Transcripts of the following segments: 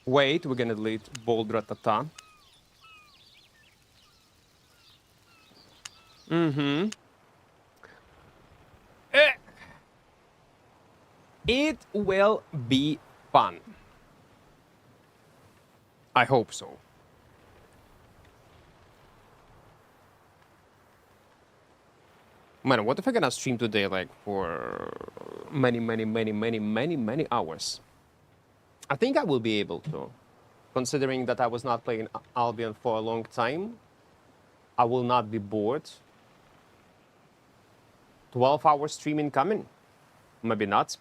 Wait, we're gonna delete bold ratata. It will be fun. I hope so. Man, what if I gonna stream today like for many hours? I think I will be able to. Considering that I was not playing Albion for a long time, I will not be bored. 12-hour streaming coming. Maybe not.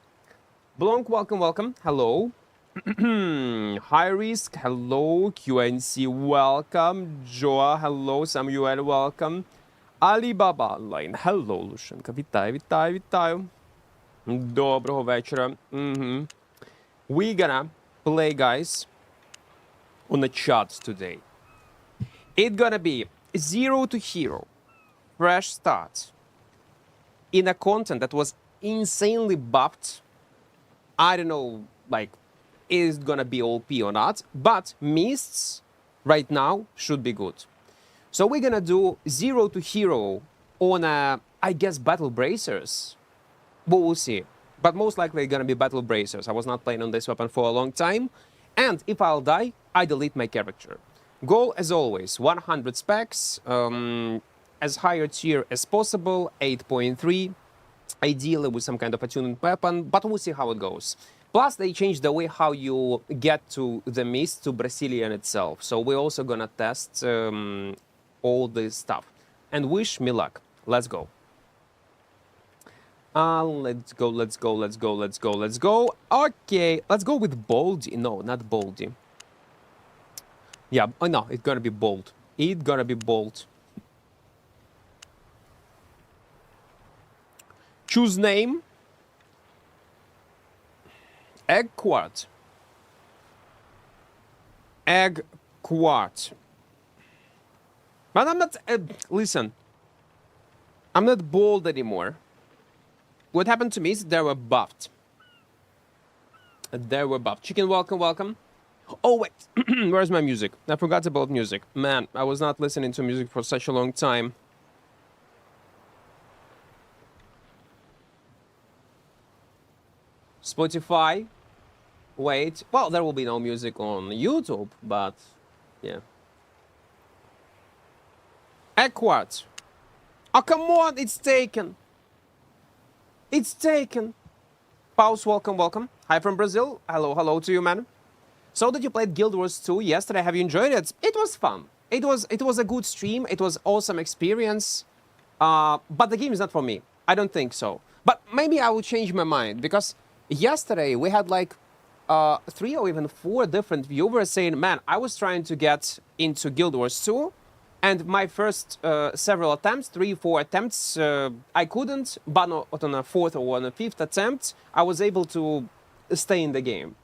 Blanc, welcome, welcome. Hello. High Risk, hello. QNC, welcome. Joa, hello. Samuel, welcome. Alibaba Line, hello, Lushenka. Вітаю, вітаю, вітаю. Доброго вечора. We're gonna play, guys, on the charts today. It's gonna be 0 to hero, fresh start, in a content that was insanely buffed. I don't know, like, is it gonna be OP or not, but mists right now should be good. So we're gonna do 0 to hero on, I guess, battle bracers. But we'll see. But most likely gonna be battle bracers. I was not playing on this weapon for a long time. And if I'll die, I delete my character. Goal, as always, 100 specs, as higher tier as possible, 8.3, ideally with some kind of attunement weapon, but we'll see how it goes. Plus, they changed the way how you get to the mist, to Brazilian itself. So we're also gonna test all this stuff. And wish me luck. Let's go. Let's go, let's go, let's go, let's go, let's go. Okay, let's go with Boldy. No, not Boldy. Yeah, oh no, it's gonna be Bold. It's gonna be Bold. Choose name. Equart. Equart. But I'm not, listen. I'm not bold anymore. What happened to me is they were buffed. They were buffed. Chicken, welcome, welcome. Oh, wait. Where's my music? I forgot about music. Man, I was not listening to music for such a long time. Spotify. Wait. Well, there will be no music on YouTube, but yeah. Equart. Oh, come on, it's taken. It's taken. Pause, welcome, welcome. Hi from Brazil. Hello, hello to you, man. So that you played Guild Wars 2 yesterday. Have you enjoyed it? It was fun. It was a good stream. It was awesome experience. But the game is not for me. I don't think so. But maybe I will change my mind, because yesterday we had like 3 or even 4 different viewers saying, man, I was trying to get into Guild Wars 2. And my first several attempts, 3-4 attempts, I couldn't. But on a 4th or on a 5th attempt, I was able to stay in the game.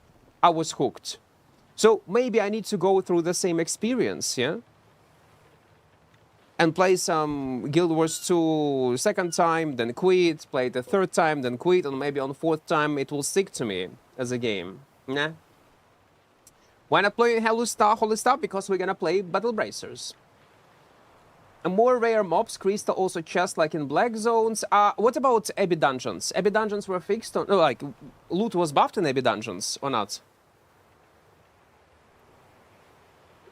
I was hooked. So maybe I need to go through the same experience, yeah? And play some Guild Wars 2 second time, then quit, play the 3rd time, then quit, and maybe on 4th time it will stick to me as a game. Nah. Why not play Holy Star? Because we're gonna play Battle Bracers. More rare mobs, crystal also chest like in black zones. What about Abbey dungeons? Abbey dungeons were fixed on, like, loot was buffed in Abbey dungeons or not?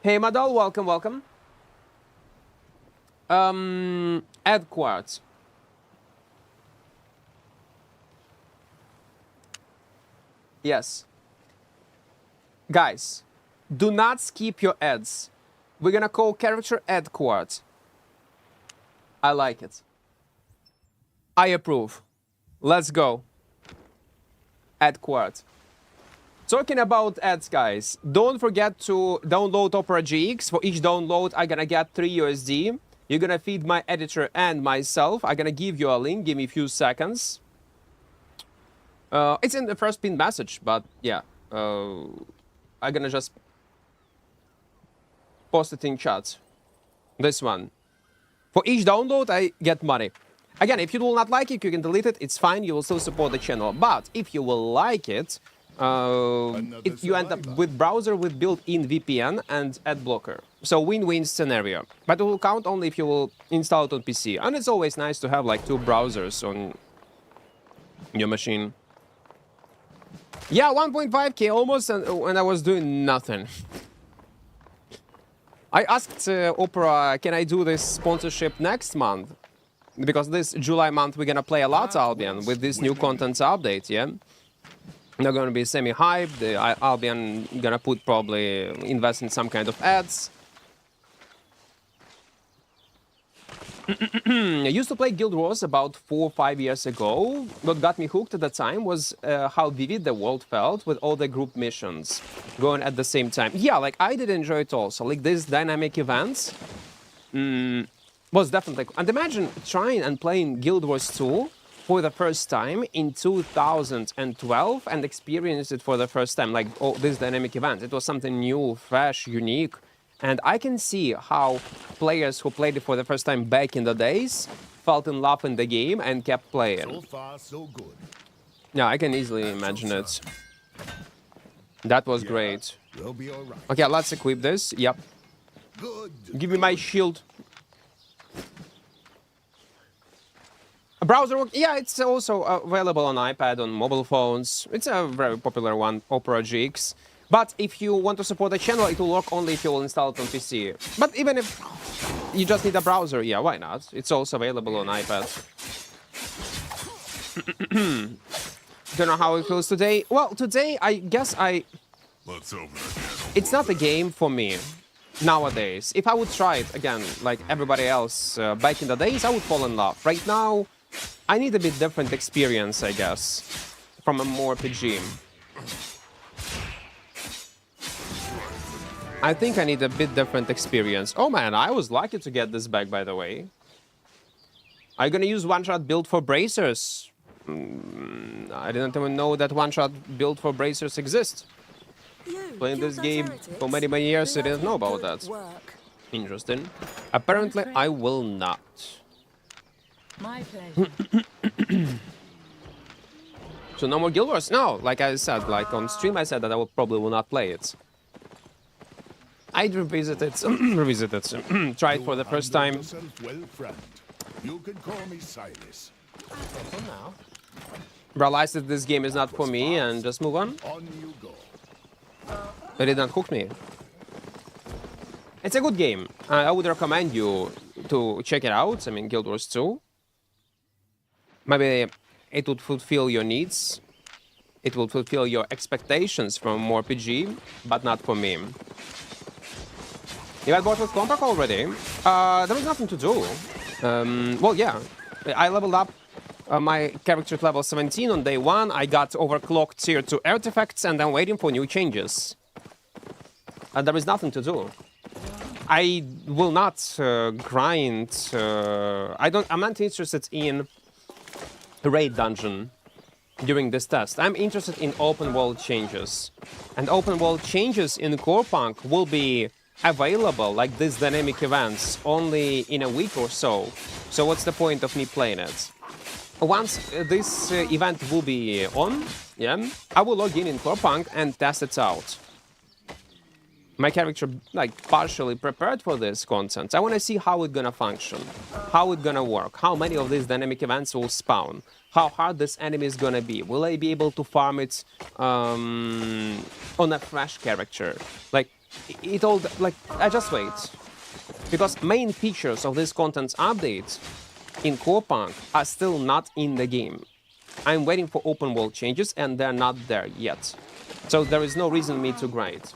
Hey Madal, welcome, welcome. Equart. Yes. Guys, do not skip your ads. We're gonna call character Equart. I like it. I approve. Let's go. Equart. Talking about ads, guys, don't forget to download Opera GX. For each download, I'm gonna get 3 USD. You're gonna feed my editor and myself. I'm gonna give you a link. Give me a few seconds. It's in the first pinned message, but yeah. I'm gonna just post it in chat. This one. For each download, I get money. Again, if you will not like it, you can delete it. It's fine. You will still support the channel. But if you will like it, you end up with browser with built-in VPN and ad blocker. So win-win scenario. But it will count only if you will install it on PC. And it's always nice to have like 2 browsers on your machine. Yeah, 1.5k almost, and I was doing nothing. I asked Opera, can I do this sponsorship next month? Because this July month we're gonna play a lot Albion with this new content update, yeah? They're gonna be semi-hyped, Albion gonna probably invest in some kind of ads. I used to play Guild Wars about 4 or 5 years ago. What got me hooked at the time was how vivid the world felt with all the group missions going at the same time. Yeah, like I did enjoy it also. Like these dynamic events was definitely... And imagine trying and playing Guild Wars 2 for the first time in 2012 and experience it for the first time. Like all these dynamic events. It was something new, fresh, unique. And I can see how players who played it for the first time back in the days felt in love in the game and kept playing. So far, so good. Yeah, I can easily imagine it. That was great. We'll be all right. Okay, let's equip this. Yep. Good. Give me my shield. A browser, yeah, it's also available on iPad, on mobile phones. It's a very popular one, Opera GX. But if you want to support the channel, it will work only if you will install it on PC. But even if you just need a browser, yeah, why not? It's also available on iPad. Don't know how it feels today. Well, today, I guess Let's open it. it's not a game for me nowadays. If I would try it again, like everybody else back in the days, I would fall in love. Right now, I need a bit different experience, I guess, from a mmorpg. I think I need a bit different experience. Oh man, I was lucky to get this back, by the way. Are you gonna use one-shot build for bracers? I didn't even know that one-shot build for bracers exists. Playing this game for many, many years, I didn't know about that. Interesting. Apparently, I will not. My pleasure. So no more Guild Wars? No, like I said, like on stream I said that I probably will not play it. I'd revisit it, try it for the first time. Well, friend. You can call me Silas. For now. Realize that this game is not for me and just move on. On you go. It did not hook me. It's a good game. I would recommend you to check it out. I mean, Guild Wars 2. Maybe it would fulfill your needs. It will fulfill your expectations from mmorpg, but not for me. You had bought with Compact already? There was nothing to do. Well, yeah. I leveled up my character to level 17 on day 1. I got overclocked tier 2 artifacts and I'm waiting for new changes. And there is nothing to do. I will not grind. I'm not interested in raid dungeon during this test. I'm interested in open world changes. And open world changes in Core Punk will be available, like these dynamic events, only in a week or so. So what's the point of me playing it? Once this event will be on, yeah, I will log in Core Punk and test it out. My character, like, partially prepared for this content. I want to see how it's gonna function, how it's gonna work, how many of these dynamic events will spawn, how hard this enemy is gonna be. Will I be able to farm it on a fresh character? Like, it all, like, I just wait. Because main features of this content update in Core Punk are still not in the game. I'm waiting for open world changes and they're not there yet. So there is no reason me to grind.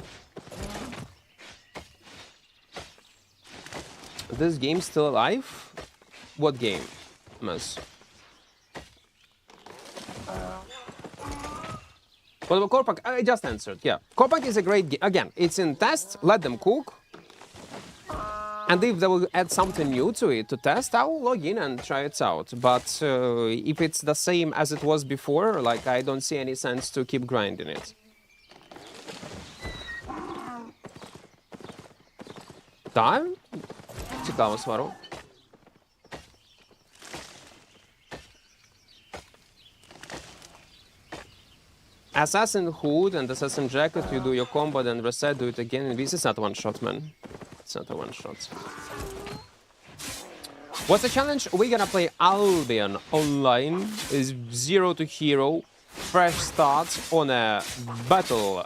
This game still alive? What game, Miss? What about Core Punk? I just answered, yeah. Core Punk is a great game. Again, it's in test, let them cook. And if they will add something new to it to test, I will log in and try it out. But if it's the same as it was before, like, I don't see any sense to keep grinding it. Так? Цікаво, Свару. Assassin Hood and Assassin Jacket, you do your combo, then reset, do it again. And this is not one shot, man. It's not a one shot. What's the challenge? We're gonna play Albion online. Is 0 to hero. Fresh start on a battle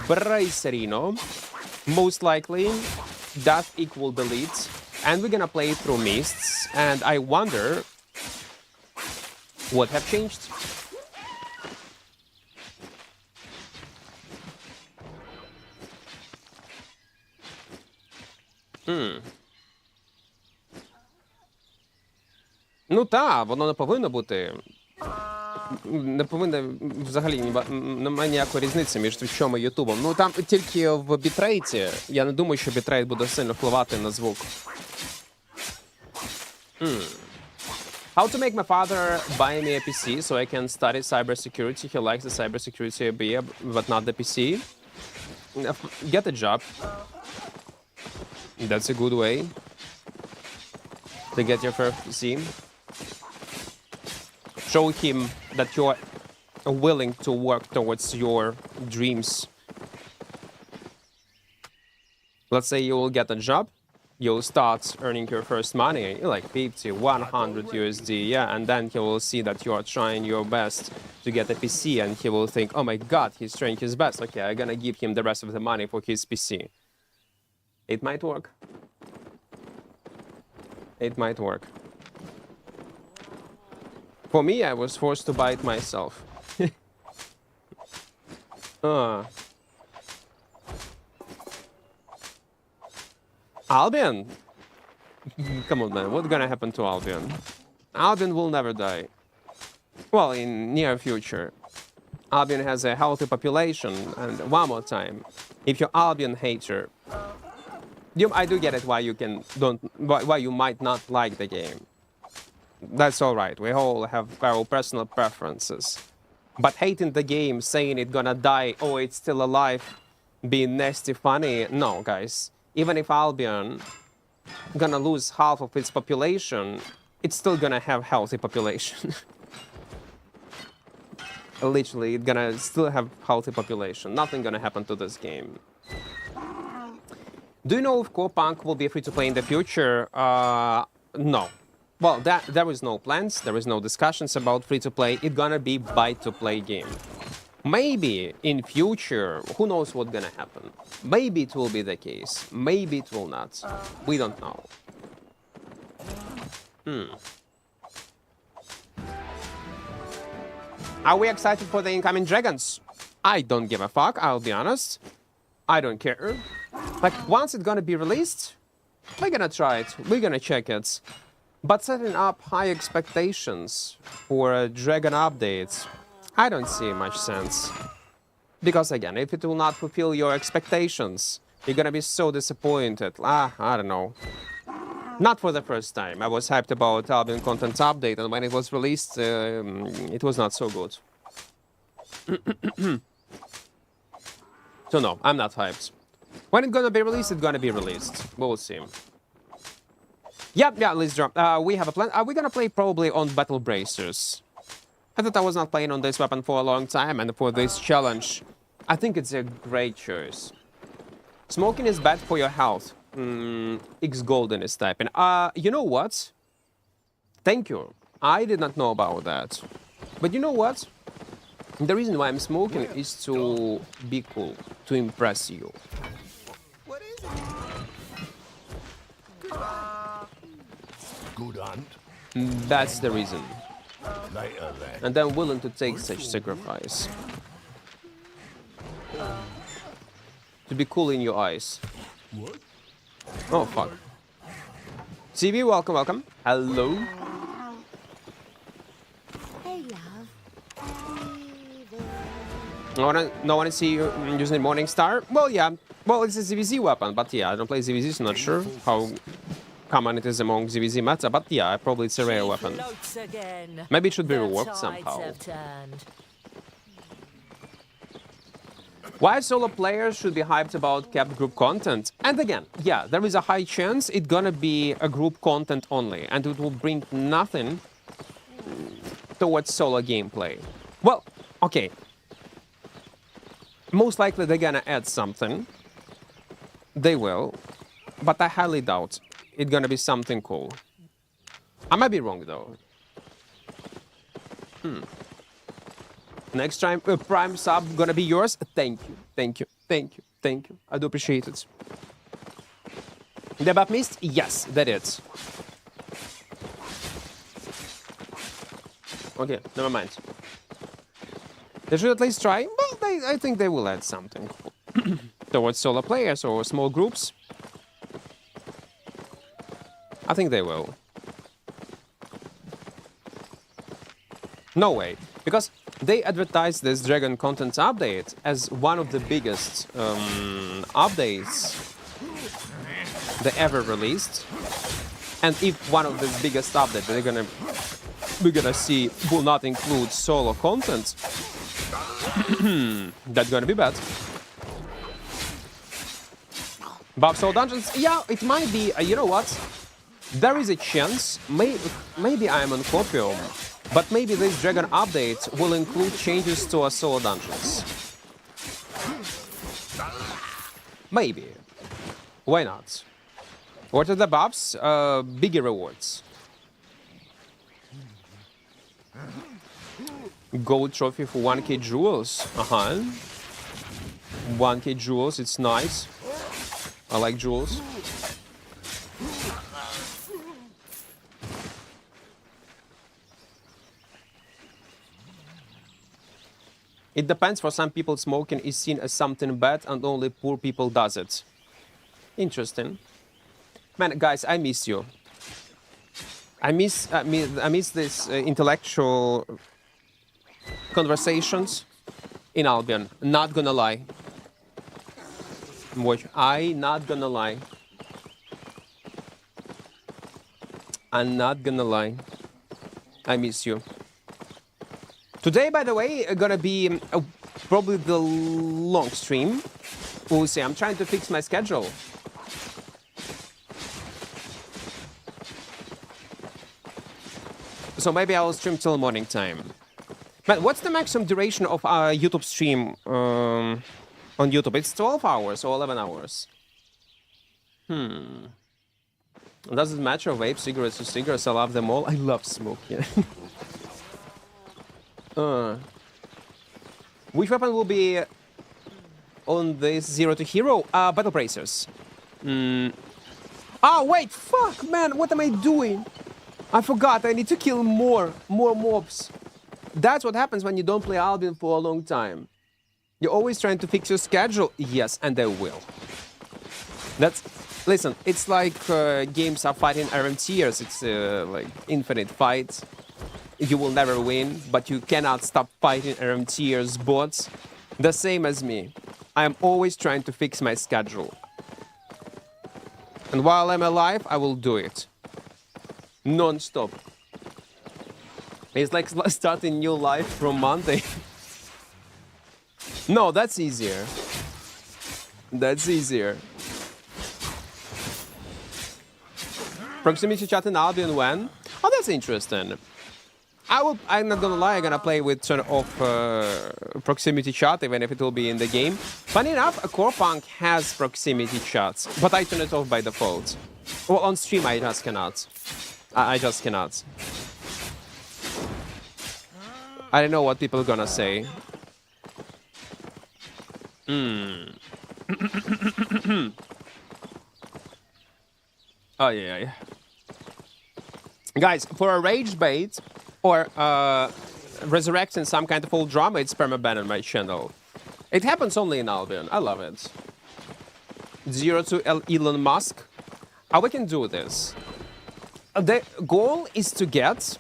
Bracerino. Most likely, death equal delete. And we're gonna play through mists. And I wonder what have changed. Ну та, воно не повинно бути. Не повинно взагалі немає ніякої різниці між Твічом і Ютубом. Ну там тільки в бітрейті. Я не думаю, що бітрейт буде сильно впливати на звук. How to make my father buy me a PC so I can study cybersecurity. He likes the cybersecurity idea, but not the PC. Get a job. That's a good way to get your first PC. Show him that you're willing to work towards your dreams. Let's say you will get a job, you'll start earning your first money, like 50, 100 USD, yeah, and then he will see that you are trying your best to get a PC, and he will think, oh my god, he's trying his best, okay, I'm gonna give him the rest of the money for his PC. It might work. It might work. For me, I was forced to buy it myself. Albion? Come on, man. What's gonna happen to Albion? Albion will never die. Well, in near future. Albion has a healthy population. And one more time, if you're Albion hater, I do get it why you might not like the game. That's all right. We all have our personal preferences. But hating the game, saying it's gonna die, oh, it's still alive, being nasty funny, no, guys. Even if Albion gonna lose half of its population, it's still gonna have healthy population. Literally, it's gonna still have healthy population. Nothing gonna happen to this game. Do you know if Punk will be free to play in the future? No. Well, there is no plans, there is no discussions about free-to-play. It's gonna be buy-to-play game. Maybe in future, who knows what's gonna happen. Maybe it will be the case. Maybe it will not. We don't know. Are we excited for the incoming dragons? I don't give a fuck, I'll be honest. I don't care. Like, once it's gonna be released, we're gonna try it. We're gonna check it. But setting up high expectations for a Dragon update, I don't see much sense. Because again, if it will not fulfill your expectations, you're gonna be so disappointed. I don't know. Not for the first time. I was hyped about Albion content update, and when it was released, it was not so good. So no, I'm not hyped. When it's gonna be released, it's gonna be released. We'll see. Yeah, let's drop. We have a plan. We're gonna play probably on Battle Bracers. I thought I was not playing on this weapon for a long time, and for this challenge, I think it's a great choice. Smoking is bad for your health. X Golden is typing. You know what? Thank you. I did not know about that. But you know what? The reason why I'm smoking is to be cool, to impress you. What is it? Good hunt. That's the reason. Later then. And I'm willing to take such sacrifice. To be cool in your eyes. What? Oh, fuck. CB, welcome, welcome. Hello. Hey, love. No one see you using Morningstar? Well, yeah. Well, it's a ZVZ weapon, but yeah, I don't play ZVZ, so not sure how common it is among ZVZ meta, but yeah, probably it's a rare weapon. Maybe it should be reworked somehow. Why solo players should be hyped about capped group content? And again, yeah, there is a high chance it's gonna be a group content only, and it will bring nothing towards solo gameplay. Well, okay, Most likely they're gonna add something. They will. But I highly doubt it's gonna be something cool. I might be wrong though. Next time, Prime sub gonna be yours. Thank you, thank you, thank you, thank you. I do appreciate it. The buff missed? Yes, that is. Okay, never mind. They should at least try. Well, I think they will add something towards solo players or small groups. I think they will. No way, because they advertise this Dragon Content update as one of the biggest updates they ever released. And if one of the biggest updates we're gonna see will not include solo content, that's gonna be bad. Buff Soul Dungeons, yeah, it might be. You know what? There is a chance. Maybe I am on Copium, but maybe this Dragon update will include changes to our solo dungeons. Maybe. Why not? What are the buffs? Bigger rewards. Gold trophy for 1k jewels. 1k jewels, it's nice. I like jewels. It depends. For some people, smoking is seen as something bad and only poor people does it. Interesting. Man, guys, I miss you. I miss this intellectual conversations in Albion. Not gonna lie. Not gonna lie. I'm not gonna lie. I miss you. Today, by the way, gonna be probably the long stream. We'll see. I'm trying to fix my schedule. So maybe I'll stream till morning time. But what's the maximum duration of our YouTube stream on YouTube? It's 12 hours or 11 hours. Does it matter? Vape, cigarettes to cigarettes? I love them all. I love smoking. Which weapon will be on this Zero to Hero? Battle Bracers. Oh, wait, fuck, man, what am I doing? I forgot, I need to kill more mobs. That's what happens when you don't play Albion for a long time. You're always trying to fix your schedule. Yes, and they will. Listen, it's like games are fighting RMTers. It's like infinite fights. You will never win, but you cannot stop fighting RMTers bots. The same as me. I am always trying to fix my schedule. And while I'm alive, I will do it. Non-stop. It's like starting new life from Monday. No, that's easier. That's easier. Proximity chat in Albion when? Oh, that's interesting. I'm not gonna lie, I'm gonna play with turn off proximity chat, even if it will be in the game. Funny enough, Corepunk has proximity chats, but I turn it off by default. Well, on stream I just cannot. I just cannot. I don't know what people are gonna say. Oh yeah. Guys, for a rage bait or resurrecting some kind of old drama, it's permaban on my channel. It happens only in Albion. I love it. 0 to Elon Musk. We can do this. The goal is to get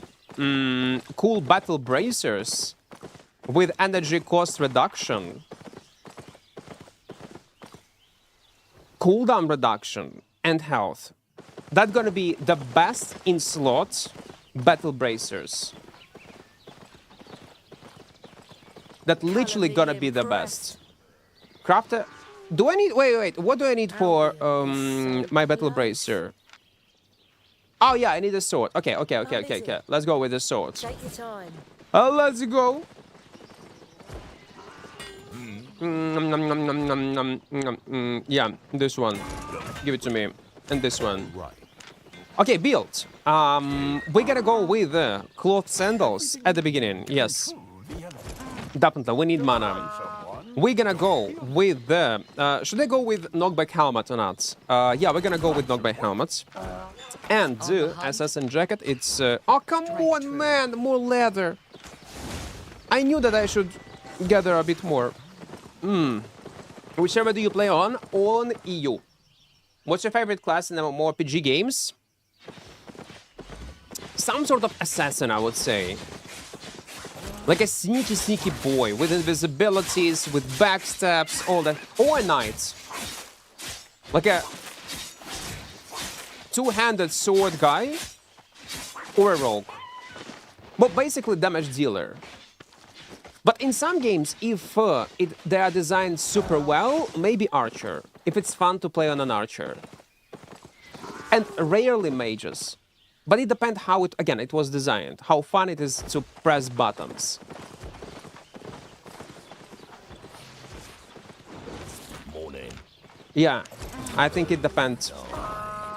cool battle bracers with energy cost reduction, cooldown reduction, and health. That's gonna be the best in slot battle bracers. That literally gonna be the best. Crafter, do I need? Wait. What do I need for my battle bracer? Oh yeah, I need a sword. Okay. Let's go with the sword. Take your time. Let's go. Yeah, this one. Give it to me. And this one. Right. Okay, build. We gotta go with cloth sandals at the beginning. Yes. Definitely, we need mana. We're gonna go with the... should I go with knockback helmet or not? Yeah, we're gonna go with knockback helmet. And assassin jacket, it's... oh, come on, man! More leather! I knew that I should gather a bit more. Which server do you play on? On EU. What's your favorite class in the mmorpg games? Some sort of assassin, I would say. Like a sneaky boy with invisibilities, with backstabs, all that. Or a knight. Like a two-handed sword guy. Or a rogue. But basically damage dealer. But in some games, if they are designed super well, maybe archer. If it's fun to play on an archer. And rarely mages. But it depends how it was designed. How fun it is to press buttons. Morning. Yeah, I think it depends.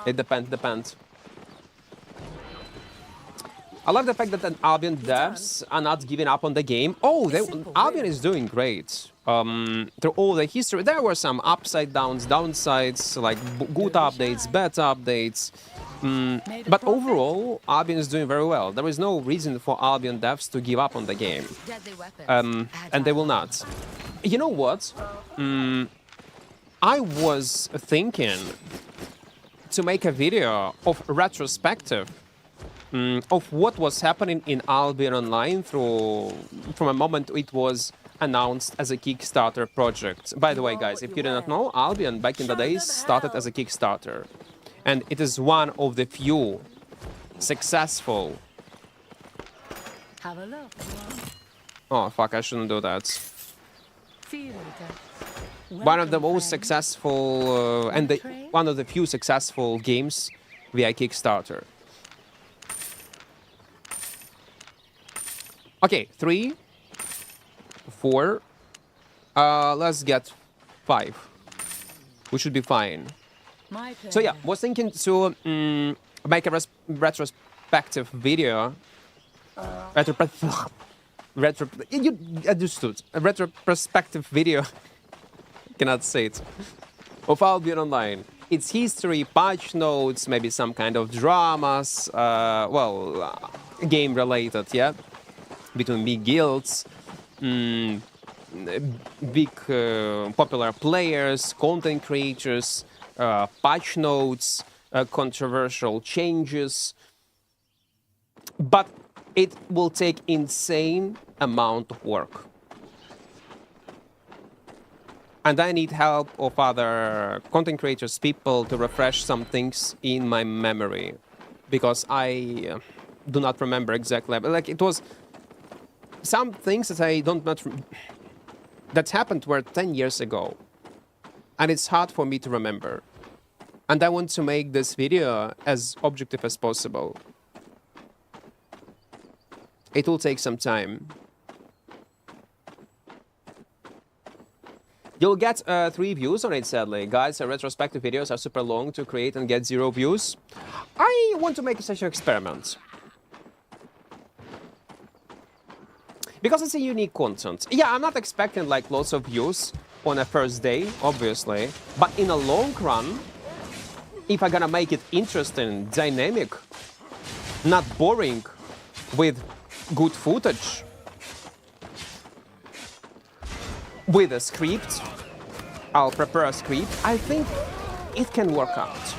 It depends. I love the fact that the Albion devs are not giving up on the game. Oh, Albion is doing great. Through all the history, there were some upside downs, downsides, like good updates, bad updates. But overall, Albion is doing very well. There is no reason for Albion devs to give up on the game. And they will not. You know what? I was thinking to make a video of retrospective of what was happening in Albion Online from a moment it was announced as a Kickstarter project. By the way, guys, if you do not know, Albion back in the days started as a Kickstarter. And it is one of the few successful... Have a look. Oh, fuck, I shouldn't do that. See you later. One of the Welcome, most friend. successful one of the few successful games via Kickstarter. Okay, 3, 4. Let's get 5. We should be fine. My So yeah, pleasure. was thinking to make a retrospective video. You understood. A retrospective video. Cannot say it. Of Albion Online. Its history, patch notes, maybe some kind of dramas. Game related, yeah. Between big guilds, big popular players, content creators. Patch notes, controversial changes, but it will take insane amount of work. And I need help of other content creators, people to refresh some things in my memory, because I do not remember exactly. Like it was some things that I don't that happened were 10 years ago. And it's hard for me to remember. And I want to make this video as objective as possible. It will take some time. You'll get 3 views on it, sadly. Guys, retrospective videos are super long to create and get 0 views. I want to make such an experiment. Because it's a unique content. Yeah, I'm not expecting like lots of views on a first day, obviously. But in a long run, if I'm gonna make it interesting, dynamic, not boring, with good footage, with a script, I'll prepare a script, I think it can work out.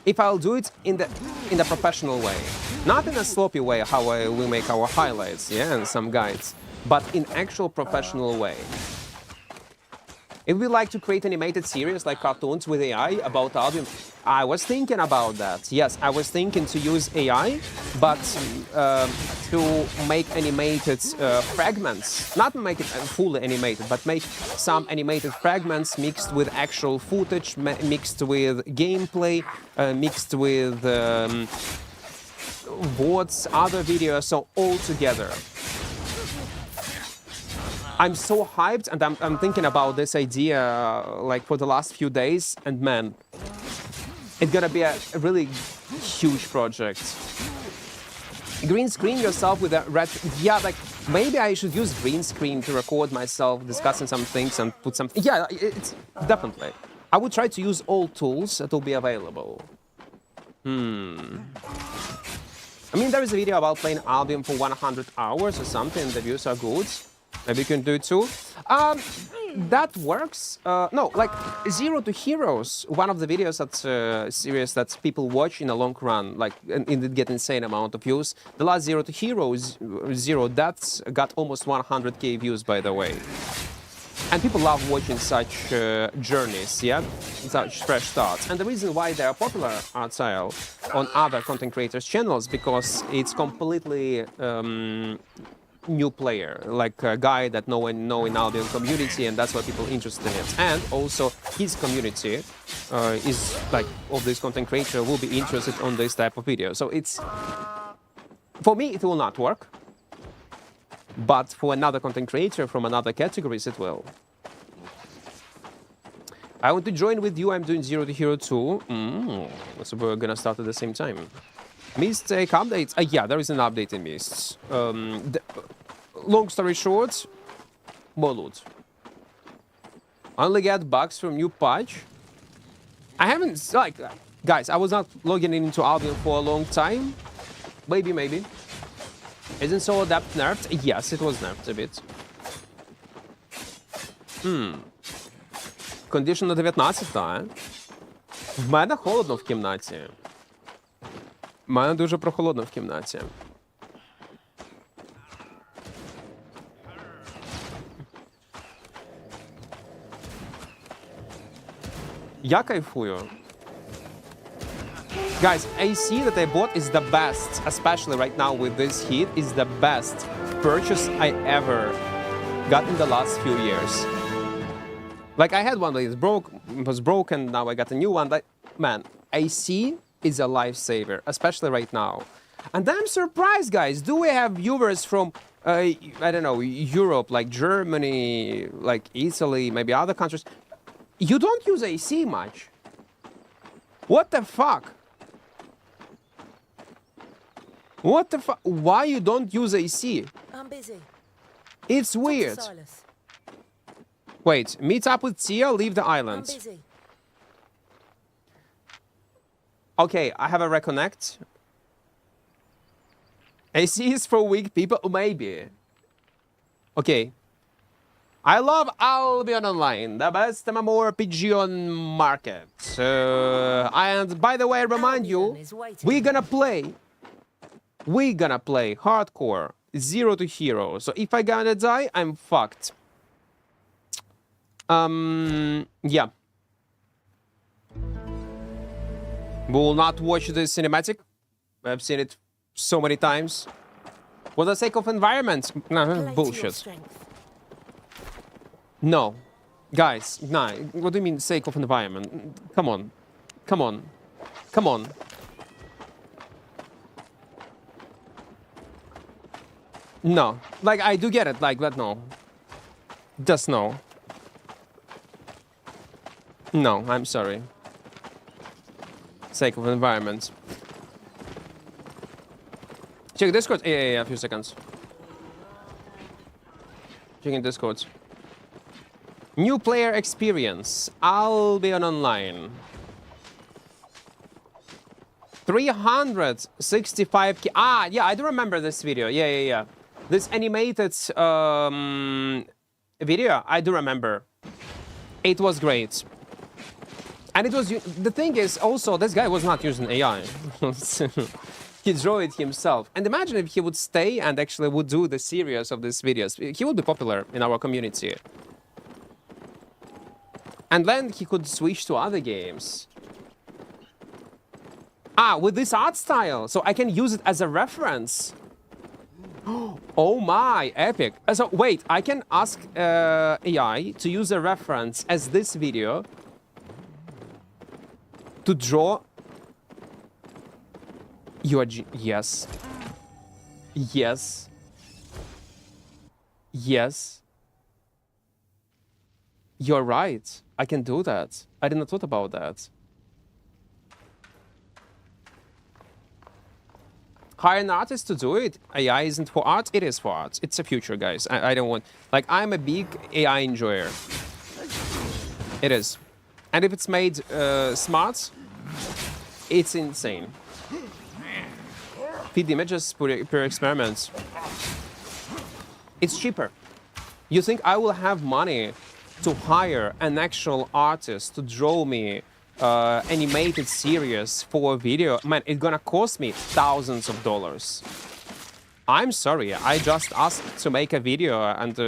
If I'll do it in the professional way. Not in a sloppy way, how we make our highlights, yeah, and some guides, but in actual professional way. If we like to create animated series like cartoons with AI about Albion, I was thinking about that. Yes, I was thinking to use AI, but to make animated fragments. Not make it fully animated, but make some animated fragments mixed with actual footage, mixed with gameplay, mixed with VODs, other videos, so all together. I'm so hyped, and I'm thinking about this idea like for the last few days, and man, it's gonna be a really huge project. Green screen yourself with a red. Yeah, like maybe I should use green screen to record myself discussing some things and put some. Yeah, it's definitely. I would try to use all tools that will be available. I mean, there is a video about playing Albion for 100 hours or something. The views are good. Maybe you can do it too. That works. No, like Zero to Heroes, one of the videos that's series that people watch in a long run, like, and it get insane amount of views. The last Zero to Heroes, that's got almost 100k views, by the way. And people love watching such journeys, yeah? Such fresh starts. And the reason why they are popular, art style, on other content creators' channels, because it's completely new player, like a guy that no one know in Albion community, and that's why people interested in it. And also his community is like, of this content creator will be interested on this type of video. So it's, for me, it will not work. But for another content creator from another categories, it will. I want to join with you. I'm doing Zero to Hero 2. So we're gonna start at the same time. Mistake updates. Yeah, there is an update in Mists. Long story short, more loot. Only get bugs from new patch. I haven't, like, guys, I was not logging into Albion for a long time. Maybe. Isn't so adapt nerfed? Yes, it was nerfed a bit. Кондишн на 19, так? В мене холодно в кімнаті. В мене дуже прохолодно в кімнаті. Я кайфую. Guys, AC that I bought is the best, especially right now with this heat, is the best purchase I ever got in the last few years. Like, I had one that was broken, now I got a new one. But man, AC is a lifesaver, especially right now. And I'm surprised, guys, do we have viewers from, I don't know, Europe, like Germany, like Italy, maybe other countries? You don't use AC much. What the fuck? What the fuck? Why you don't use AC? I'm busy. It's weird. Wait, meet up with Tia, leave the I'm island. busy. Okay, I have a reconnect. AC is for weak people? Maybe. Okay. I love Albion Online, the best mmorpg on market. And by the way, I remind you, we're gonna play hardcore, Zero to Hero. So if I gonna die, I'm fucked. Yeah. We will not watch the cinematic. I've seen it so many times. For the sake of environment. Nah, bullshit. No. Guys, nah. What do you mean sake of environment? Come on. Come on. Come on. No. Like, I do get it, like, but no. Just no. No, I'm sorry. Sake of environment. Check Discord. Yeah, a few seconds. Checking Discord. New player experience. Albion Online. 365k. Ah, yeah, I do remember this video. Yeah. This animated video, I do remember. It was great. And it was, the thing is also, this guy was not using AI. He drew it himself. And imagine if he would stay and actually would do the series of these videos. He would be popular in our community. And then he could switch to other games. Ah, with this art style. So I can use it as a reference. Oh my, epic. So wait, I can ask AI to use a reference as this video to draw. You are yes. Yes. Yes. You're right. I can do that. I did not thought about that. Hire an artist to do it. AI isn't for art. It is for art. It's a future, guys. I don't want... Like, I'm a big AI enjoyer. It is. And if it's made smart, it's insane. Feed images per experiments. It's cheaper. You think I will have money to hire an actual artist to draw me animated series for a video? Man, it's gonna cost me thousands of dollars. I'm sorry, I just asked to make a video and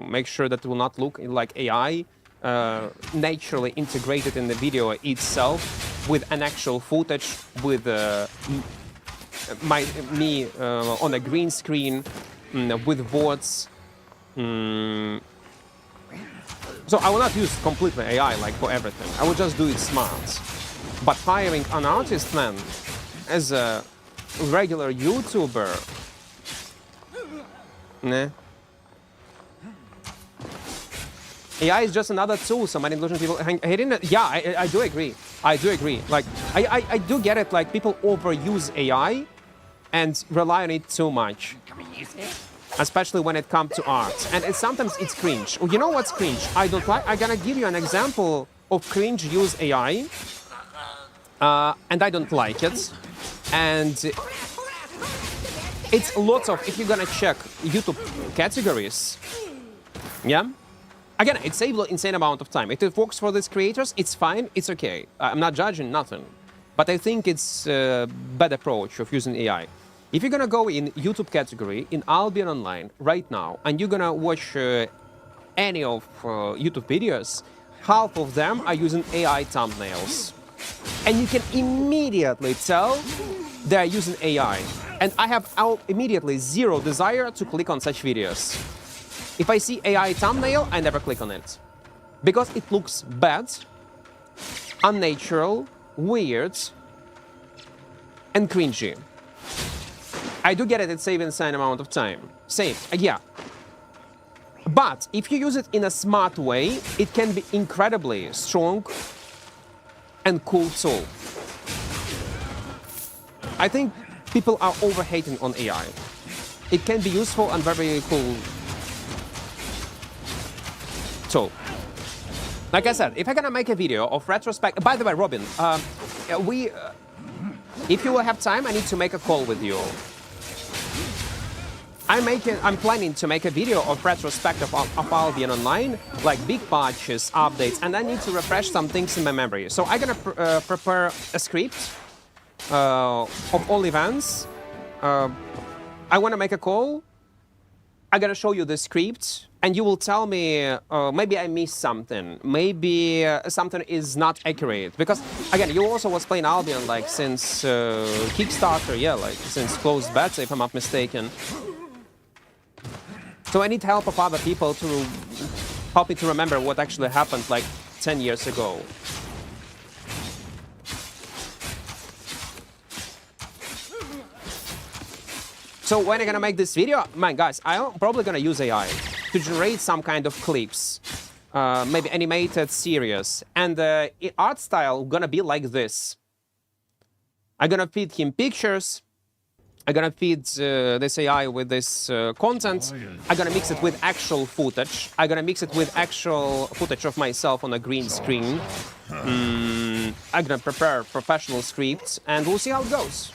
make sure that it will not look like AI, naturally integrated in the video itself with an actual footage, with me on a green screen, with voice. So I will not use completely AI like for everything. I will just do it smart. But hiring an artist, man, as a regular YouTuber, nah. AI is just another tool. So many Indonesian people hating it. Yeah, I do agree. I do agree. Like, I do get it. Like, people overuse AI and rely on it too much. Especially when it comes to art. And sometimes it's cringe. You know what's cringe? I don't like... I'm gonna give you an example of cringe use AI. And I don't like it. And it's lots of... If you're gonna check YouTube categories, yeah? Again, it saves an insane amount of time. If it works for these creators, it's fine, it's okay. I'm not judging nothing. But I think it's a bad approach of using AI. If you're gonna go in YouTube category, in Albion Online, right now, and you're gonna watch any of YouTube videos, half of them are using AI thumbnails. And you can immediately tell they're using AI. And I have immediately zero desire to click on such videos. If I see AI thumbnail, I never click on it. Because it looks bad, unnatural, weird, and cringy. I do get it, it saves an insane amount of time. Same, yeah. But if you use it in a smart way, it can be incredibly strong and cool tool. I think people are overhating on AI. It can be useful and very cool tool. Like I said, if I'm gonna make a video of retrospect... By the way, Robin, if you will have time, I need to make a call with you. I'm planning to make a video of retrospective of Albion Online, like big patches, updates, and I need to refresh some things in my memory. So I'm gonna prepare a script of all events. I want to make a call. I'm gonna show you the script, and you will tell me maybe I missed something, maybe something is not accurate. Because again, you also was playing Albion like since Kickstarter, yeah, like since closed beta, if I'm not mistaken. So I need help of other people to help me to remember what actually happened like 10 years ago. So when I'm gonna make this video, man, guys, I'm probably gonna use AI to generate some kind of clips, maybe animated series, and the art style gonna be like this. I'm gonna feed him pictures. I'm gonna feed this AI with this content. I'm gonna mix it with actual footage. I'm gonna mix it with actual footage of myself on a green screen. I'm gonna prepare professional scripts, and we'll see how it goes.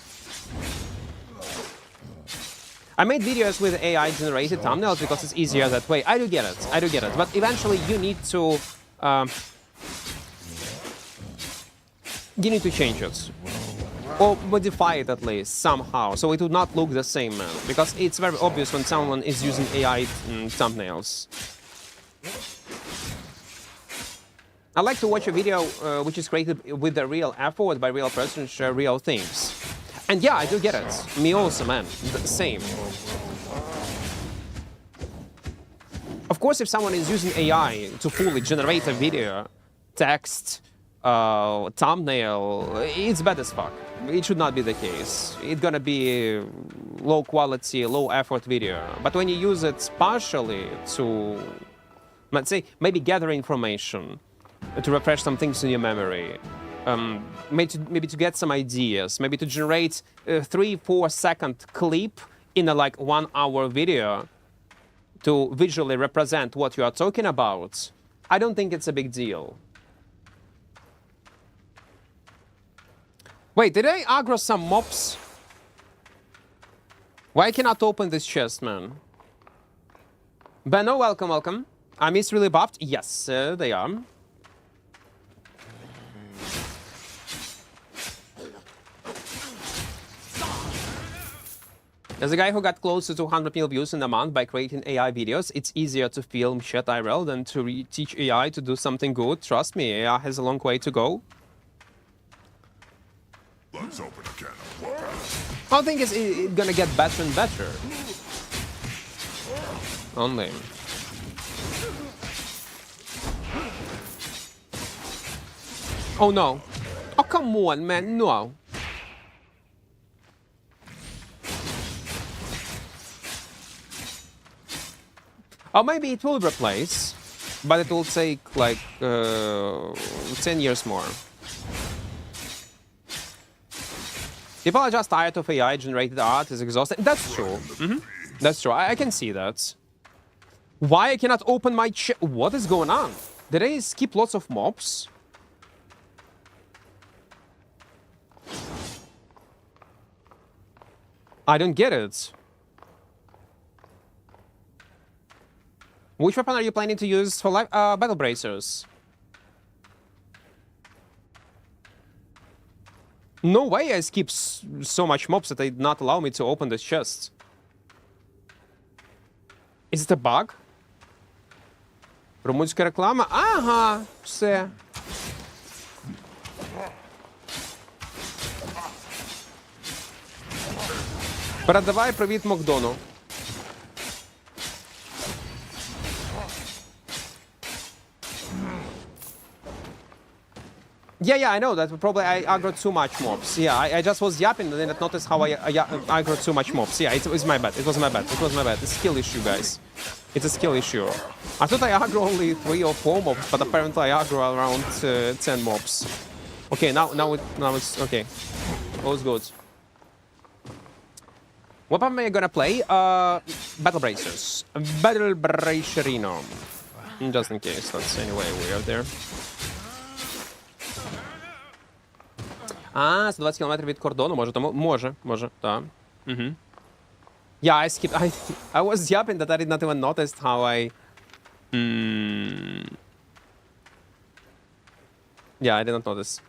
I made videos with AI-generated thumbnails because it's easier that way. I do get it. I do get it. But eventually, you need to change it. Or modify it at least, somehow, so it would not look the same, man. Because it's very obvious when someone is using AI thumbnails. I like to watch a video which is created with the real effort by real persons, share real things. And yeah, I do get it. Me also, man. The same. Of course, if someone is using AI to fully generate a video, text, thumbnail, it's bad as fuck. It should not be the case. It's gonna be low quality, low effort video. But when you use it partially to let's say, maybe gather information, to refresh some things in your memory, maybe to get some ideas, maybe to generate a 3-4 second clip in a like 1 hour video to visually represent what you are talking about. I don't think it's a big deal. Wait, did I aggro some mobs? Why I cannot open this chest, man? Benno, welcome, welcome. I miss really buffed? Yes, they are. As a guy who got close to 200 million views in a month by creating AI videos, it's easier to film shit IRL than to teach AI to do something good. Trust me, AI has a long way to go. Let's open a can of worms. I think it's gonna get better and better. Only. Oh no. Oh, come on, man, no. Or maybe it will replace, but it will take like 10 years more. People are just tired of AI-generated art, is exhausting. That's true. That's true. I can see that. Why I cannot open my What is going on? Did I skip lots of mobs? I don't get it. Which weapon are you planning to use for life? Battle bracers. No way I skip so much mobs that they did not allow me to open this chest. Is it a bug? Румунська реклама? Ага, все. Передавай привіт Макдону. Yeah, I know that probably I aggroed too much mobs. Yeah, I just was yapping and then I noticed how I aggroed too much mobs. Yeah, it was my bad. It was my bad. It was my bad. It's a skill issue, guys. It's a skill issue. I thought I aggro only 3 or 4 mobs, but apparently I aggro around 10 mobs. Okay, now it's okay. All's good. What am I gonna play? Battle Bracers. Battle Bracerino. Just in case. That's anyway we are there. 120 км від кордону, може, тому... Може, так. Yeah, I skipped... I was yapping that I did not even notice how I... Yeah, I did not notice.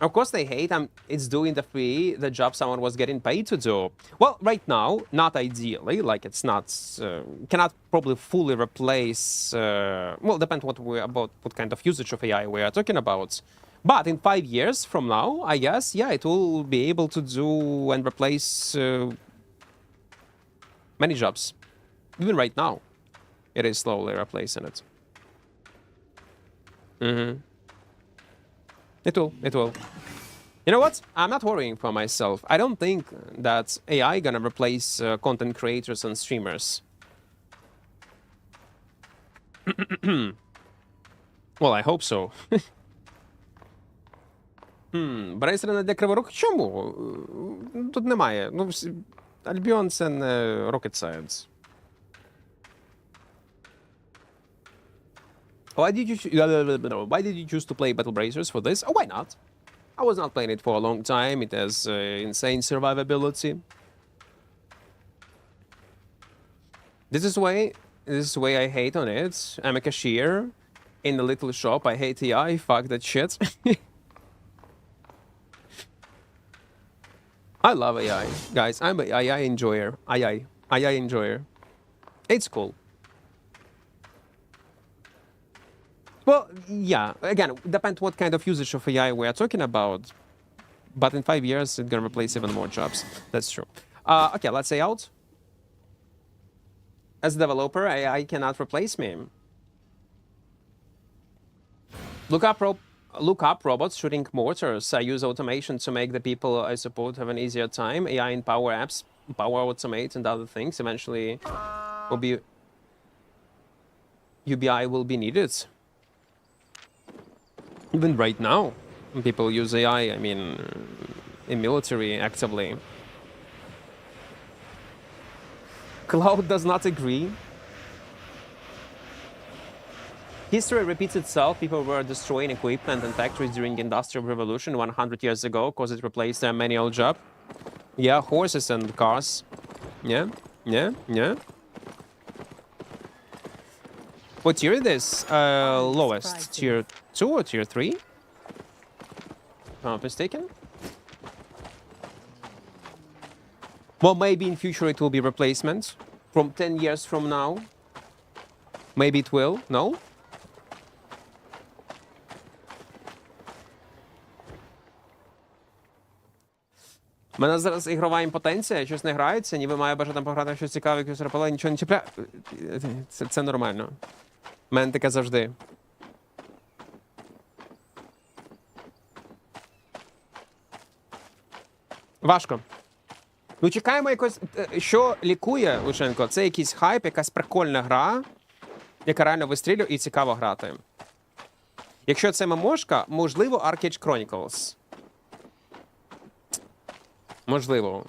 Of course they hate it's doing the job someone was getting paid to do. Well, right now, not ideally, like it's not, cannot probably fully replace, well, depends what kind of usage of AI we are talking about. But in 5 years from now, I guess, yeah, it will be able to do and replace many jobs. Even right now, it is slowly replacing it. It will. You know what? I'm not worrying for myself. I don't think that AI gonna replace content creators and streamers. Well, I hope so. Брейсер не для криворук? Чому? Тут немає. Ну, Альбіон це не rocket science. Why did you choose to play Battle Bracers for this? Oh, why not? I was not playing it for a long time. It has insane survivability. This is the way I hate on it. I'm a cashier in a little shop. I hate AI. Fuck that shit. I love AI, guys. I'm an AI enjoyer. AI enjoyer. It's cool. Well, yeah, again, depends what kind of usage of AI we are talking about. But in 5 years, it's gonna replace even more jobs. That's true. Okay, let's say out. As a developer, AI cannot replace me. Look up robots shooting mortars. I use automation to make the people I support have an easier time. AI in power apps. Power Automate and other things. Eventually, will be UBI will be needed. Even right now, people use AI. I mean, in military actively. Cloud does not agree. History repeats itself. People were destroying equipment and factories during Industrial Revolution 100 years ago because it replaced their manual job. Yeah, horses and cars. Yeah. What tier is this? Lowest. Tier 2 or tier 3? If I'm not mistaken. Well, maybe in future it will be replacement. From 10 years from now. Maybe it will. No? У мене зараз ігрова імпотенція, щось не грається, ніби має бажати пограти щось цікаве, якось репеле, нічого не чіпляє. Це нормально. У мене таке завжди. Важко. Ну, чекаємо якось, що лікує Лученко. Це якийсь хайп, якась прикольна гра, яка реально вистрілює і цікаво грати. Якщо це мемошка, можливо, Arcade Chronicles. Можливо.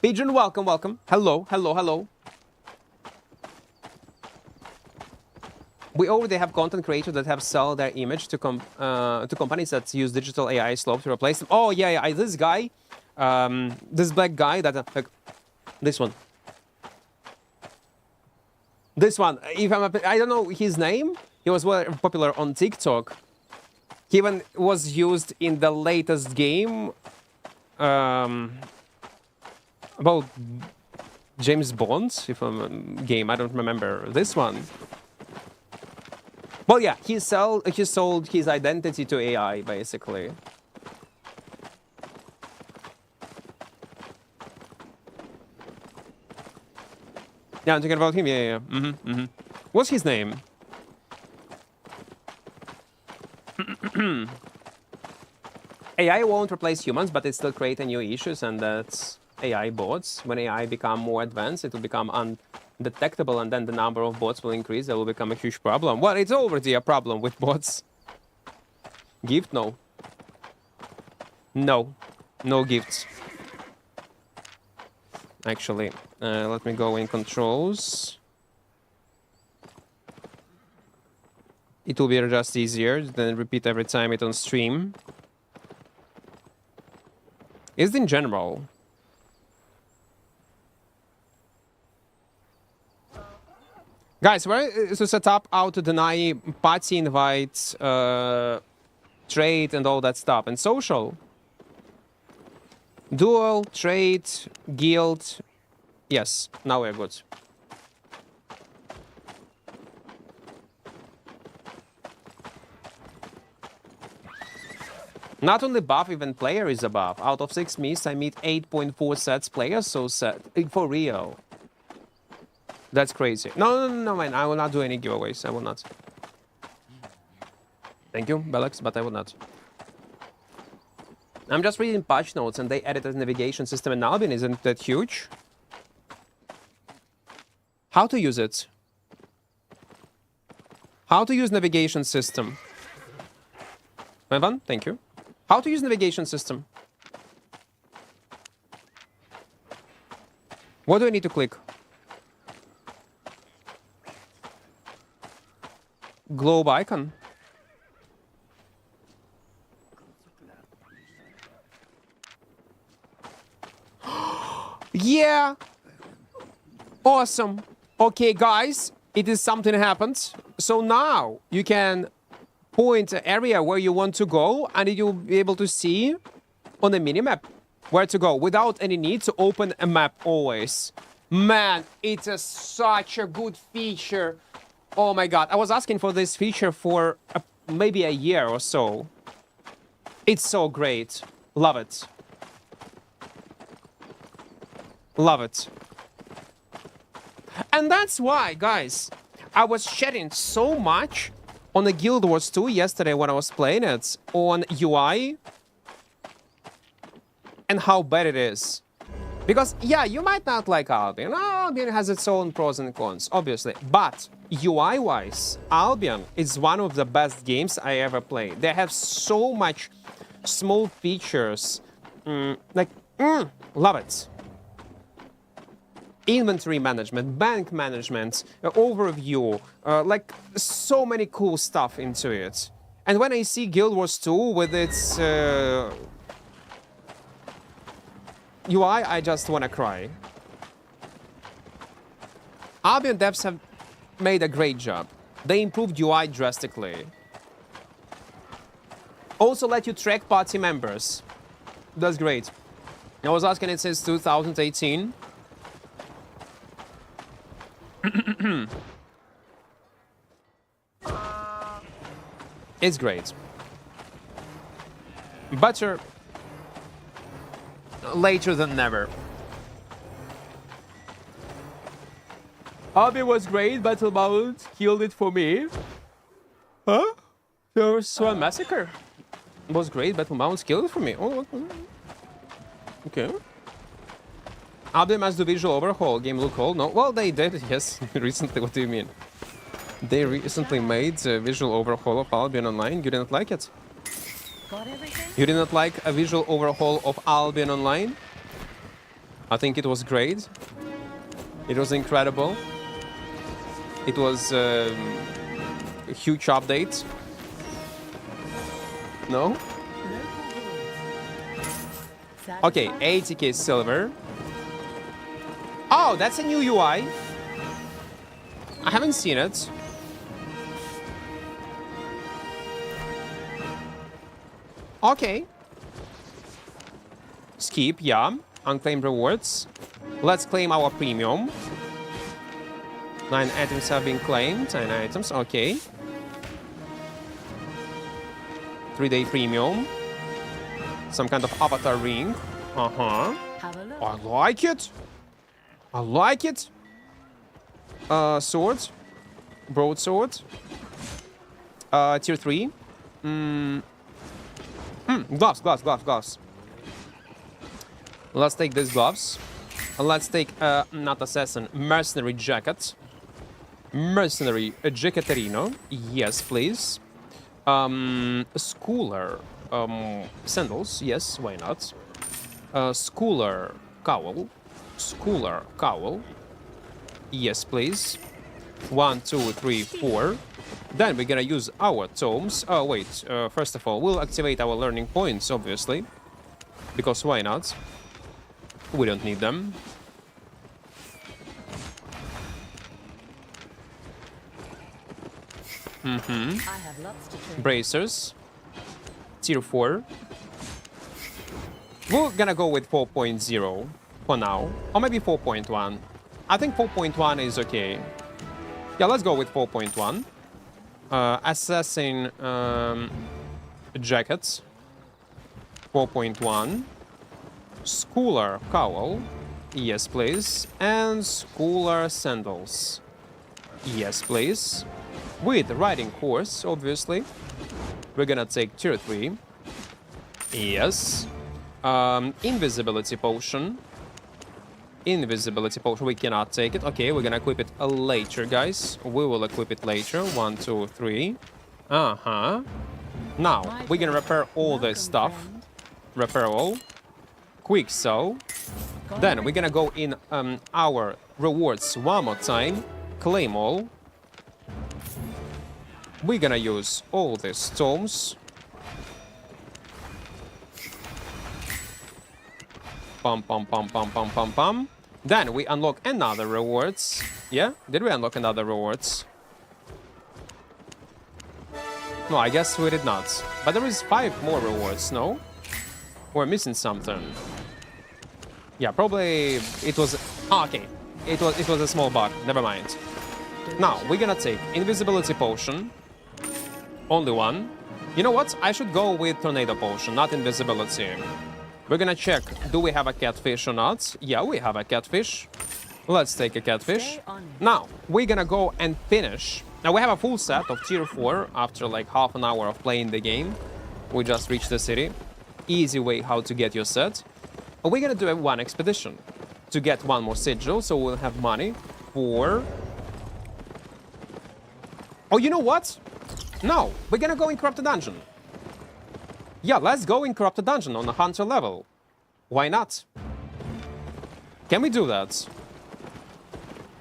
Pigeon, welcome, welcome. Hello. We already have content creators that have sold their image to companies that use digital AI slope to replace them. Oh, yeah. This guy, this black guy that, this one. This one. I don't know his name. He was well popular on TikTok. He even was used in the latest game about James Bond, game. I don't remember this one. Well, yeah, he sold his identity to AI basically. Yeah, I'm talking about him. Yeah. What's his name? AI won't replace humans, but it still creates new issues, and that's AI bots. When AI become more advanced, it will become undetectable, and then the number of bots will increase. That will become a huge problem. Well, it's already a problem with bots. Gift? No. No gifts. Actually, let me go in controls. It will be just easier than repeat every time it on stream. Is in general. Guys, where is to set up how to deny party invites, trade and all that stuff? And social? Duel, trade, guild. Yes, now we're good. Not only buff, even player is a buff. Out of 6 meets, I meet 8.4 sets players, so set. For real. That's crazy. No, man, I will not do any giveaways. I will not. Thank you, Belex, but I will not. I'm just reading patch notes, and they added a navigation system in Albion. Isn't that huge? How to use it? How to use navigation system? Evan, thank you. How to use navigation system? What do I need to click? Globe icon. Yeah. Awesome. Okay, guys, it is something happened. So now you can point an area where you want to go, and you'll be able to see on the minimap where to go without any need to open a map always. Man, it's such a good feature. Oh my god, I was asking for this feature for maybe a year or so. It's so great. Love it. Love it. And that's why, guys, I was chatting so much on the Guild Wars 2 yesterday when I was playing it on UI. and how bad it is. Because, yeah, you might not like Albion. Albion has its own pros and cons, obviously. But UI-wise, Albion is one of the best games I ever played. They have so much small features. Love it. Inventory management, bank management, overview, like so many cool stuff into it. And when I see Guild Wars 2 with its UI, I just wanna cry. Albion devs have made a great job. They improved UI drastically. Also let you track party members. That's great. I was asking it since 2018. It's great. Better later than never. Albion was great, Battlebound killed it for me. Huh? There was Swan Massacre. It was great, Battlebound killed it for me. Oh, okay. Albion must do visual overhaul. Game look old? No. Well, they did, yes. Recently, what do you mean? They recently made a visual overhaul of Albion Online. You didn't like it? Got everything? You did not like a visual overhaul of Albion Online? I think it was great. It was incredible. It was a huge update. No? Okay, 80k silver. Oh, that's a new UI. I haven't seen it. Okay. Skip, yeah. Unclaimed rewards. Let's claim our premium. 9 items have been claimed. 9 items, okay. 3-day premium. Some kind of avatar ring. Uh-huh. Have a look. I like it. I like it. Sword. Broadsword. Tier 3. Gloves. Let's take these gloves. Let's take, not assassin, mercenary jacket. Mercenary jacketerino. Yes, please. Schooler. Sandals. Yes, why not? Schooler cowl. Schooler cowl. Yes, please. 1, 2, 3, 4. Then we're gonna use our tomes. Oh, wait. First of all, we'll activate our learning points, obviously. Because why not? We don't need them. I have lots to train. Bracers. Tier 4. We're gonna go with 4.0 for now. Or maybe 4.1. I think 4.1 is okay. Yeah, let's go with 4.1. Assassin jackets. 4.1. Schooler cowl. Yes, please. And schooler sandals. Yes, please. With riding horse, obviously. We're gonna take tier 3. Yes. Invisibility potion. Invisibility potion. We cannot take it. Okay, we're gonna equip it later, guys. We will equip it later. 1, 2, 3. Uh-huh. Now, we're gonna repair all this stuff. Repair all. Quick so. Then we're gonna go in our rewards one more time. Claim all. We're gonna use all these tomes. Pum pum pum pum pum pum pum. Then we unlock another rewards. Yeah? Did we unlock another rewards? No, I guess we did not. But there is 5 more rewards, no? We're missing something. Yeah, probably it was... Ah, okay. It was a small bug. Never mind. Now, we're gonna take invisibility potion. Only one. You know what? I should go with tornado potion, not invisibility. We're gonna check, do we have a catfish or not? Yeah, we have a catfish. Let's take a catfish. Now, we're gonna go and finish. Now, we have a full set of tier 4 after like half an hour of playing the game. We just reached the city. Easy way how to get your set. we're gonna do one expedition to get one more sigil, so we'll have money for... Oh, you know what? No, we're gonna go in Corrupted Dungeon. Yeah, let's go in Corrupted Dungeon on a Hunter level. Why not? Can we do that?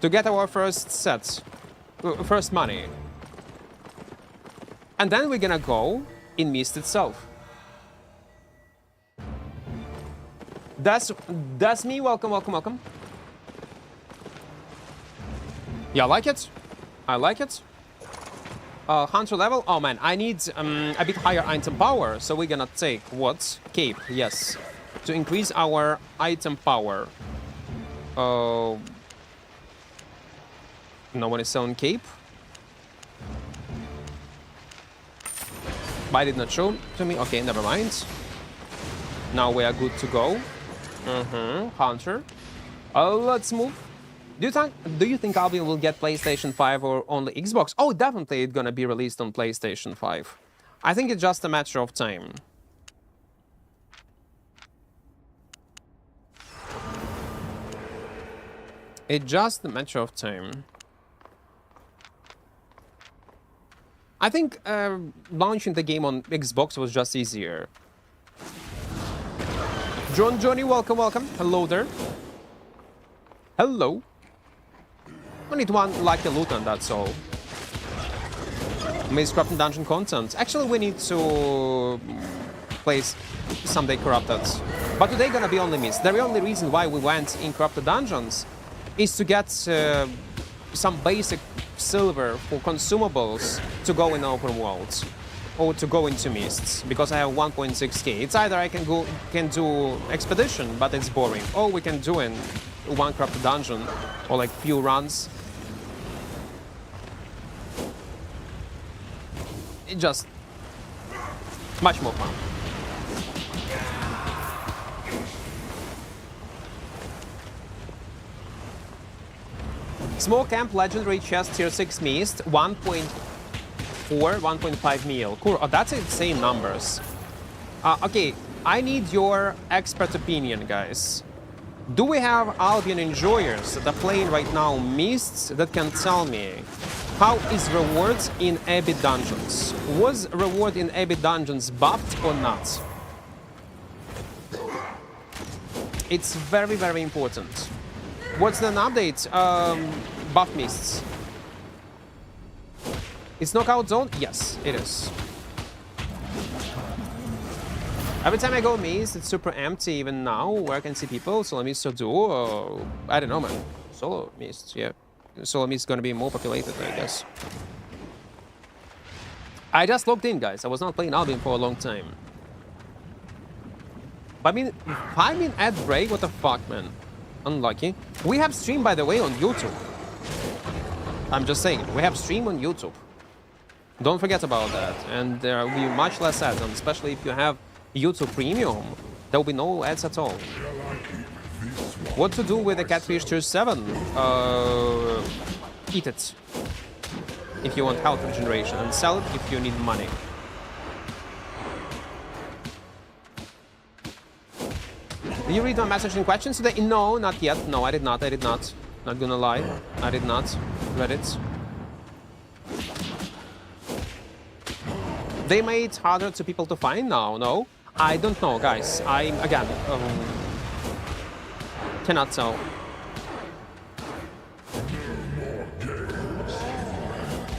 To get our first set, first money. And then we're gonna go in Mist itself. That's me. Welcome, welcome, welcome. Yeah, I like it. I like it. Hunter level. Oh man, I need a bit higher item power. So we're gonna take what? Cape. Yes. To increase our item power. No one is selling cape. But it did not show to me. Okay, never mind. Now we are good to go. Hunter. Let's move. Do you think Albion will get PlayStation 5 or only Xbox? Oh, definitely it's gonna be released on PlayStation 5. I think it's just a matter of time. It's just a matter of time. I think launching the game on Xbox was just easier. Johnny, welcome, welcome. Hello there. Hello. We need one like a loot and that's all. Maze Corrupted Dungeon content. Actually, we need to place someday Corrupted. But today gonna be only Mist. The only reason why we went in Corrupted Dungeons is to get some basic silver for consumables to go in open worlds or to go into Mists, because I have 1.6k. It's either I can do expedition, but it's boring, or we can do in one Corrupted Dungeon or like few runs. It's just much more fun. Small Camp Legendary Chest Tier 6 Mist, 1.4, 1.5 mil. Cool. Oh, that's insane numbers. Okay, I need your expert opinion, guys. Do we have Albion enjoyers that are playing right now Mists that can tell me how is rewards in Abyss Dungeons? Was reward in Abyss Dungeons buffed or not? It's very, very important. What's an update? Buff Mists. It's knockout zone? Yes, it is. Every time I go Mist, it's super empty even now, where I can see people. Solo Mist or duo, I don't know, man. Solo Mist, yeah. Solo Mist is gonna be more populated, I guess. I just logged in, guys. I was not playing Albion for a long time. But I mean, 5-minute ad break? What the fuck, man? Unlucky. We have stream, by the way, on YouTube. I'm just saying, we have stream on YouTube. Don't forget about that. And there will be much less ads, and especially if you have YouTube Premium, there will be no ads at all. What to do with the Catfish Tier 7? Eat it. If you want health regeneration, and sell it if you need money. Did you read my message in questions today? No, not yet. No, I did not. I did not. Not gonna lie. I did not. Read it. They made it harder to people to find now, no? I don't know, guys. I, again, cannot tell.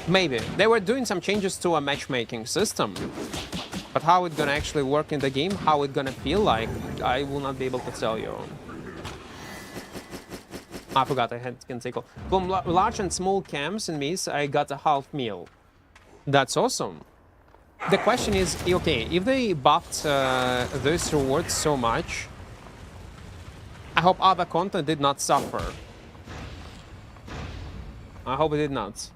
Maybe. They were doing some changes to a matchmaking system. But how it's gonna actually work in the game, how it's gonna feel like, I will not be able to tell you. I forgot I had Kenticle. From large and small camps in Miss, I got a half meal. That's awesome. The question is, okay, if they buffed this reward so much, I hope other content did not suffer. I hope it did not.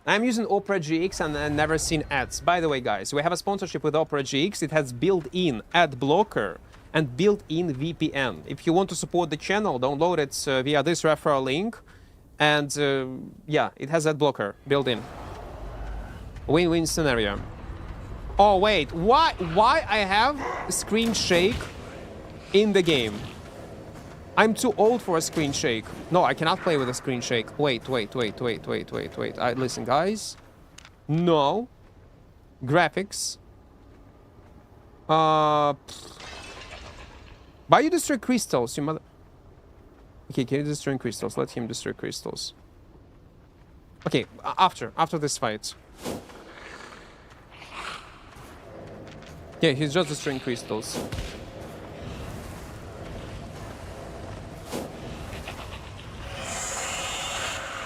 I'm using Opera GX and I've never seen ads. By the way, guys, we have a sponsorship with Opera GX. It has built-in ad blocker and built-in VPN. If you want to support the channel, download it via this referral link. And yeah, it has ad blocker built in. Win-win scenario. Oh wait, why I have screen shake in the game? I'm too old for a screen shake. No, I cannot play with a screen shake. Wait. Listen, guys. No. Graphics. Why you destroy crystals, you mother... Okay, can you destroy crystals? Let him destroy crystals. Okay, after this fight. Yeah, he's just destroying crystals.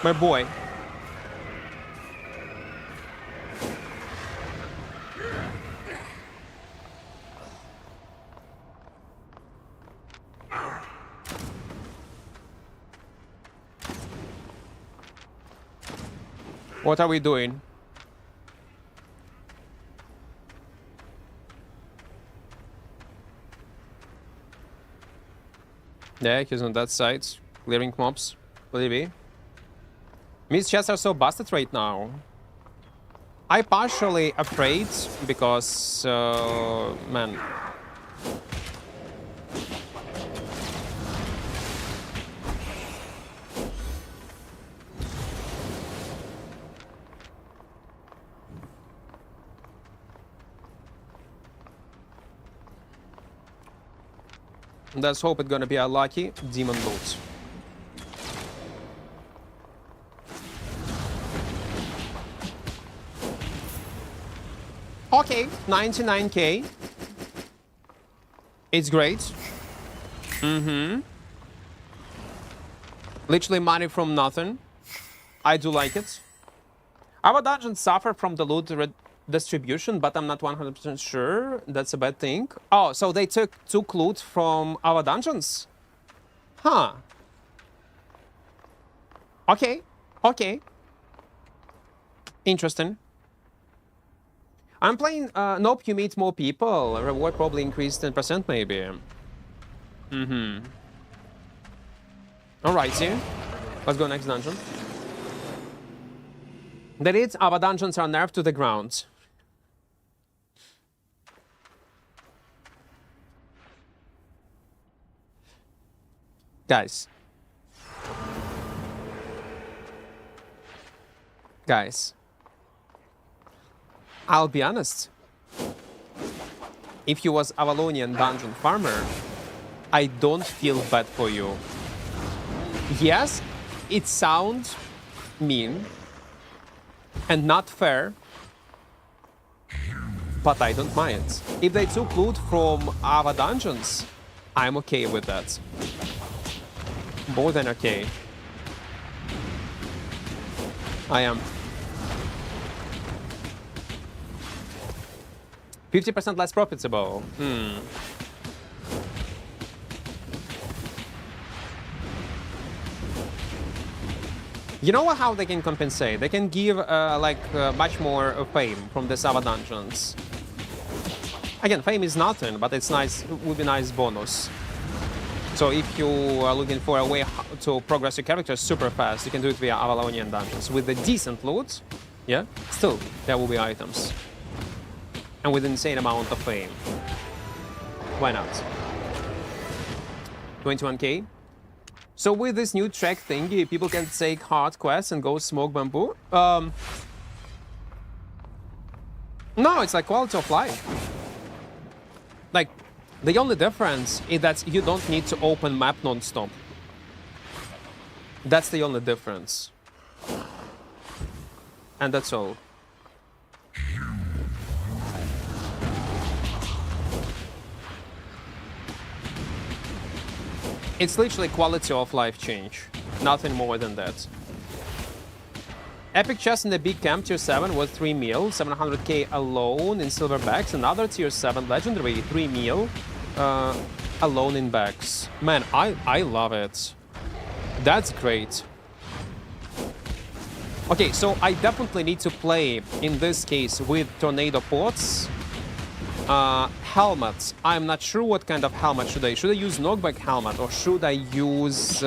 My boy. What are we doing? Yeah, he's on that side, clearing mobs. Maybe. Miss chests are so busted right now. I partially afraid because, man. Let's hope it's gonna be a lucky demon loot. Okay, 99k. It's great. Literally money from nothing. I do like it. Our dungeons suffer from the loot distribution, but I'm not 100% sure that's a bad thing. Oh, so they took loot from our dungeons? Huh. Okay. Interesting. I'm playing, nope, you meet more people. Reward probably increased 10% maybe. Alrighty. Let's go next dungeon. That is, our dungeons are nerfed to the ground. Guys. I'll be honest. If you was Avalonian dungeon farmer, I don't feel bad for you. Yes, it sounds mean and not fair, but I don't mind. If they took loot from our dungeons, I'm okay with that. More than okay. I am. 50% less profitable. You know how they can compensate? They can give much more fame from the Sava dungeons. Again, fame is nothing, but it's nice. It would be a nice bonus. So if you are looking for a way to progress your character super fast, you can do it via Avalonian dungeons with a decent loot. Yeah, still there will be items. And with an insane amount of fame. Why not? 21k. So with this new track thingy, people can take hard quests and go smoke bamboo? No, it's like quality of life. Like, the only difference is that you don't need to open map non-stop. That's the only difference. And that's all. It's literally quality of life change. Nothing more than that. Epic chest in the big camp tier 7 was 3 mil, 700k alone in silverbacks. Another tier 7 legendary 3 mil alone in bags. Man, I love it. That's great. Okay, so I definitely need to play, in this case, with tornado pots. Helmets. I'm not sure what kind of helmet should I use knockback helmet or should I use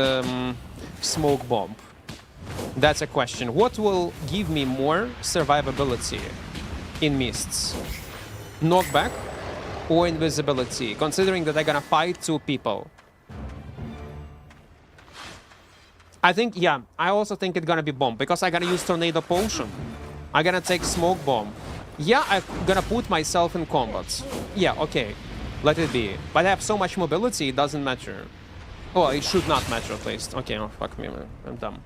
smoke bomb? That's a question. What will give me more survivability in mists? knockback or invisibility, considering that they're gonna fight 2 people. I think, yeah, I also think it's gonna be bomb, because I'm gonna use tornado potion. I'm gonna take smoke bomb. Yeah, I'm gonna put myself in combat. Yeah, okay, let it be. But I have so much mobility, it doesn't matter. Oh, it should not matter at least. Okay, oh, fuck me, man. I'm dumb.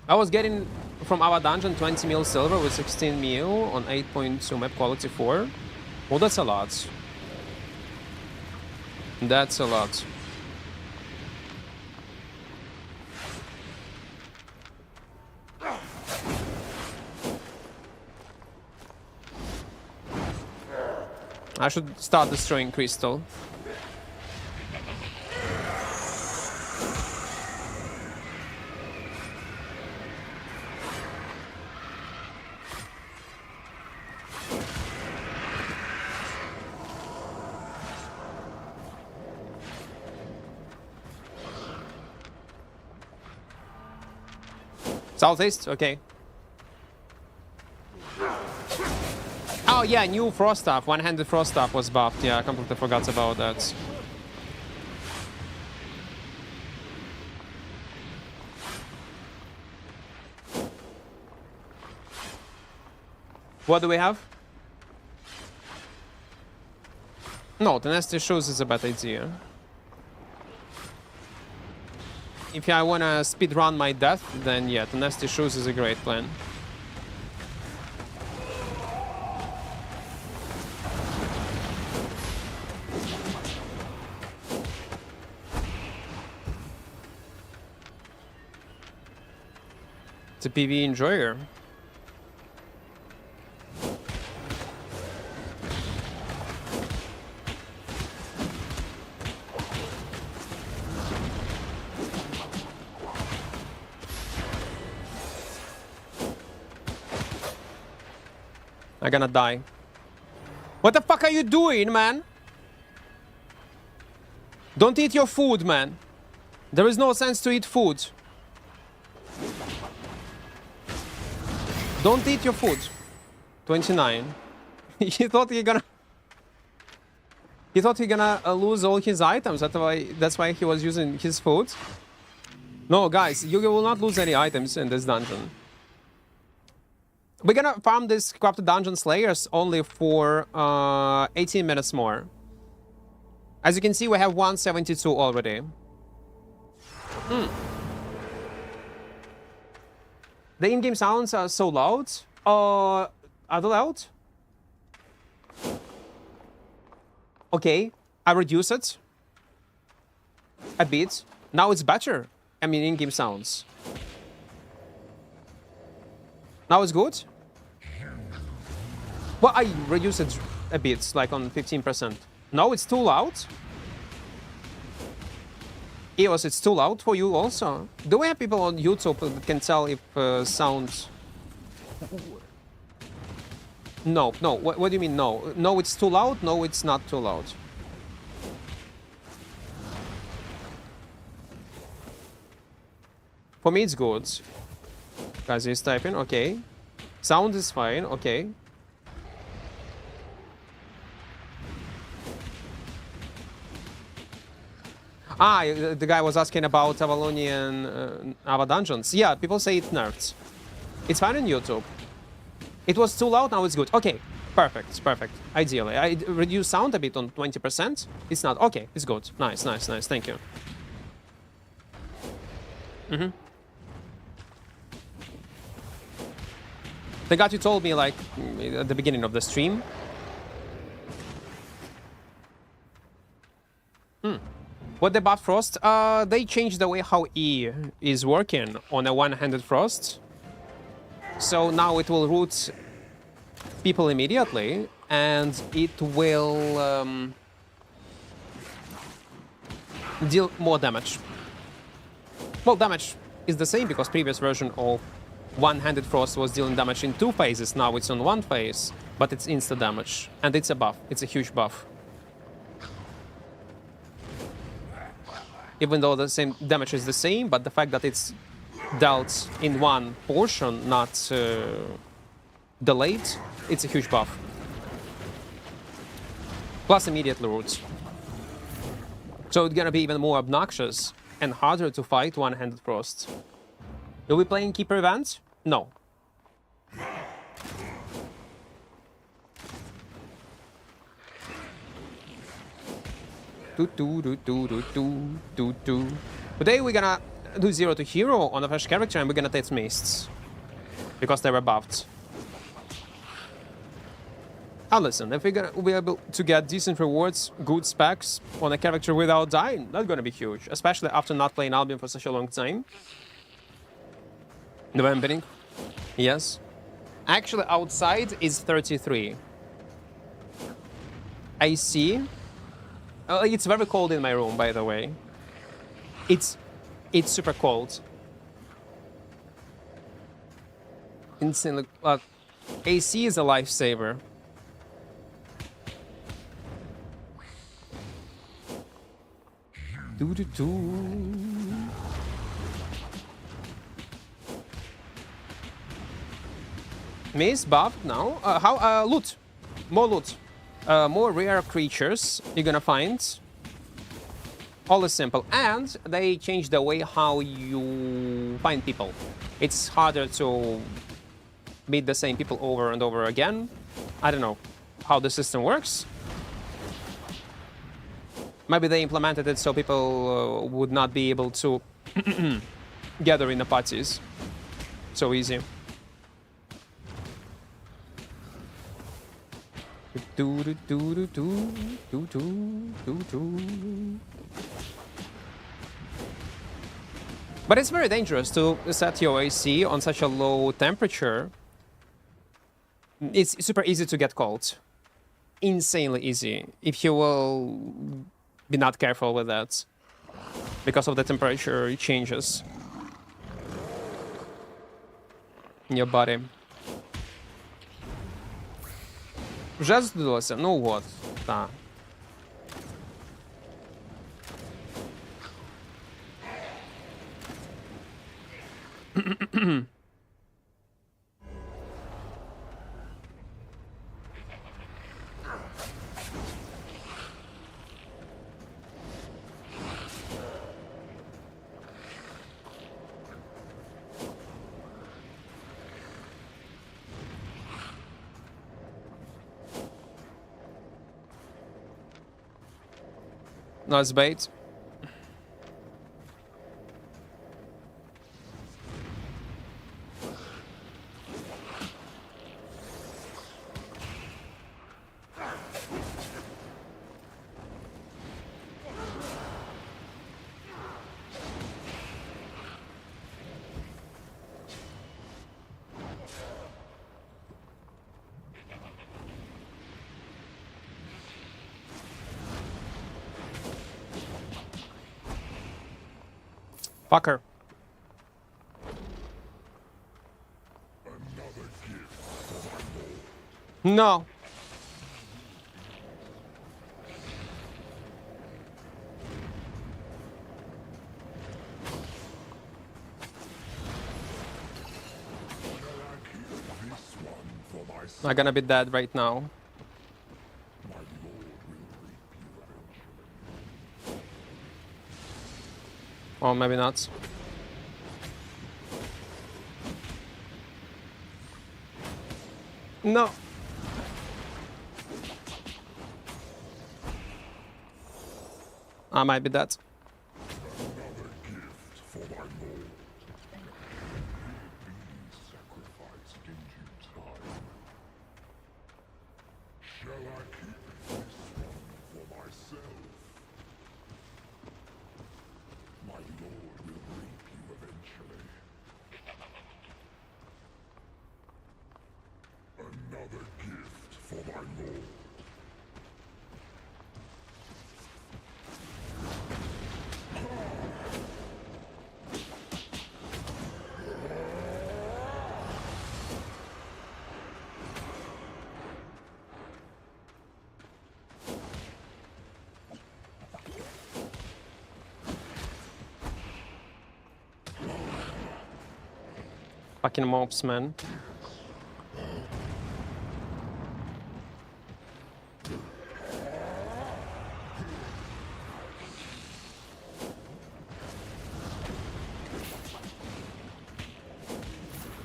I was getting from our dungeon 20 mil silver with 16 mil on 8.2 map quality 4. Well, that's a lot. That's a lot. I should start destroying crystal. Southeast, okay. Oh yeah, new frost staff, one-handed frost staff was buffed. Yeah, I completely forgot about that. What do we have? No, the nasty shoes is a bad idea. If I wanna speedrun my death, then yeah, the nasty shoes is a great plan. It's a PvE enjoyer. I'm gonna die. What the fuck are you doing, man? Don't eat your food, man. There is no sense to eat food. Don't eat your food. 29. He thought he gonna lose all his items. That's why he was using his food. No, guys, you will not lose any items in this dungeon. We're gonna farm this corrupted dungeon slayers only for 18 minutes more. As you can see, we have 172 already. The in-game sounds are so loud. Are they loud? Okay, I reduce it a bit. Now it's better. I mean, in-game sounds. Now it's good. Well, I reduce it a bit, like on 15%. No, it's too loud. EOS, it's too loud for you also. Do we have people on YouTube that can tell if sound... No, no, what do you mean no? No, it's too loud? No, it's not too loud. For me, it's good. Guys, is typing, okay. Sound is fine, okay. Ah, the guy was asking about Avalonian Ava dungeons. Yeah, people say it nerfed. It's fine on YouTube. It was too loud, now it's good. Okay, perfect, perfect. Ideally. I reduced sound a bit on 20%. It's not. Okay, it's good. Nice, nice, nice. Thank you. The guy you told me, like, at the beginning of the stream. What they buffed Frost? They changed the way how E is working on a one-handed Frost. So now it will root people immediately, and it will deal more damage. Well, damage is the same because previous version of one-handed Frost was dealing damage in 2 phases. Now it's on 1 phase, but it's insta damage, and it's a buff. It's a huge buff. Even though the same damage is the same, but the fact that it's dealt in one portion, not delayed, it's a huge buff. Plus immediate loot. So it's gonna be even more obnoxious and harder to fight one-handed frost. Will we play in Keeper events? No. Today we're gonna do 0 to hero on a fresh character and we're gonna take mists. Because they were buffed. Now listen, if we're gonna be able to get decent rewards, good specs on a character without dying, that's gonna be huge. Especially after not playing Albion for such a long time. Novembering. Yes. Actually, outside is 33. AC. It's very cold in my room, by the way. It's super cold. Insanely. AC is a lifesaver. Maze buffed now. How? Loot. More loot. More rare creatures you're gonna find. All is simple. And they changed the way how you find people. It's harder to meet the same people over and over again. I don't know how the system works. Maybe they implemented it so people would not be able to gather in the parties so easy. But it's very dangerous to set your AC on such a low temperature. It's super easy to get cold. Insanely easy if you will be not careful with that because of the temperature changes in your body. Вже здалося? Ну от, так. Nice bait. Fucker. No. I'm gonna be dead right now. Or maybe not. No. I might be dead. Fucking mobs, man.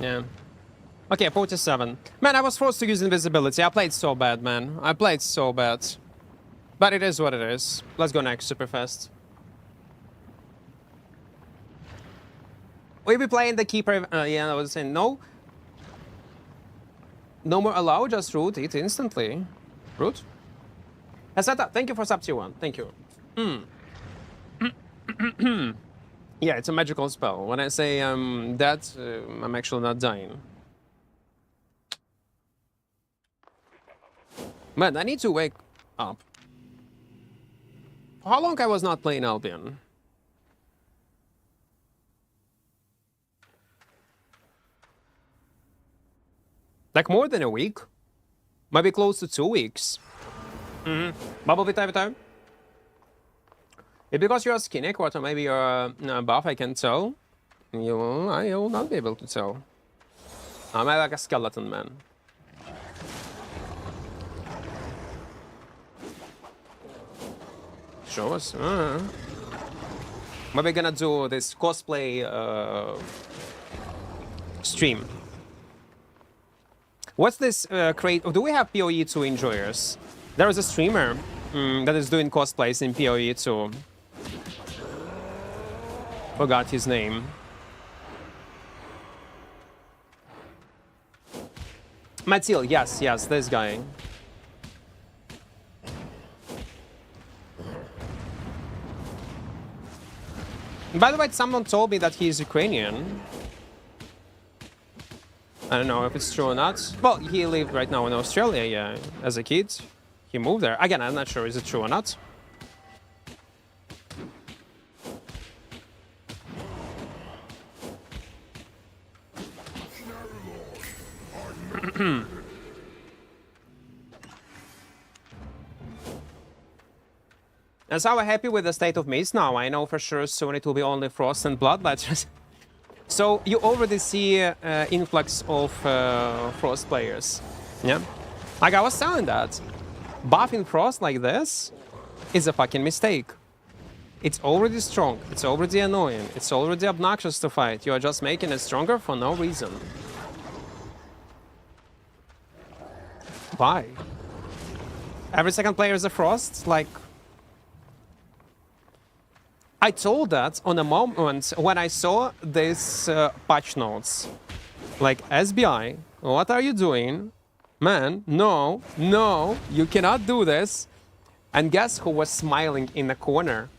Yeah. Okay, 47. Man, I was forced to use invisibility. I played so bad, man. I played so bad. But it is what it is. Let's go next, super fast. We'll be playing the keeper. Yeah, I was saying no. No more allow, just root it instantly. Root? Asata, thank you for sub tier 1. Thank you. Yeah, it's a magical spell. When I say that, I'm actually not dying. Man, I need to wake up. How long I was not playing Albion? Like more than a week? Maybe close to 2 weeks. Bubble Vita Vita? It's because you're skinny, Equart, or maybe you're buff, I can tell. You will not be able to tell. I'm like a skeleton, man. Show us. Maybe gonna do this cosplay stream. What's this crate? Do we have PoE2 enjoyers? There is a streamer that is doing cosplays in PoE2. Forgot his name. Matil, yes, this guy. By the way, someone told me that he's Ukrainian. I don't know if it's true or not. Well, he lived right now in Australia, yeah, as a kid. He moved there. Again, I'm not sure is it true or not. And so I'm happy with the state of Mist now. I know for sure soon it will be only Frost and Bloodlight. So you already see influx of Frost players. Yeah? Like I was telling that. Buffing Frost like this is a fucking mistake. It's already strong. It's already annoying. It's already obnoxious to fight. You are just making it stronger for no reason. Why? Every second player is a Frost? Like... I told that on a moment when I saw this patch notes. Like, SBI, what are you doing? Man, no, you cannot do this. And guess who was smiling in the corner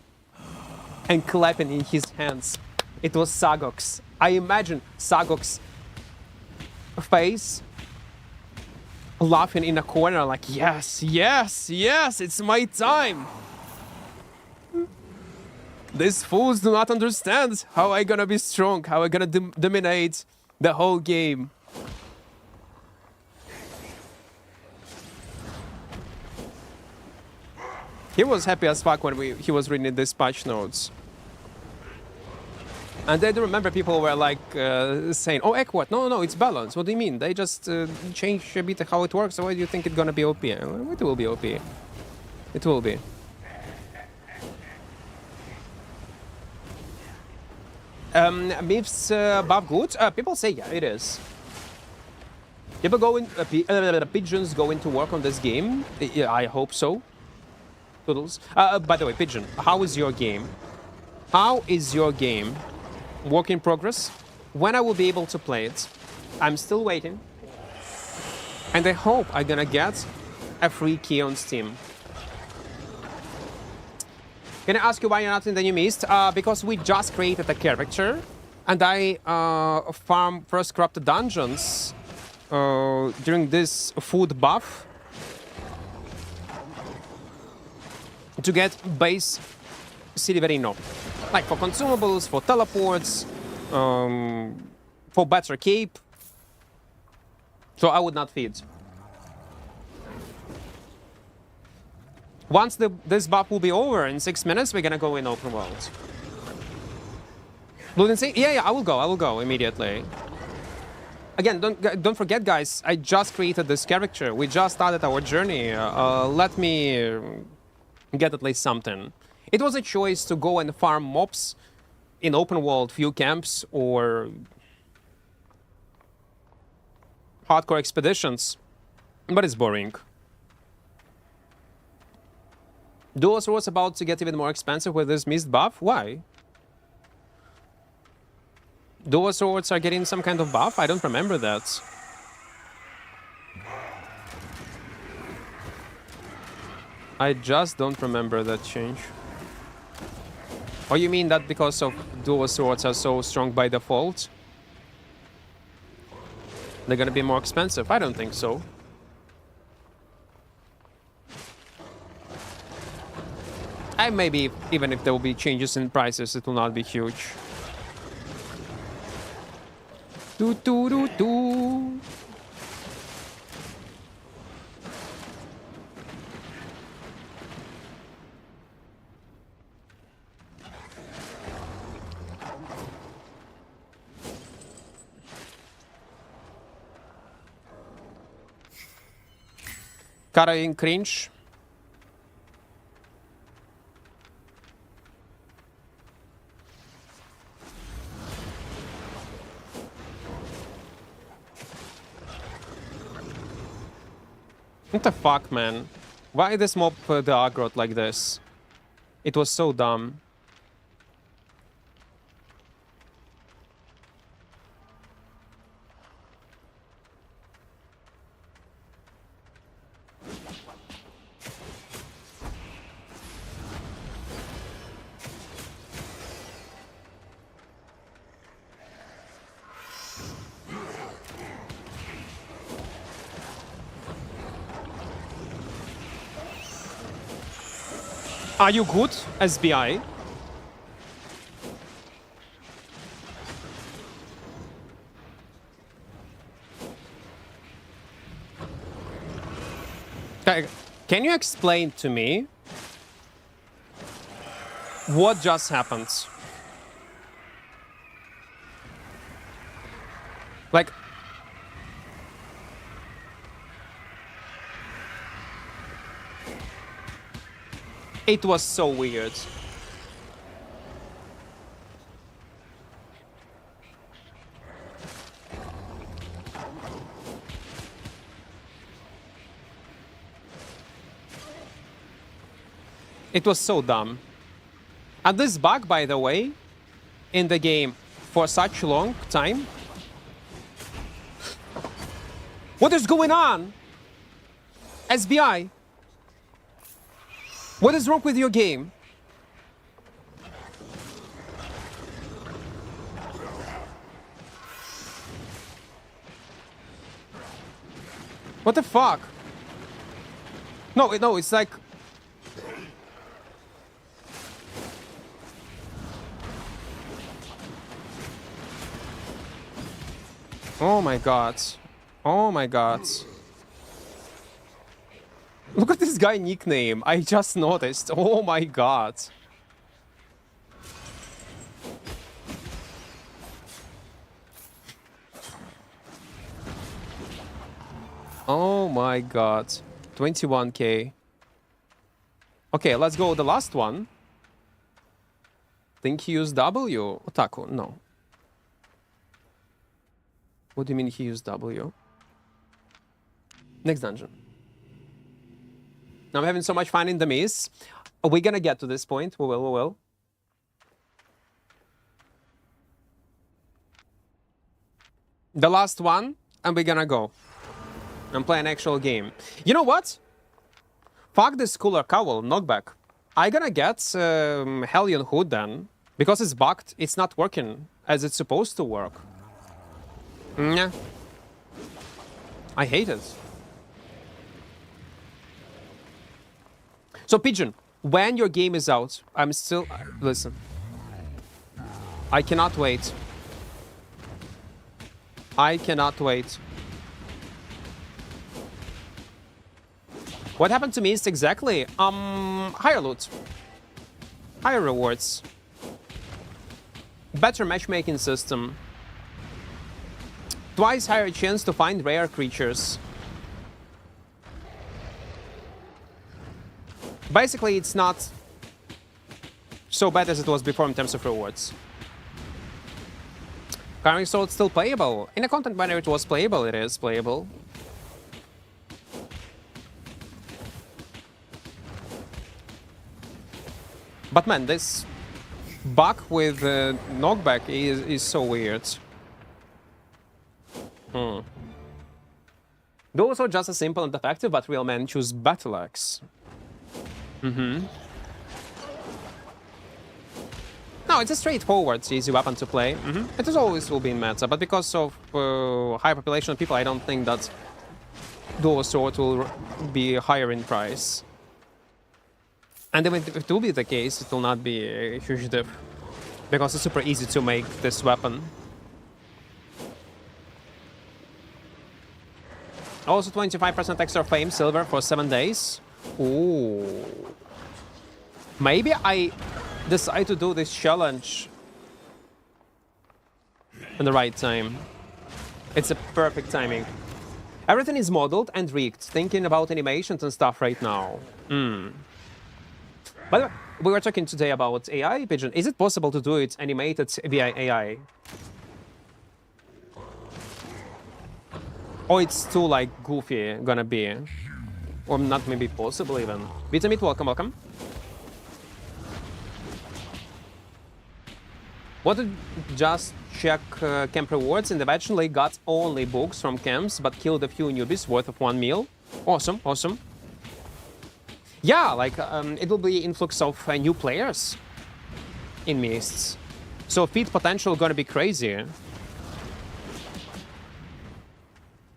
and clapping in his hands? It was Sagox. I imagine Sagox's face laughing in a corner like, yes, it's my time. These fools do not understand how I gonna be strong, how I gonna dominate the whole game. He was happy as fuck when he was reading these patch notes. And I do remember people were like saying, oh, Equart, no, it's balanced. What do you mean? They just changed a bit how it works, so why do you think it's gonna be OP? It will be OP. It will be. Myths buff good? People say yeah, it is. People go in, pigeons go into work on this game. Yeah, I hope so. Toodles. By the way, Pigeon, how is your game? How is your game? Work in progress. When I will be able to play it? I'm still waiting. And I hope I'm gonna get a free key on Steam. Can I ask you why you're not in the new Mist? Because we just created a character, and I farm first corrupted dungeons during this food buff to get base Silverino. Like for consumables, for teleports, for better cape. So I would not feed. Once this buff will be over, in 6 minutes, we're gonna go in open world. Blue Sea? Yeah, I will go immediately. Again, don't forget, guys, I just created this character. We just started our journey. Let me get at least something. It was a choice to go and farm mobs in open world, few camps, or hardcore expeditions, but it's boring. Dual swords about to get even more expensive with this mist buff? Why? Dual swords are getting some kind of buff? I don't remember that. I just don't remember that change. Or you mean that because of dual swords are so strong by default, they're gonna be more expensive? I don't think so. And maybe even if there will be changes in prices, it will not be huge. Do do do do. Carrying cringe. What the fuck, man? Why this mob the aggro like this? It was so dumb. Are you good, SBI? Can you explain to me what just happened? Like, it was so weird. It was so dumb. And this bug, by the way, in the game for such a long time. What is going on? SBI? What is wrong with your game? What the fuck? No, it's like... Oh my god. Oh my god. Look at this guy nickname. I just noticed. Oh my god. Oh my god. 21k. Okay, let's go the last one. Think he used W? Otaku, no. What do you mean he used W? Next dungeon. I'm having so much fun in the maze. Are we gonna get to this point? We will. The last one, and we're gonna go. And play an actual game. You know what? Fuck this cooler cowl, knockback. I gonna get Hellion Hood then. Because it's bugged, it's not working as it's supposed to work. Yeah. I hate it. So, Pigeon, when your game is out, I'm still... Listen. I cannot wait. I cannot wait. What happened to me is exactly... higher loot. Higher rewards. Better matchmaking system. Twice higher chance to find rare creatures. Basically, it's not so bad as it was before in terms of rewards. Carrying sword still playable. In a content whenever it was playable, it is playable. But man, this bug with knockback is so weird. Those are just as simple and effective, but real men choose battle axe. No, it's a straightforward, easy weapon to play. It is always will be in meta, but because of high population of people, I don't think that dual sword will be higher in price. And if it will be the case, it will not be a huge diff, because it's super easy to make this weapon. Also 25% extra fame silver for 7 days. Ooh. Maybe I decide to do this challenge in the right time. It's a perfect timing. Everything is modeled and rigged. Thinking about animations and stuff right now. By the way, we were talking today about AI, Pigeon. Is it possible to do it animated via AI? Or it's too, like, goofy gonna be? Or not maybe possible even. Vitamit, welcome, welcome. What did just check camp rewards and eventually got only books from camps, but killed a few newbies worth of 1 meal. Awesome, awesome. Yeah, like, it will be influx of new players in Mists. So feed potential gonna be crazy.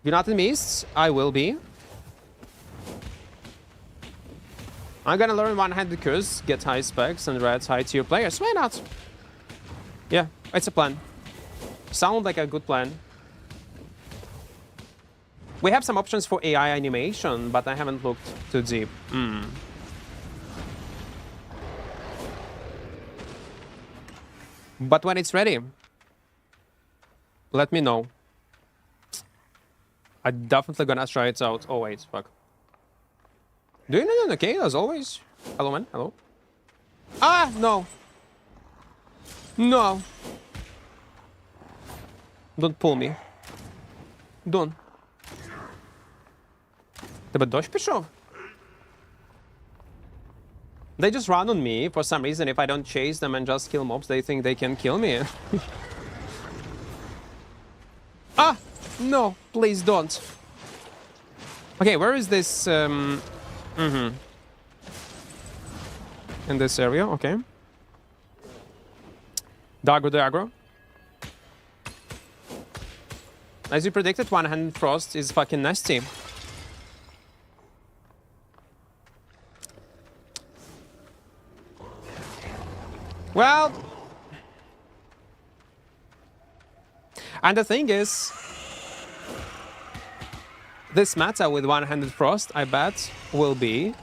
You're not in Mists? I will be. I'm gonna learn one-handed curse, get high specs, and red high-tier players. Why not? Yeah, it's a plan. Sound like a good plan. We have some options for AI animation, but I haven't looked too deep. But when it's ready, let me know. I'm definitely gonna try it out. Oh wait, fuck. Doing it okay as always. Hello, man. Hello. Ah, no. No. Don't pull me. Don't. Тебе дощ пішов? They just run on me for some reason. If I don't chase them and just kill mobs, they think they can kill me. Ah! No, please don't. Okay, where is this? In this area, okay. Dagro. As you predicted, one-handed frost is fucking nasty. Well, and the thing is, this meta with one-handed frost, I bet, will be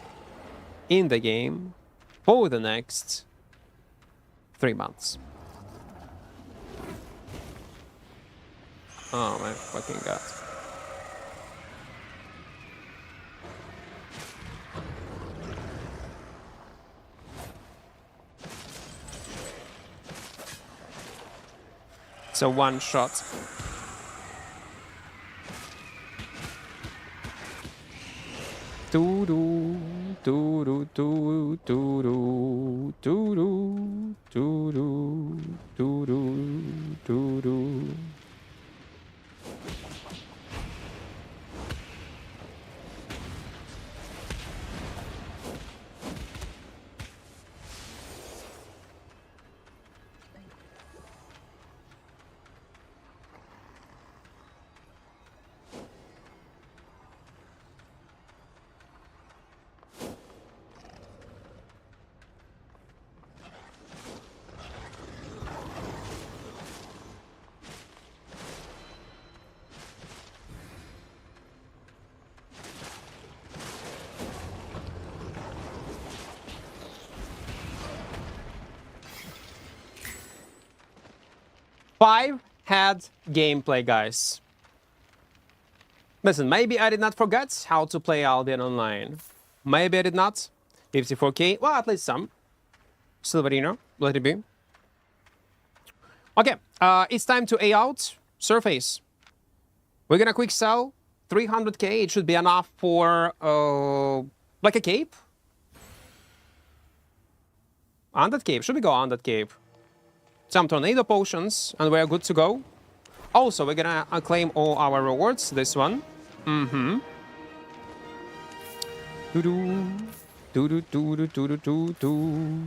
in the game for the next 3 months. Oh my fucking god. It's a one shot. Doo-doo, doo-doo, doo-doo, doo-doo, doo-doo, doo-doo, doo-doo, doo-doo. Five-head gameplay, guys. Listen, maybe I did not forget how to play Albion Online. Maybe I did not. 54k, well, at least some. Silverino, let it be. Okay, it's time to A out surface. We're gonna quick sell 300k. It should be enough for like a cape. On that cape, should we go on that cape? Some tornado potions, and we're good to go. Also, we're gonna claim all our rewards. This one. Mm-hmm. Doo-doo. Doo-doo-doo-doo-doo-doo-doo.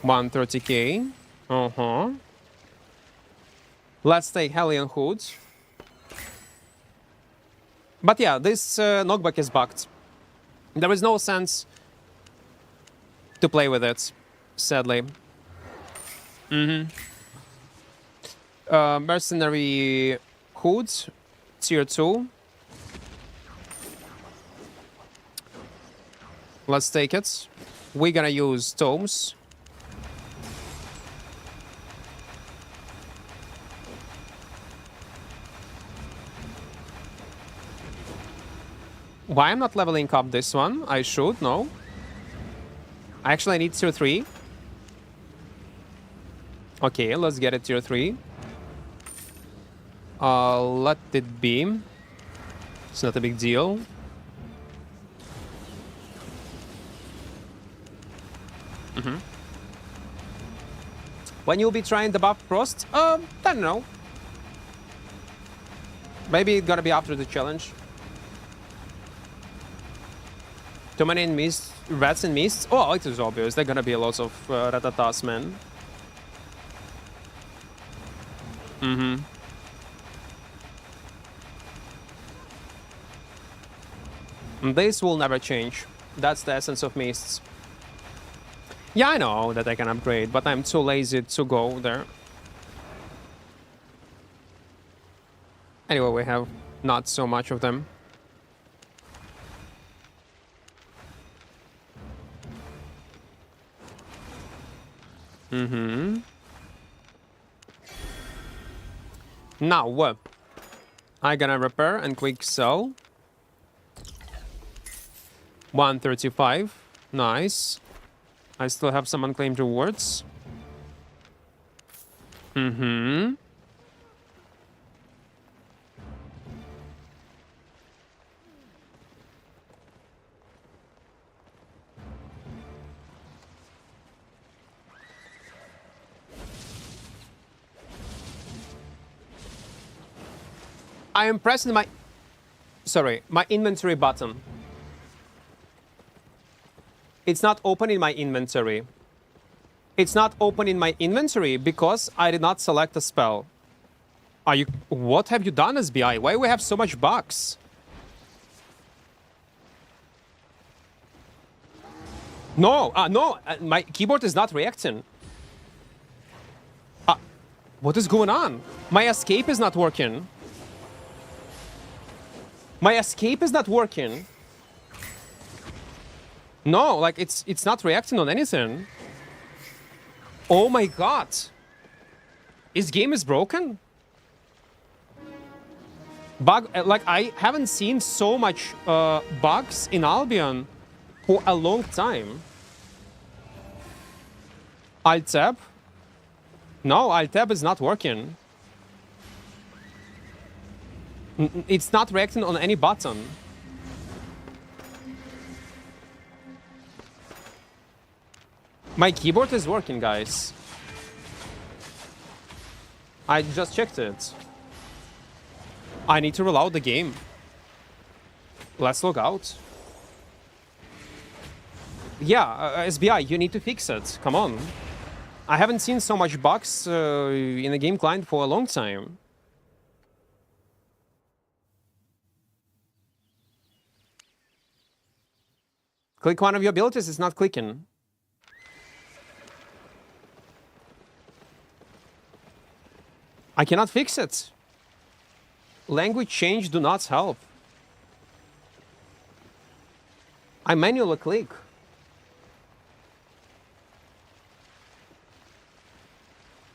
130k. Uh-huh. Let's take Hellion Hood. But yeah, this knockback is bugged. There is no sense to play with it, sadly. Mercenary Hood, tier 2. Let's take it. We're gonna use tomes. Why I'm not leveling up this one? I should, no. Actually, I need tier 3. Okay, let's get it tier 3. Let it be. It's not a big deal. When you'll be trying the buff Frost? I don't know. Maybe it's gonna be after the challenge. Too many mist, rats and mists. Oh, it is obvious. There are gonna be lots of ratatas, man. This will never change. That's the essence of mists. Yeah, I know that I can upgrade, but I'm too lazy to go there. Anyway, we have not so much of them. Now, I'm gonna repair and quick sell. 135. Nice. I still have some unclaimed rewards. I am pressing my inventory button. It's not open in my inventory. It's not open in my inventory because I did not select a spell. What have you done, SBI? Why we have so much bugs? No, my keyboard is not reacting. What is going on? My escape is not working. My escape is not working. No, like it's not reacting on anything. Oh my god. His game is broken? Like I haven't seen so much bugs in Albion for a long time. Alt tab? No, Alt tab is not working. It's not reacting on any button. My keyboard is working, guys. I just checked it. I need to reload the game. Let's log out. Yeah, SBI, you need to fix it. Come on. I haven't seen so much bugs in the game client for a long time. Click one of your abilities, it's not clicking. I cannot fix it. Language change do not help. I manually click.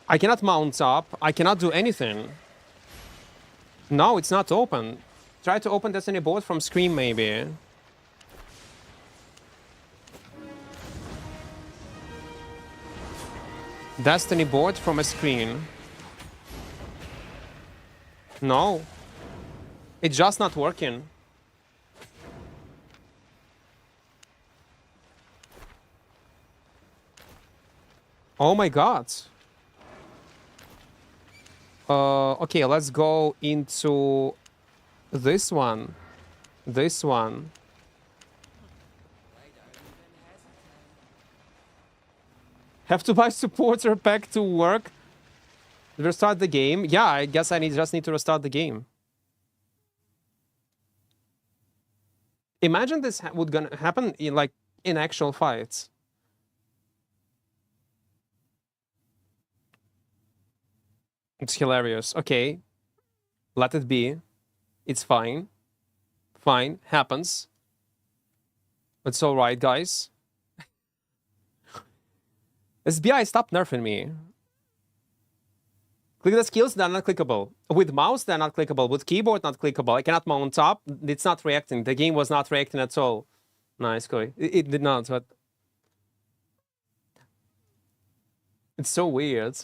I cannot mount up. I cannot do anything. No, it's not open. Try to open Destiny board from Scream, maybe. Destiny board from a screen. No. It's just not working. Oh my god. Okay, let's go into this one. This one. Have to buy supporter pack to work. Restart the game. Yeah, I guess I just need to restart the game. Imagine this would gonna happen in actual fights. It's hilarious. Okay. Let it be. It's fine. Fine. Happens. It's alright, guys. SBI, stop nerfing me. Click the skills, they're not clickable. With mouse, they're not clickable. With keyboard, not clickable. I cannot mount up. It's not reacting. The game was not reacting at all. Nice, Koi. It did not, but... It's so weird.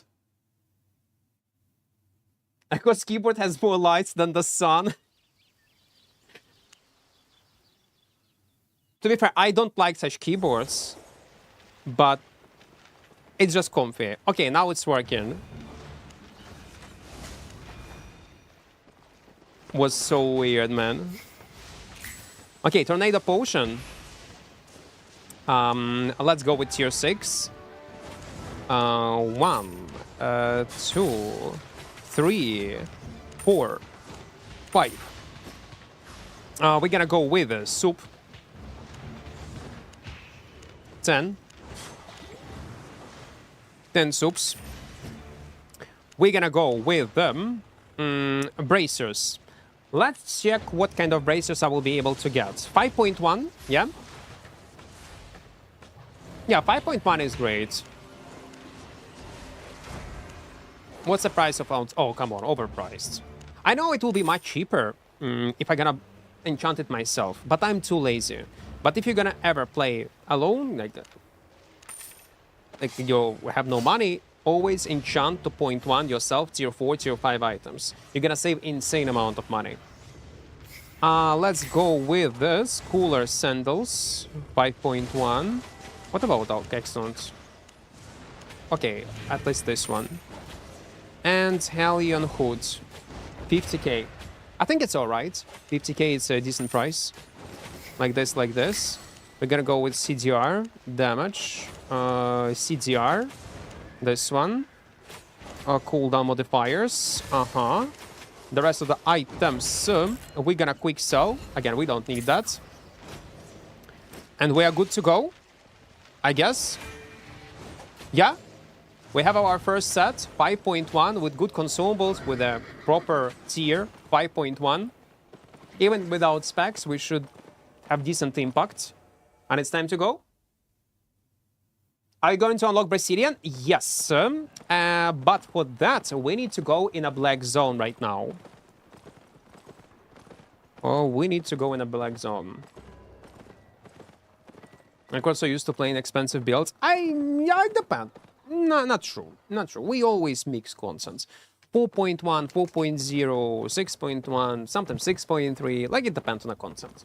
Equart's keyboard has more lights than the sun. To be fair, I don't like such keyboards. But... it's just comfy. Okay, now it's working. Was so weird, man. Okay, Tornado Potion. Let's go with tier 6. 1, 2, 3, 4, 5. We're gonna go with soup. 10 soups. We're gonna go with them. Bracers. Let's check what kind of bracers I will be able to get. 5.1, yeah? Yeah, 5.1 is great. What's the price of... oh, come on, overpriced. I know it will be much cheaper if I'm gonna enchant it myself, but I'm too lazy. But if you're gonna ever play alone, like you have no money, always enchant to 0.1 yourself, tier 4, tier 5 items. You're gonna save insane amount of money. Let's go with this. Cooler Sandals, 5.1. What about... oh, excellent. Okay, at least this one. And Hellion Hood, 50k. I think it's alright. 50k is a decent price. Like this, like this. We're gonna go with CDR, damage, CDR, this one, cooldown modifiers, the rest of the items, we're gonna quick sell. Again, we don't need that. And we are good to go, I guess. Yeah, we have our first set, 5.1, with good consumables, with a proper tier, 5.1. Even without specs, we should have decent impact. And it's time to go. Are you going to unlock Brazilian? Yes. But for that, we need to go in a black zone right now. Oh, we need to go in a black zone. I'm quite so used to playing expensive builds. Yeah, it depends. No, not true. Not true. We always mix constants. 4.1, 4.0, 6.1, sometimes 6.3. Like, it depends on the constant.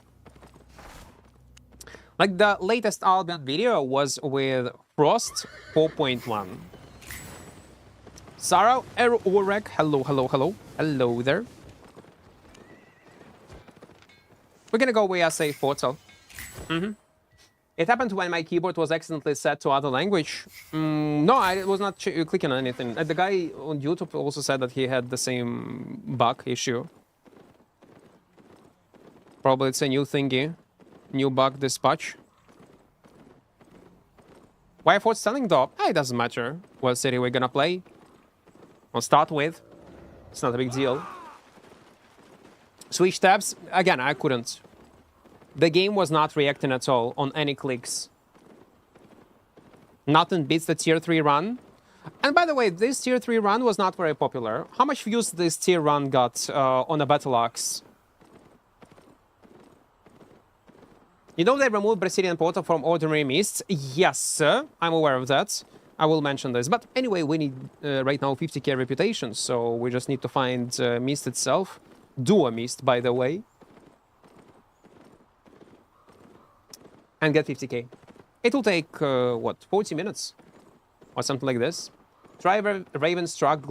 Like, the latest Albion video was with Frost 4.1. Sarah Orek, hello, hello, hello. Hello there. We're gonna go with a safe portal. It happened when my keyboard was accidentally set to other language. No, I was not clicking on anything. The guy on YouTube also said that he had the same bug issue. Probably it's a new thingy. New bug dispatch. Why for selling though? It doesn't matter what city we're gonna play. We'll start with. It's not a big deal. Switch tabs. Again, I couldn't. The game was not reacting at all on any clicks. Nothing beats the tier 3 run. And by the way, this tier 3 run was not very popular. How much views this tier run got on a Battle Axe? You know they removed Brazilian Portal from Ordinary Mists? Yes, sir. I'm aware of that. I will mention this. But anyway, we need right now 50k reputation, so we just need to find Mist itself. Do a Mist, by the way. And get 50k. It will take, what, 40 minutes? Or something like this. Try Raven Strike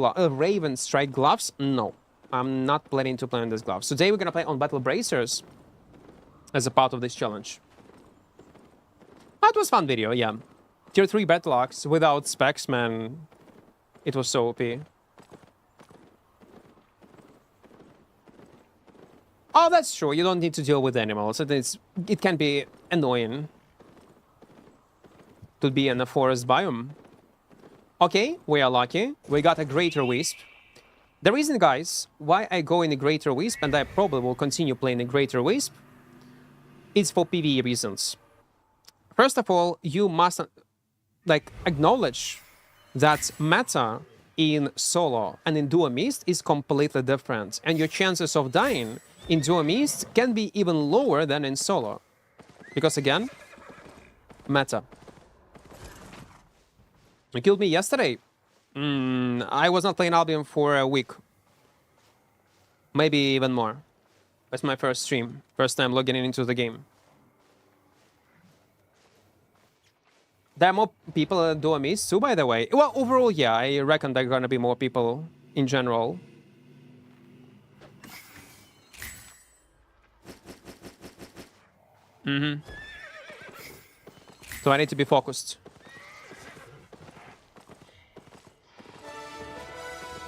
gloves? No. I'm not planning to play on these gloves. Today we're gonna play on Battle Bracers as a part of this challenge. That was fun video, yeah. Tier 3 battle axe without specs, man. It was so OP. Oh, that's true. You don't need to deal with animals. It can be annoying to be in a forest biome. Okay, we are lucky. We got a Greater Wisp. The reason, guys, why I go in a Greater Wisp, and I probably will continue playing a Greater Wisp, is for PvE reasons. First of all, you must acknowledge that meta in solo and in Duo Mist is completely different, and your chances of dying in Duo Mist can be even lower than in solo. Because again, meta. You killed me yesterday? I was not playing Albion for a week. Maybe even more. That's my first stream. First time logging into the game. There are more people that do Mist too, by the way. Well, overall, yeah, I reckon there are gonna be more people in general. So I need to be focused.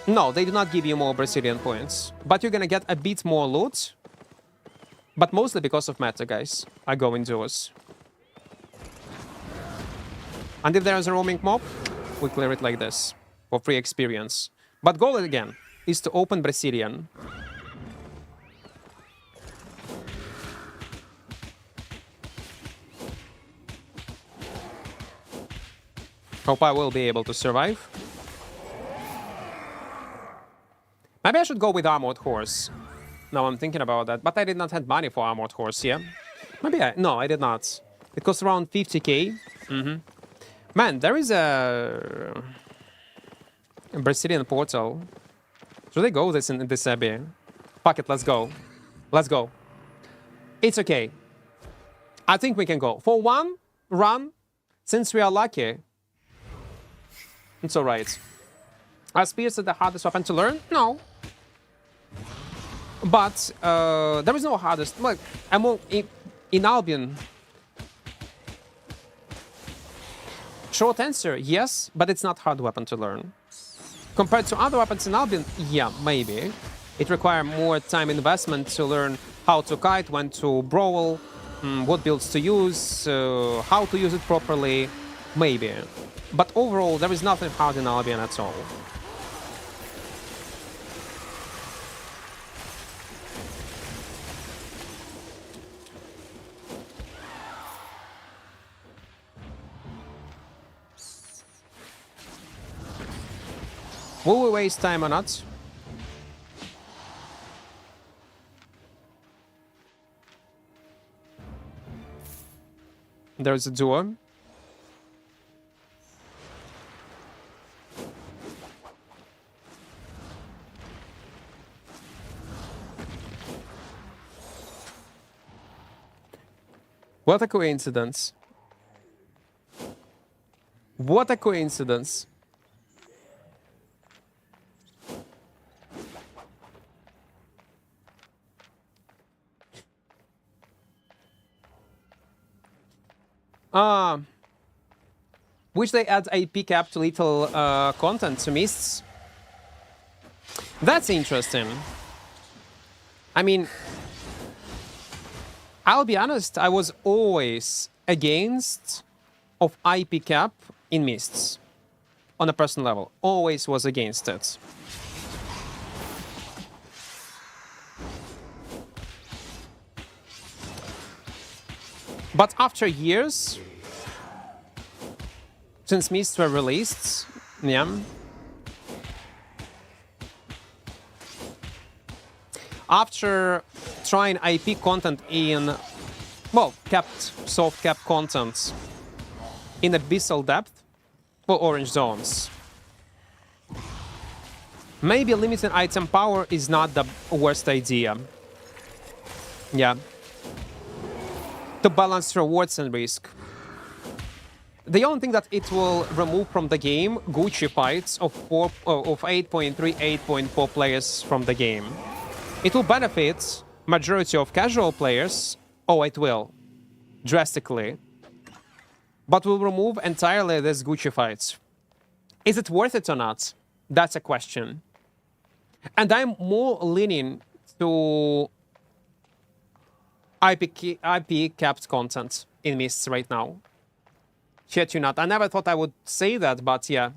No, they do not give you more Brazilian points. But you're gonna get a bit more loot. But mostly because of meta, guys. I go in duos. And if there is a roaming mob, we clear it like this. For free experience. But goal again is to open Brazilian. Hope I will be able to survive. Maybe I should go with Armored Horse. Now I'm thinking about that, but I did not have money for Armored Horse, yeah? Maybe no, I did not. It cost around 50k. Man, there is a Brazilian portal. Should I go in this Abbey? Fuck it, let's go. Let's go. It's okay. I think we can go. For one run, since we are lucky, it's alright. Are spears the hardest weapon to learn? No. But there is no hardest. Look, in Albion. Short answer, yes, but it's not hard weapon to learn. Compared to other weapons in Albion, yeah, maybe. It requires more time investment to learn how to kite, when to brawl, what builds to use, how to use it properly, maybe. But overall, there is nothing hard in Albion at all. Will we waste time or not? There's a duo. What a coincidence. What a coincidence. Wish they add a pickup to little content to Mists. That's interesting. I mean, I'll be honest, I was always against of IP cap in Mists. On a personal level. Always was against it. But after years, since Mists were released, yeah, after trying IP content in, well, soft cap content in Abyssal Depth, for orange zones. Maybe limiting item power is not the worst idea. Yeah. To balance rewards and risk. The only thing that it will remove from the game, Gucci fights of 8.3, 8.4 players from the game. It will benefit majority of casual players. Oh, it will. Drastically. But will remove entirely these Gucci fights. Is it worth it or not? That's a question. And I'm more leaning to IP capped content in Mists right now. Shit you not. I never thought I would say that, but yeah.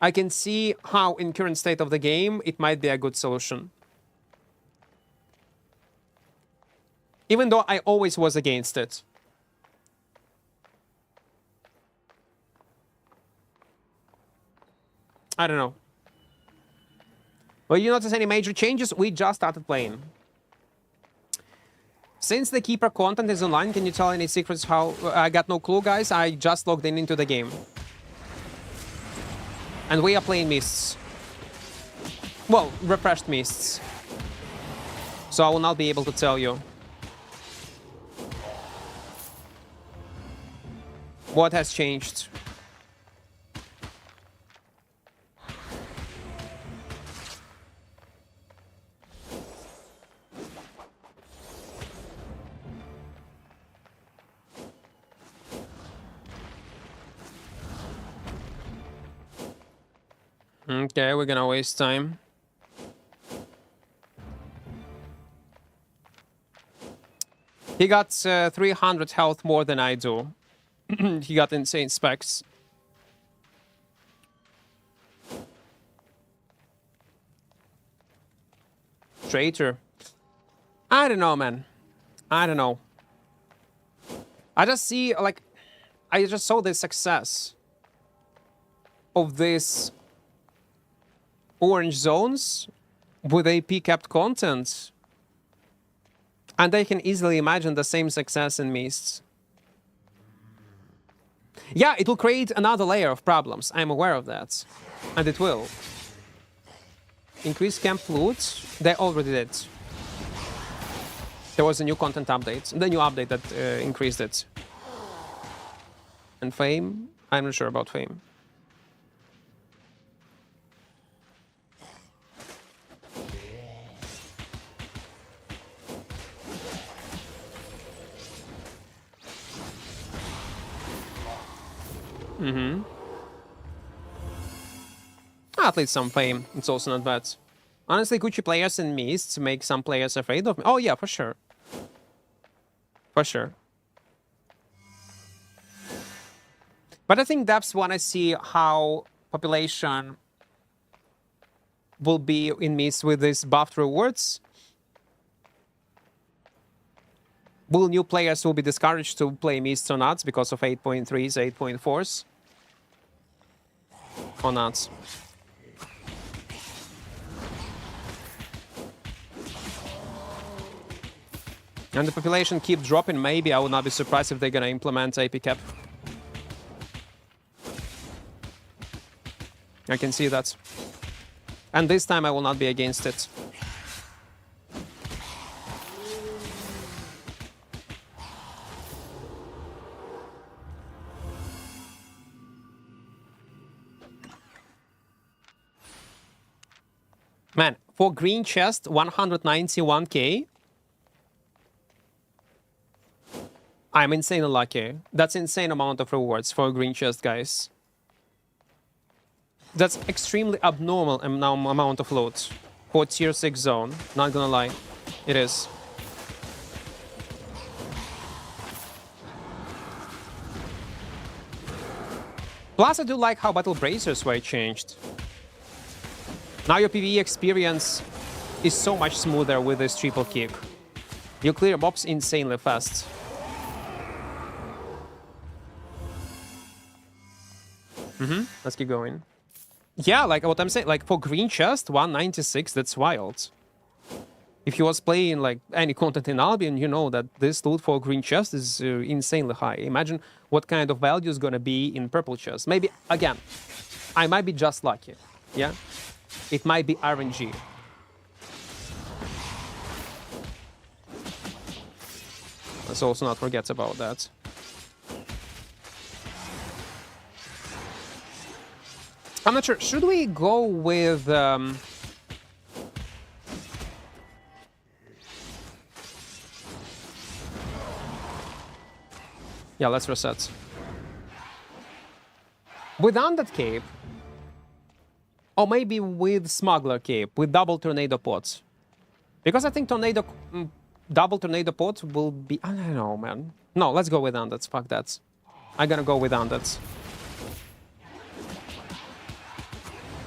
I can see how in current state of the game it might be a good solution. Even though I always was against it. I don't know. Well, you notice any major changes? We just started playing. Since the Keeper content is online, can you tell any secrets how... I got no clue, guys. I just logged in into the game. And we are playing Mists. Well, refreshed Mists. So I will not be able to tell you. What has changed? Okay, we're gonna waste time. He got 300 health more than I do. He got insane specs. Traitor. I don't know, man. I don't know. I just see, like... I just saw the success of this... orange zones with AP capped content. And I can easily imagine the same success in Mists. Yeah, it will create another layer of problems. I'm aware of that. And it will. Increase camp loot. They already did. There was a new content update. The new update that increased it. And fame? I'm not sure about fame. Mm-hmm. At least some fame. It's also not bad. Honestly, Gucci players in Mists make some players afraid of me. Oh yeah, for sure. For sure. But I think that's when I see how population will be in Mists with these buffed rewards. Will new players will be discouraged to play Mists or not because of 8.3s, 8.4s? Or not? And the population keep dropping, maybe I would not be surprised if they're gonna implement AP cap. I can see that. And this time I will not be against it. Man, for green chest, 191k. I'm insanely lucky. That's insane amount of rewards for a green chest, guys. That's extremely abnormal amount of loot for tier 6 zone. Not gonna lie, it is. Plus, I do like how battle bracers were changed. Now your PvE experience is so much smoother with this triple kick. You clear mobs insanely fast. Let's keep going. Yeah, like what I'm saying, like for green chest, 196, that's wild. If you was playing like any content in Albion, you know that this loot for green chest is insanely high. Imagine what kind of value is gonna be in purple chest. Maybe, again, I might be just lucky, yeah? It might be RNG. Let's also not forget about that. I'm not sure, should we go with... Yeah, let's reset. With Undead Cape, or maybe with Smuggler Cape, with double Tornado Pods. Because I think double Tornado Pods will be... I don't know, man. No, let's go with Undeads, fuck that. I'm gonna go with Undeads.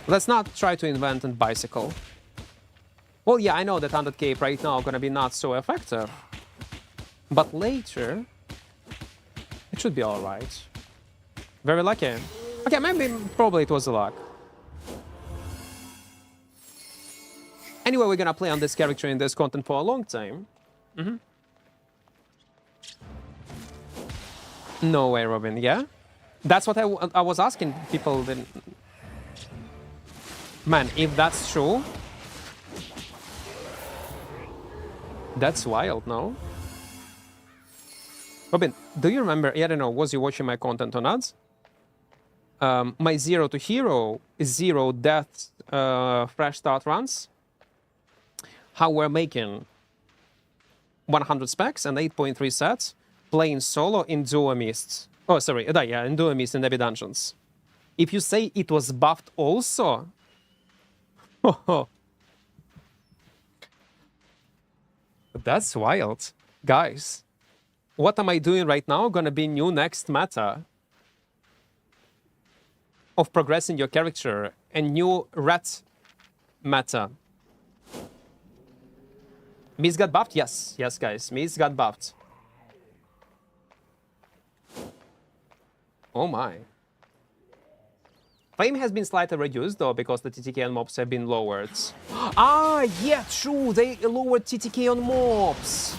Let's not try to invent a bicycle. Well, yeah, I know that Undead Cape right now gonna be not so effective. But later... it should be alright. Very lucky. Okay, maybe, probably it was a luck. Anyway, we're gonna play on this character in this content for a long time. No way, Robin, yeah? That's what I was asking people. Then. Man, if that's true... that's wild, no? Robin, do you remember, I don't know, was you watching my content or not? My 0 to hero is 0 death fresh start runs. How we're making 100 specs and 8.3 sets, playing solo in duo mists. Oh, sorry, yeah, in duo mists in Abbey Dungeons. If you say it was buffed also... that's wild. Guys. What am I doing right now gonna be new next meta of progressing your character and new rat meta. Miss got buffed? Yes, yes, guys. Miss got buffed. Oh my. Flame has been slightly reduced though because the TTK on mobs have been lowered. Ah, yeah, true. They lowered TTK on mobs.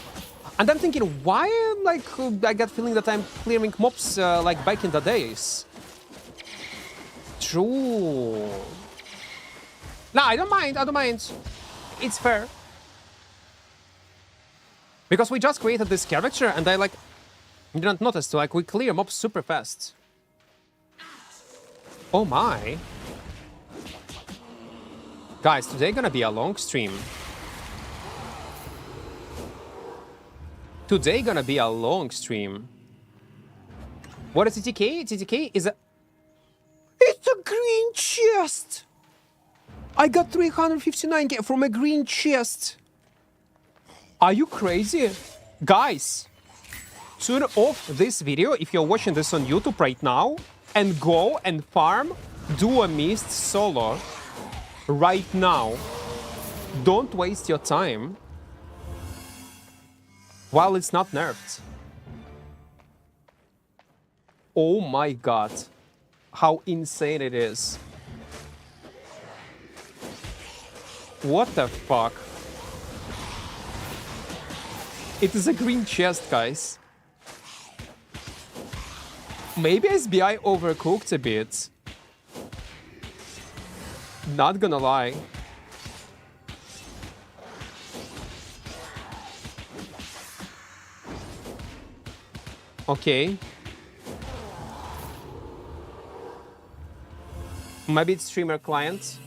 And I'm thinking, why, like, I got feeling that I'm clearing mobs like back in the days. True. No, I don't mind. It's fair. Because we just created this character and I, like, didn't notice, like, we clear mobs super fast. Oh my. Guys, today gonna be a long stream. Today gonna be a long stream. What is TTK? TTK is a... It's a green chest! I got 359k from a green chest. Are you crazy? Guys, turn off this video if you're watching this on YouTube right now and go and farm Duo Mist solo right now. Don't waste your time while it's not nerfed. Oh my god, how insane it is. What the fuck? It is a green chest, guys. Maybe SBI overcooked a bit. Not gonna lie. Okay. Maybe it's streamer client.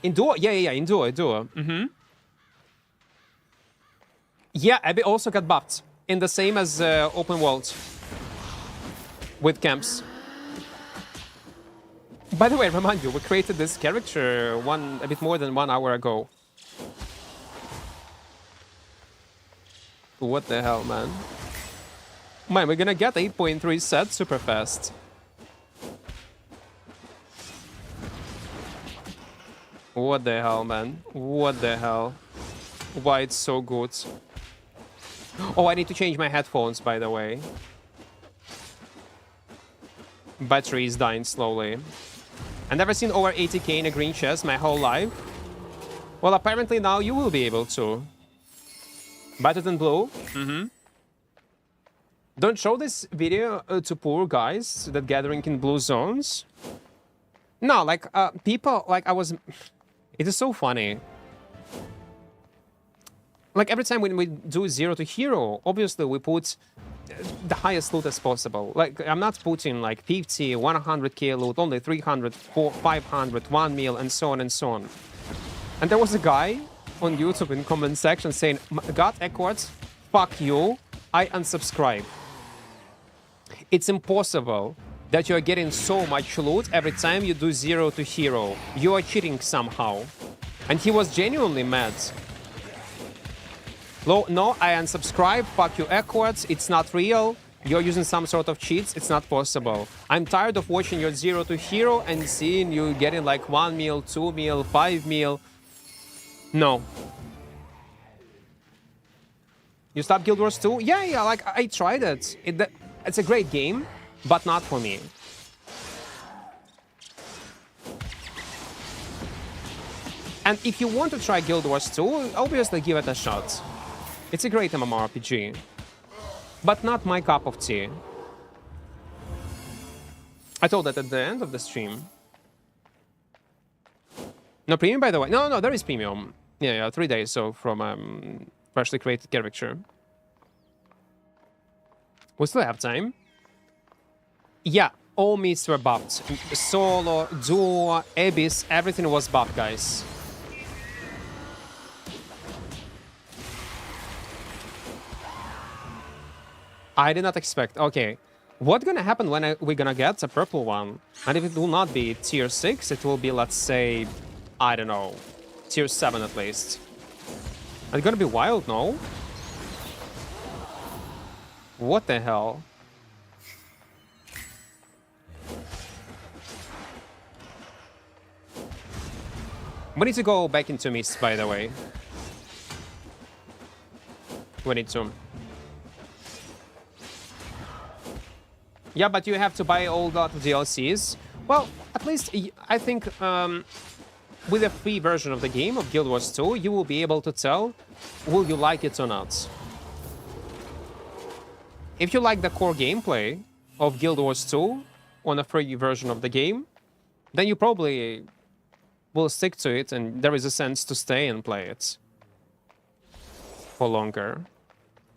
In Duo? Yeah, in Duo. Mm-hmm. Yeah, Abby also got buffed. In the same as Open World. With camps. By the way, remind you, we created this character a bit more than 1 hour ago. What the hell, man? Man, we're gonna get 8.3 set super fast. What the hell, man? What the hell? Why it's so good? Oh, I need to change my headphones, by the way. Battery is dying slowly. I've never seen over 80k in a green chest my whole life. Well, apparently now you will be able to. Better than blue. Don't show this video to poor guys that gathering in blue zones. No, like people, like I was. It is so funny. Like every time when we do 0 to hero, obviously we put the highest loot as possible. Like I'm not putting like 50, 100k loot, only 300, 400, 500, 1 mil, and so on and so on. And there was a guy on YouTube in comment section saying, "God, Equart, fuck you, I unsubscribe." It's impossible that you are getting so much loot every time you do 0 to hero. You are cheating somehow. And he was genuinely mad. No, I unsubscribe. Fuck you, Equart. It's not real. You're using some sort of cheats. It's not possible. I'm tired of watching your 0 to hero and seeing you getting like 1 mil, 2 mil, 5 mil. No. You stop Guild Wars 2? Yeah, like I tried it. It's a great game, but not for me. And if you want to try Guild Wars 2, obviously give it a shot. It's a great mmorpg, but not my cup of tea. I told that at the end of the stream. No premium, by the way? No, there is premium. Yeah, 3 days, so from freshly created character. We still have time. Yeah, all meats were buffed. Solo, Duo, Abyss, everything was buffed, guys. I did not expect. Okay. What's gonna happen when we're gonna get a purple one? And if it will not be tier 6, it will be, let's say, I don't know, tier 7 at least. It's gonna be wild, no? What the hell? We need to go back into Mist, by the way. We need to. Yeah, but you have to buy all the DLCs. Well, at least I think with a free version of the game of Guild Wars 2, you will be able to tell will you like it or not. If you like the core gameplay of Guild Wars 2 on a free version of the game, then you probably will stick to it and there is a sense to stay and play it for longer.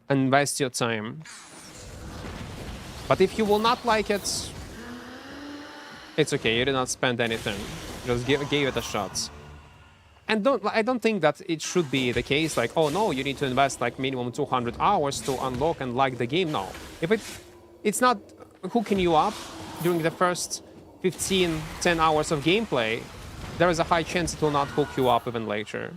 Invest your time. But if you will not like it, it's okay. You did not spend anything. Just gave it a shot. And I don't think that it should be the case like, oh no, you need to invest like minimum 200 hours to unlock and like the game. No. If it's not hooking you up during the first 10 hours of gameplay, there is a high chance it will not hook you up even later.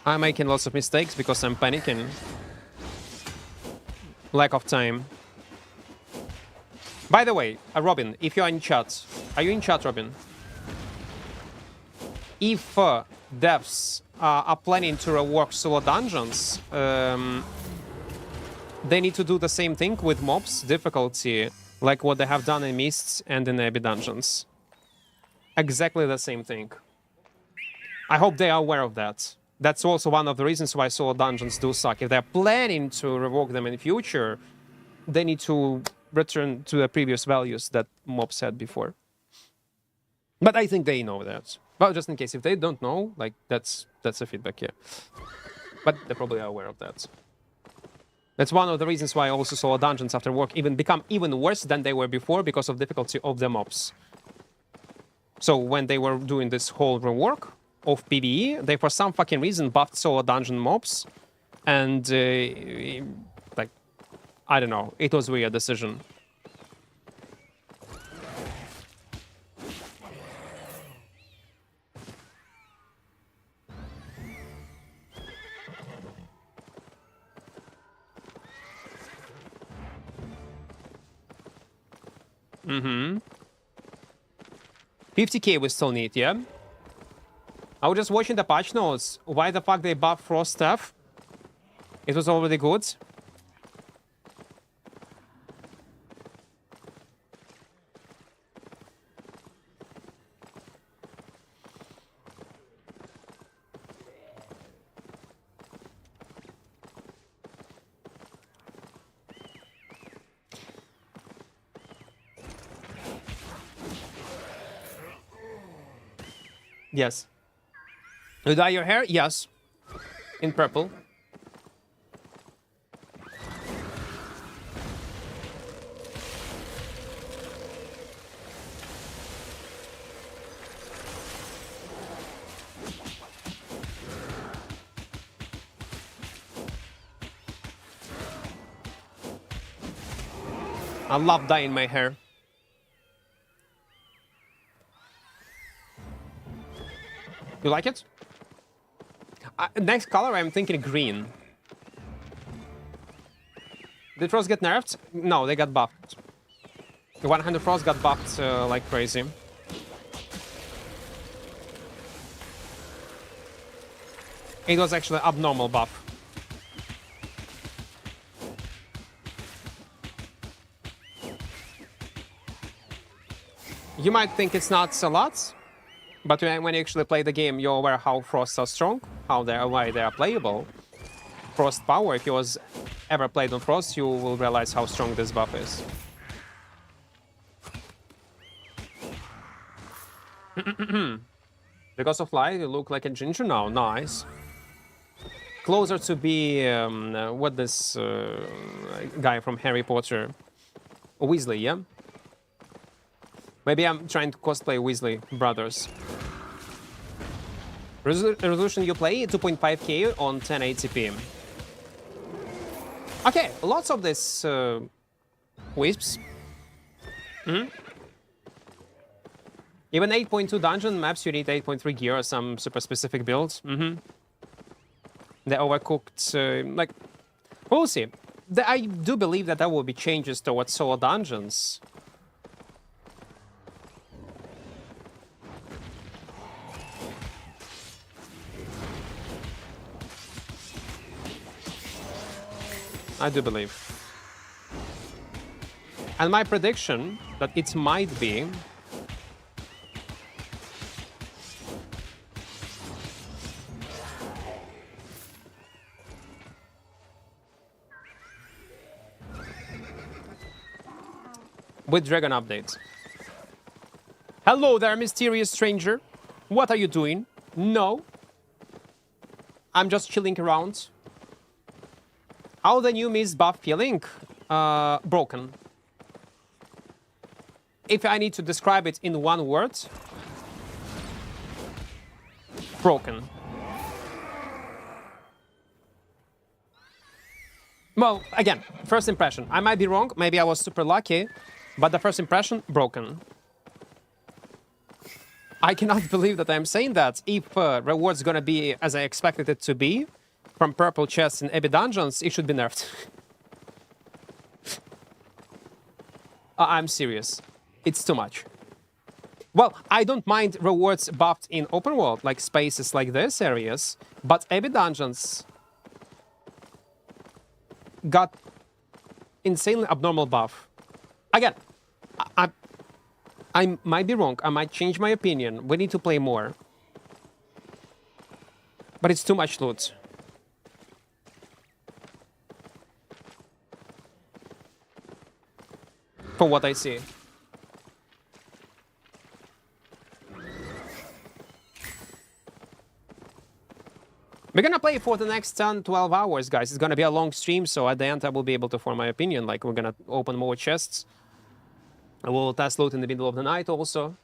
I'm making lots of mistakes because I'm panicking. Lack of time. By the way, Robin, if you're in chat, are you in chat, Robin? If devs are planning to rework solo dungeons, they need to do the same thing with mobs difficulty, like what they have done in Mists and in Abbey dungeons. Exactly the same thing. I hope they are aware of that. That's also one of the reasons why solo dungeons do suck. If they're planning to revoke them in the future, they need to return to the previous values that mobs had before. But I think they know that. Well, just in case, if they don't know, like, that's a feedback, yeah. But they probably are aware of that. That's one of the reasons why also solo dungeons after work become even worse than they were before because of difficulty of the mobs. So when they were doing this whole rework of PvE, they for some fucking reason buffed solo dungeon mobs, and like, I don't know, it was a weird decision. Mm-hmm. 50k we still need, yeah? I was just watching the patch notes. Why the fuck they buffed Frost Staff? It was already good. Yes. You dye your hair? Yes. In purple. I love dyeing my hair. You like it? Next color, I'm thinking green. Did Frost get nerfed? No, they got buffed. The 100 Frost got buffed like crazy. It was actually abnormal buff. You might think it's not a lot, but when you actually play the game, you're aware how Frosts are strong, why they are playable. Frost power, if you was ever played on Frost, you will realize how strong this buff is. Because of light, you look like a ginger now. Nice. Closer to be what this guy from Harry Potter, Weasley, yeah. Maybe I'm trying to cosplay Weasley brothers. Resolution you play 2.5K on 1080p. Okay, lots of this wisps. Even 8.2 dungeon maps, you need 8.3 gear or some super specific builds. The overcooked, like, we'll see. I do believe that there will be changes towards solo dungeons. I do believe. And my prediction that it might be with Dragon updates. Hello there, mysterious stranger. What are you doing? No. I'm just chilling around. How the new Miss buff feeling? Broken. If I need to describe it in one word, broken. Well, again, first impression. I might be wrong, maybe I was super lucky, but the first impression, broken. I cannot believe that I'm saying that. If reward's gonna be as I expected it to be, from purple chests in Abbey dungeons, it should be nerfed. I'm serious. It's too much. Well, I don't mind rewards buffed in open world, like spaces like this areas, but Abbey dungeons got insanely abnormal buff. Again, I might be wrong. I might change my opinion. We need to play more. But it's too much loot. For what I see. We're gonna play for the next 10, 12 hours, guys. It's gonna be a long stream, so at the end I will be able to form my opinion. Like, we're gonna open more chests. I will test loot in the middle of the night also.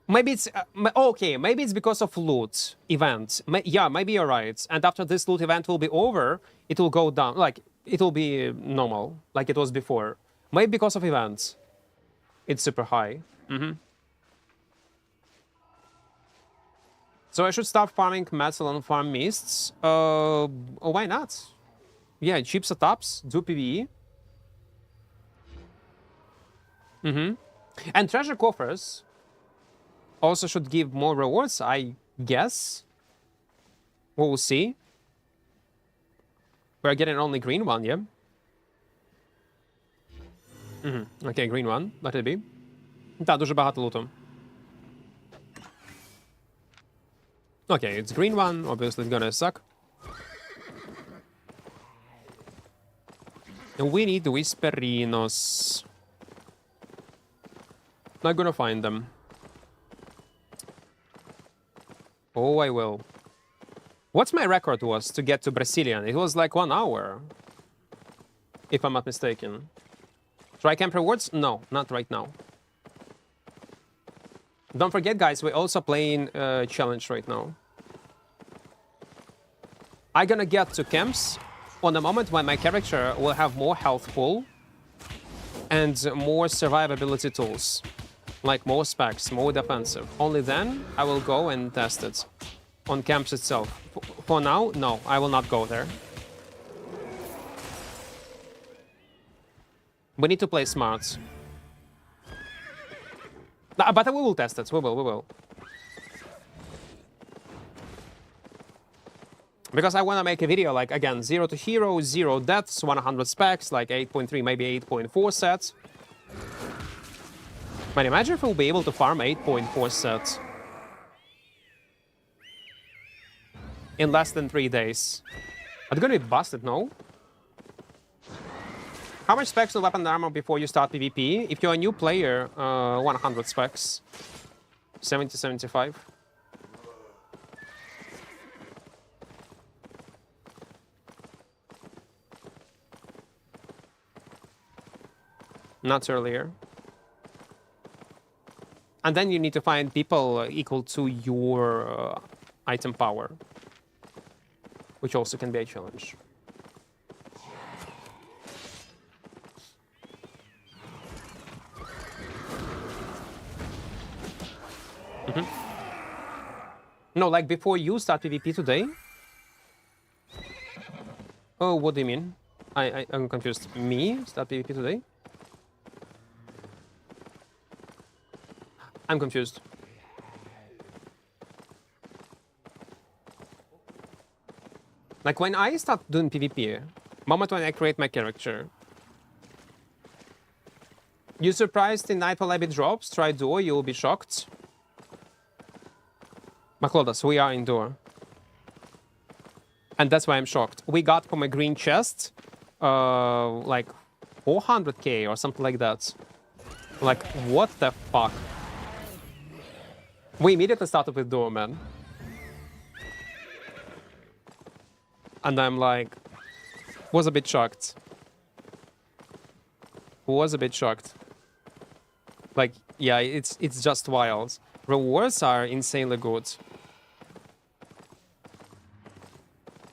Maybe it's... okay, maybe it's because of loot event. Yeah, maybe you're right. And after this loot event will be over, it will go down. Like, it will be normal, like it was before. Maybe because of events. It's super high. So I should start farming metal and farm mists. Oh, why not? Yeah, cheap setups, do PvE. And treasure coffers also should give more rewards, I guess. We'll see. We're getting only green one, yeah? Okay, green one, let it be. Та, дуже багато луту. Okay, it's green one, obviously it's gonna suck. And we need Whisperinos. Not gonna find them. Oh, I will. What's my record was to get to Brazilian? It was like 1 hour, if I'm not mistaken. Try camp rewards? No, not right now. Don't forget, guys, we're also playing challenge right now. I'm gonna get to camps on the moment when my character will have more health pool and more survivability tools, like more specs, more defensive. Only then I will go and test it on camps itself. For now, no, I will not go there. We need to play smart. But we will test it. We will. Because I want to make a video, like, again, 0 to hero, 0 deaths, 100 specs, like 8.3, maybe 8.4 sets. But imagine if we'll be able to farm 8.4 sets in less than 3 days. It's gonna be busted, no? How much specs of weapon and armor before you start PvP? If you're a new player, 100 specs. 70, 75. Not earlier. And then you need to find people equal to your item power, which also can be a challenge. No, like before you start PvP today? Oh, what do you mean? I'm confused. Me start PvP today? I'm confused. Like when I start doing PvP, moment when I create my character. You surprised in Nightfall Abbey drops? Try Duo, you will be shocked. Maclodas, we are in Duo. And that's why I'm shocked. We got from a green chest, like 400k or something like that. Like, what the fuck? We immediately started with Duo, man. And I'm like, was a bit shocked. Was a bit shocked. Like, yeah, it's just wild. Rewards are insanely good.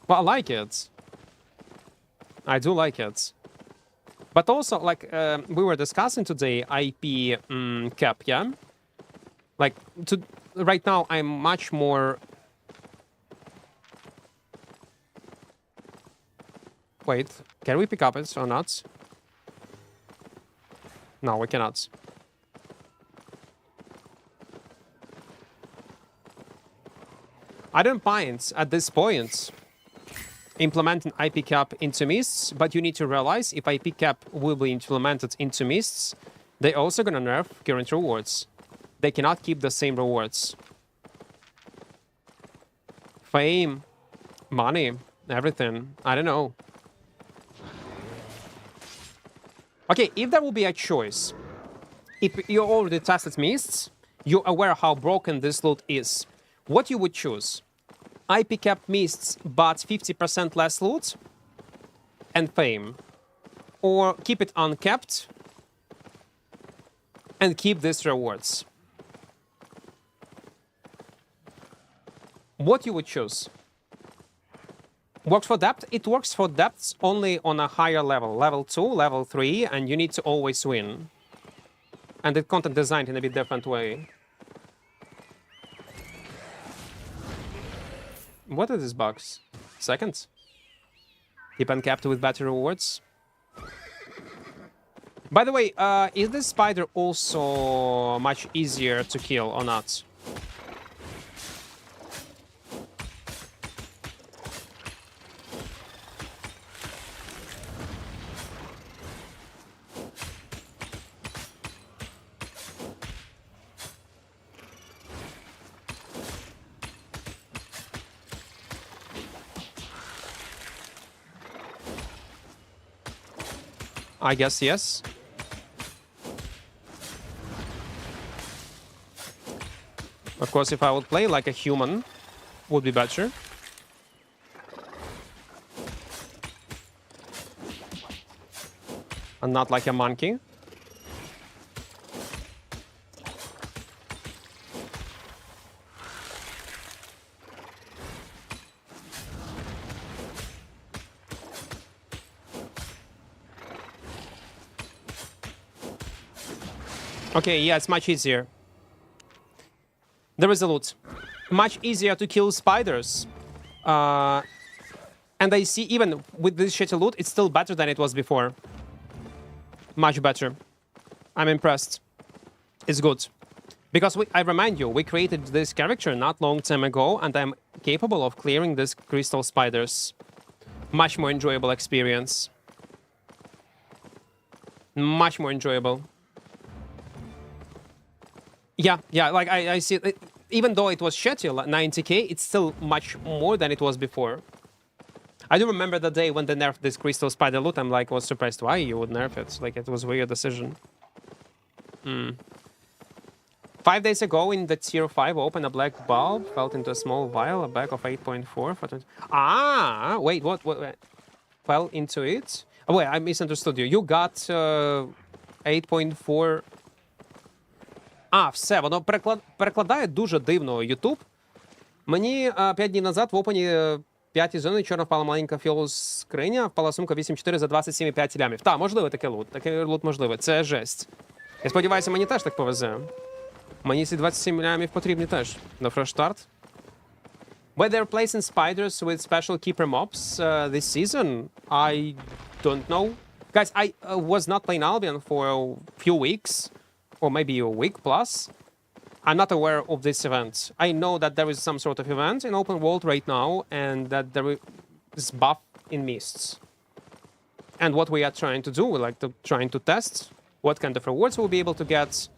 Well, I like it. I do like it. But also, like, we were discussing today, IP cap, yeah? Like, right now, I'm much more... Wait, can we pick up it or not? No, we cannot. I don't mind, at this point, implementing IP cap into mists, but you need to realize if IP cap will be implemented into mists, they're also gonna nerf current rewards. They cannot keep the same rewards. Fame, money, everything. I don't know. Okay, if there will be a choice, if you already tested mists, you're aware how broken this loot is, what you would choose? IP cap mists, but 50% less loot and fame, or keep it uncapped and keep these rewards. What you would choose? Works for depth? It works for depths only on a higher level, level 2, level 3, and you need to always win. And the content designed in a bit different way. What are these bugs? Seconds? Keep uncapped with better rewards. By the way, is this spider also much easier to kill or not? I guess yes. Of course, if I would play like a human, would be better. And not like a monkey. Okay, yeah, it's much easier. There is a loot. Much easier to kill spiders. And I see even with this shitty loot, it's still better than it was before. Much better. I'm impressed. It's good. Because I remind you, we created this character not long time ago, and I'm capable of clearing these crystal spiders. Much more enjoyable experience. Much more enjoyable. Yeah, like I see it. Even though it was shitty, like 90k, it's still much more than it was before. I do remember the day when they nerfed this crystal spider loot. I'm like, was surprised why you would nerf it. Like, it was a weird decision. 5 days ago in the tier 5 open, a black bulb fell into a small vial, a bag of 8.4 for 20. Ah, wait, what fell into it? Oh, wait, I misunderstood you. You got 8.4. А, все, воно перекладає дуже дивно YouTube. Мені 5 днів назад в опені 5 зони чорно впала маленька фіол-скриня, впала сумка 8.4 за 27,5 лямів. Та, можливо, таке лут. Такий лут можливий. Це жесть. Я сподіваюся, мені теж так повезе. Мені ці 27 лямів потрібні теж. На fresh start. Were they replacing spiders with special keeper mobs this season? I don't know. Guys, I was not playing Albion for a few weeks. Or maybe a week plus. I'm not aware of this event. I know that there is some sort of event in open world right now, and that there is buff in mists. And what we are trying to do, we're like trying to test what kind of rewards we'll be able to get.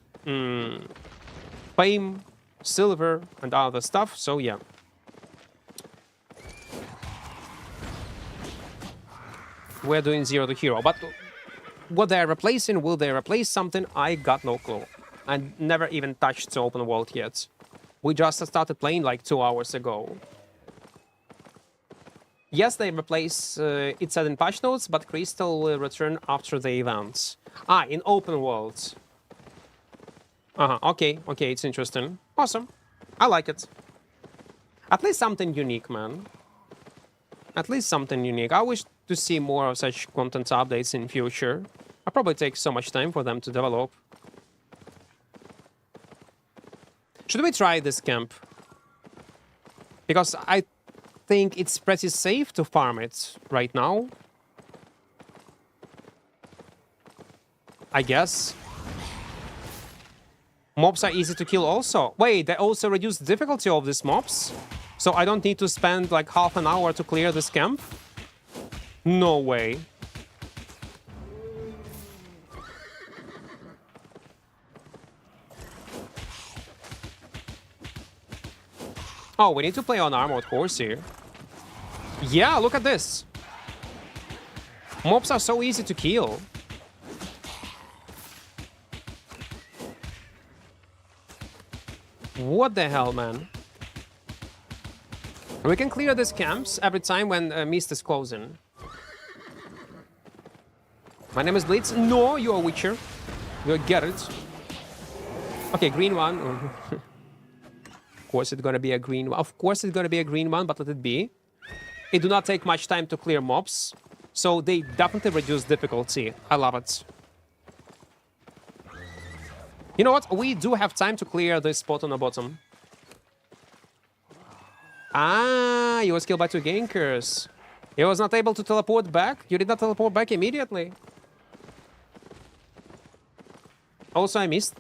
Fame, silver, and other stuff, so yeah. We're doing 0 to hero, but what they're replacing, will they replace something? I got no clue. I never even touched the open world yet. We just started playing like 2 hours ago. Yes, they replace, it said in patch notes, but Crystal will return after the event. Ah, in open world. Okay, it's interesting. Awesome. I like it. At least something unique, man. At least something unique. I wish to see more of such content updates in future. It'll probably take so much time for them to develop. Should we try this camp? Because I think it's pretty safe to farm it right now. I guess. Mobs are easy to kill also. Wait, they also reduce the difficulty of these mobs? So I don't need to spend like half an hour to clear this camp? No way. Oh, we need to play on armored horse here. Yeah, look at this. Mobs are so easy to kill. What the hell, man? We can clear these camps every time when mist is closing. My name is Blitz. No, you're a Witcher. You're Geralt. Okay, green one. Of course it's gonna be a green one. Of course it's gonna be a green one, but let it be. It do not take much time to clear mobs, so they definitely reduce difficulty. I love it. You know what? We do have time to clear this spot on the bottom. Ah, you was killed by 2 gankers. He was not able to teleport back? You did not teleport back immediately? Also, I missed,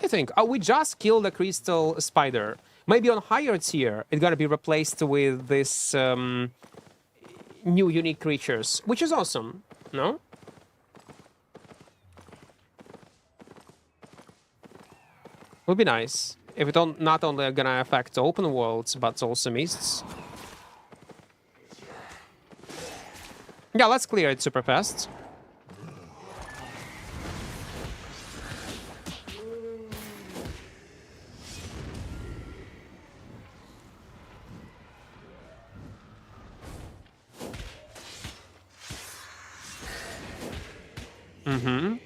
I think. Oh, we just killed a crystal spider. Maybe on higher tier, it's gonna be replaced with this new unique creatures, which is awesome, no? Would be nice if it not only gonna affect open worlds, but also mists. Yeah, let's clear it super fast. 3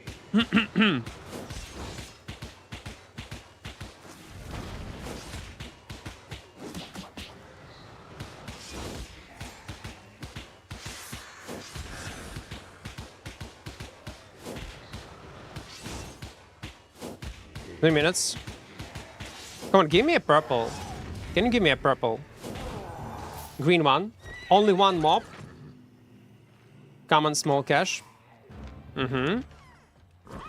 minutes. Come on, give me a purple. Can you give me a purple? Green one. Only one mob. Common small cash.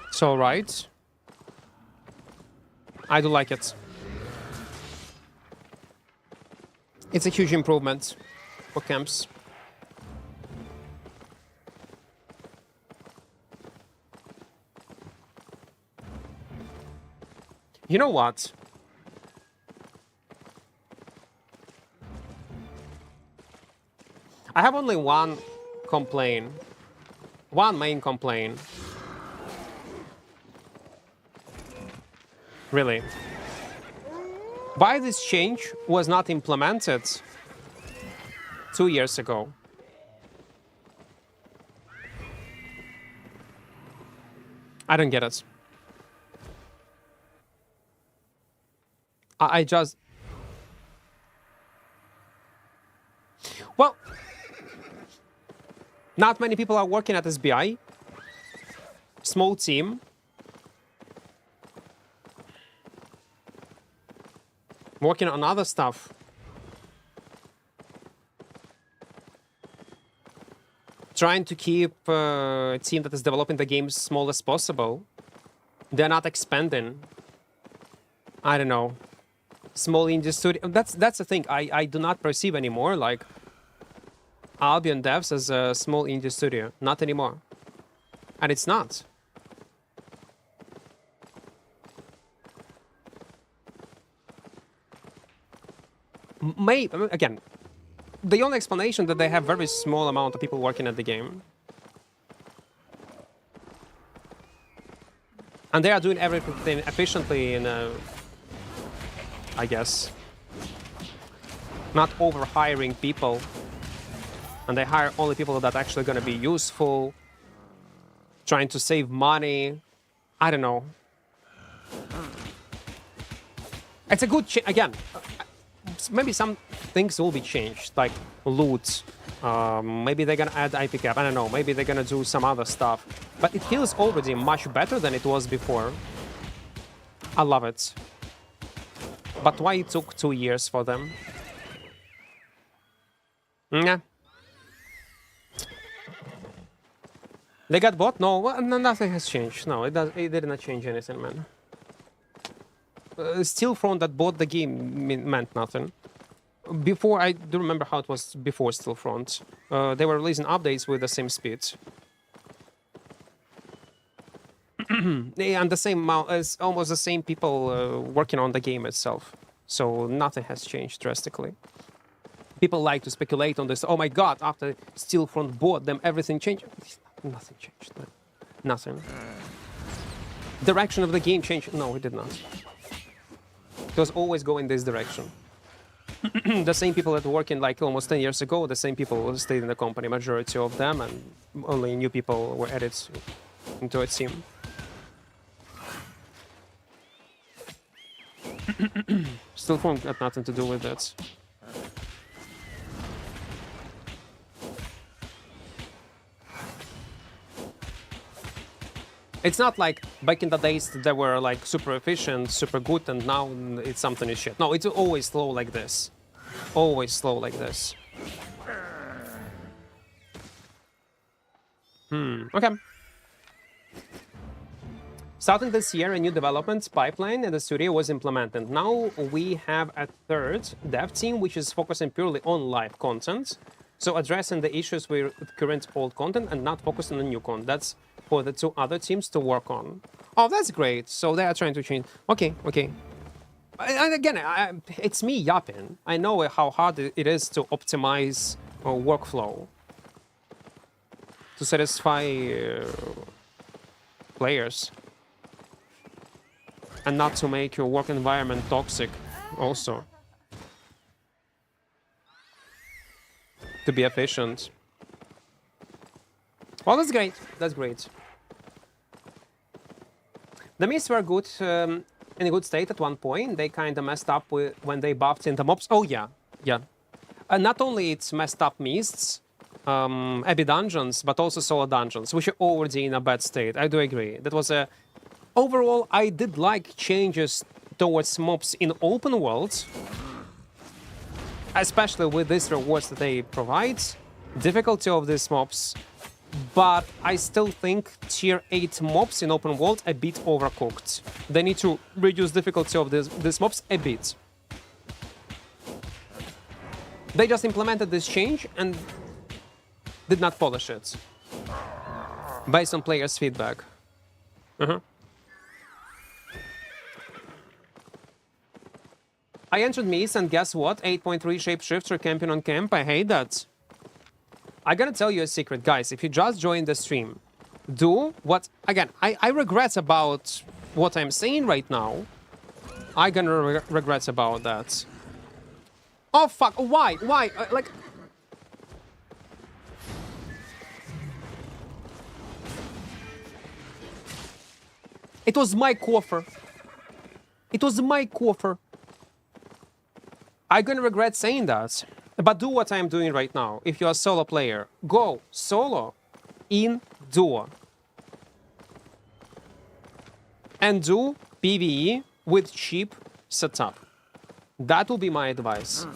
It's alright. I do like it. It's a huge improvement for camps. You know what? I have only one complaint. One main complaint. Really. Why this change was not implemented 2 years ago? I don't get it. I just... Well, not many people are working at SBI. Small team. Working on other stuff. Trying to keep a team that is developing the game as small as possible. They're not expanding. I don't know. Small indie studio. That's the thing. I do not perceive anymore like Albion Devs as a small indie studio. Not anymore. And it's not. Maybe, again, the only explanation that they have very small amount of people working at the game. And they are doing everything efficiently in I guess. Not over hiring people. And they hire only people that are actually going to be useful. Trying to save money. I don't know. It's a good again. Maybe some things will be changed, like loot. Maybe they're gonna add IP cap. I don't know. Maybe they're gonna do some other stuff. But it feels already much better than it was before. I love it. But why it took 2 years for them? Yeah. They got bought? No, nothing has changed. No, it did not change anything, man. Steelfront that bought the game meant nothing. Before, I do remember how it was before Steelfront. They were releasing updates with the same speed. And the same amount, as almost the same people working on the game itself. So nothing has changed drastically. People like to speculate on this. Oh my god, after Steelfront bought them, everything changed. Nothing changed. No. Nothing. Direction of the game changed. No, it did not. It was always going this direction. The same people that were working like almost 10 years ago, the same people stayed in the company, majority of them, and only new people were added into a team. Steelfront had nothing to do with that. It's not like back in the days they were like super efficient, super good, and now it's something is shit. No, it's always slow like this. Always slow like this. Okay. Starting this year, a new development pipeline in the studio was implemented. Now we have a third dev team, which is focusing purely on live content. So addressing the issues with current old content and not focusing on new content. That's for the two other teams to work on. Oh, that's great. So they are trying to change. Okay, okay. And again, it's me yapping. I know how hard it is to optimize workflow to satisfy players and not to make your work environment toxic also. To be efficient. Well, that's great. That's great. The mists were good, in a good state at one point. They kind of messed up when they buffed into mobs. Oh yeah, yeah. Not only it's messed up mists, Abbey dungeons, but also solo dungeons, which are already in a bad state. I do agree. That was a... Overall, I did like changes towards mobs in open worlds, especially with these rewards that they provide, difficulty of these mobs, but I still think tier 8 mobs in open world a bit overcooked. They need to reduce difficulty of these mobs a bit. They just implemented this change and did not polish it based on players' feedback. I entered Mist and guess what? 8.3 shapeshifter camping on camp. I hate that. I gotta tell you a secret, guys. If you just joined the stream, do what... Again, I regret about what I'm saying right now. I gonna regret about that. Oh, fuck. Why? Why? Like... It was my coffer. It was my coffer. I'm gonna regret saying that. But do what I'm doing right now. If you're a solo player, go solo in duo. And do PvE with cheap setup. That will be my advice.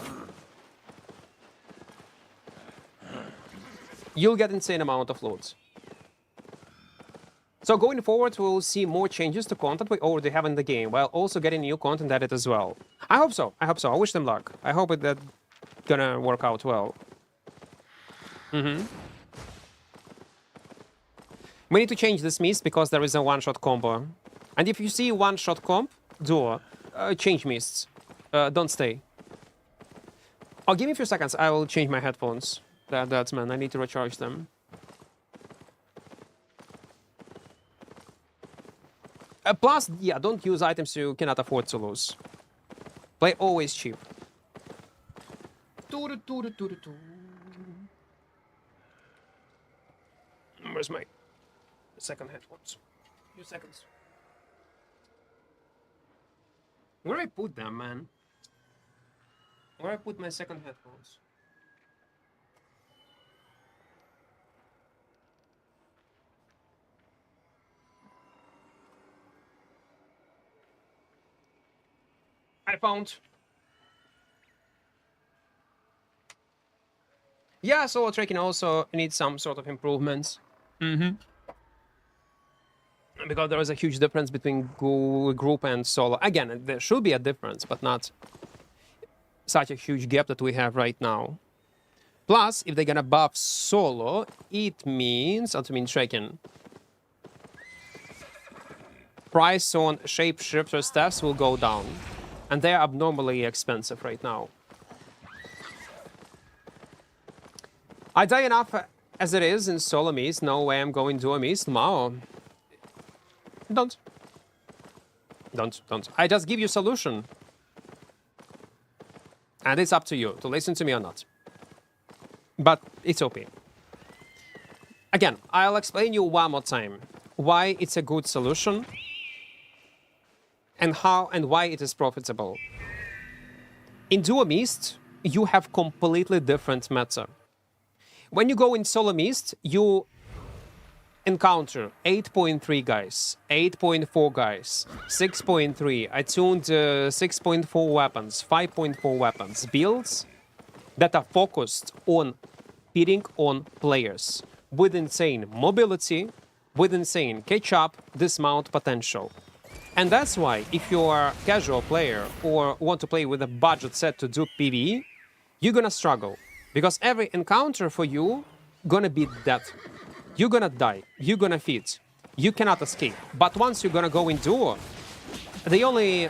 You'll get insane amount of loot. So going forward, we'll see more changes to content we already have in the game, while also getting new content added as well. I hope so. I hope so. I wish them luck. I hope that's gonna work out well. We need to change this mist because there is a one-shot combo. And if you see one-shot comp, duo, change mists. Don't stay. Oh, give me a few seconds. I will change my headphones. That's man. I need to recharge them. Plus, yeah, don't use items you cannot afford to lose. Play always cheap. Where's my second headphones? Few seconds. Where do I put them, man? Where I put my second headphones? I found. Yeah, solo trekking also needs some sort of improvements. Because there is a huge difference between group and solo. Again, there should be a difference, but not such a huge gap that we have right now. Plus, if they're gonna buff solo, it means, trekking. Price on shapeshifter staffs will go down. And they're abnormally expensive right now. I die enough as it is in solo mist. No way I'm going to a mist. No. Don't. I just give you solution. And it's up to you to listen to me or not. But it's OP. Again, I'll explain you one more time why it's a good solution. And how and why it is profitable. In Duo Mist, you have completely different meta. When you go in Solo Mist, you encounter 8.3 guys, 8.4 guys, 6.3, attuned 6.4 weapons, 5.4 weapons, builds that are focused on hitting on players with insane mobility, with insane catch-up, dismount potential. And that's why, if you're a casual player or want to play with a budget set to do PvE, you're gonna struggle. Because every encounter for you gonna be death. You're gonna die. You're gonna feed. You cannot escape. But once you're gonna go in duo, the only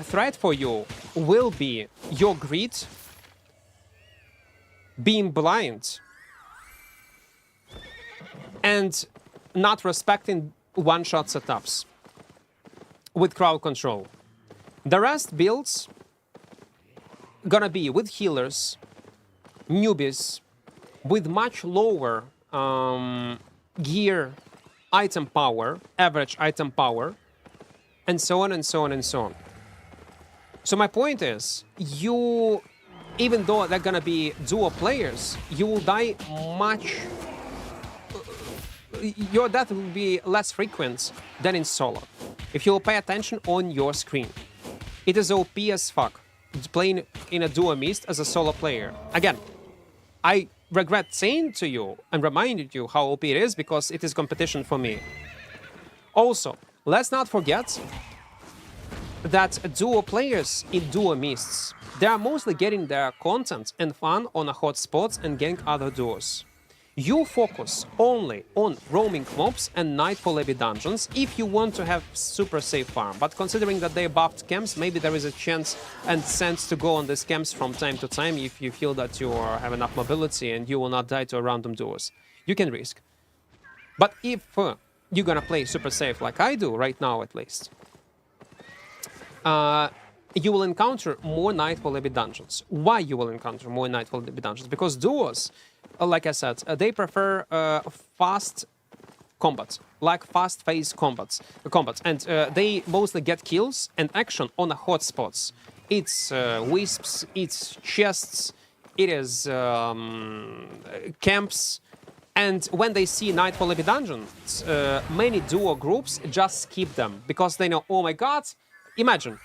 threat for you will be your greed, being blind, and not respecting one-shot setups with crowd control. The rest builds gonna be with healers, newbies, with much lower gear item power, average item power, and so on and so on and so on. So my point is, you, even though they're gonna be duo players, you will die much. Your death will be less frequent than in solo, if you'll pay attention on your screen. It is OP as fuck, playing in a duo mist as a solo player. Again, I regret saying to you and reminded you how OP it is because it is competition for me. Also, let's not forget that duo players in duo mists, they are mostly getting their content and fun on a hotspots and gank other duos. You focus only on roaming mobs and Nightfall Abbey dungeons if you want to have super safe farm, but considering that they buffed camps, maybe there is a chance and sense to go on these camps from time to time if you feel that you have enough mobility and you will not die to a random duos. You can risk. But if you're gonna play super safe like I do right now at least, you will encounter more Nightfall Abbey dungeons. Why you will encounter more Nightfall Abbey dungeons? Because duos, like I said, they prefer fast combat, like fast-paced combat, and they mostly get kills and action on the hotspots. It's wisps, it's chests, it is camps, and when they see Nightfall Abbey dungeons, many duo groups just skip them because they know, oh my god, imagine.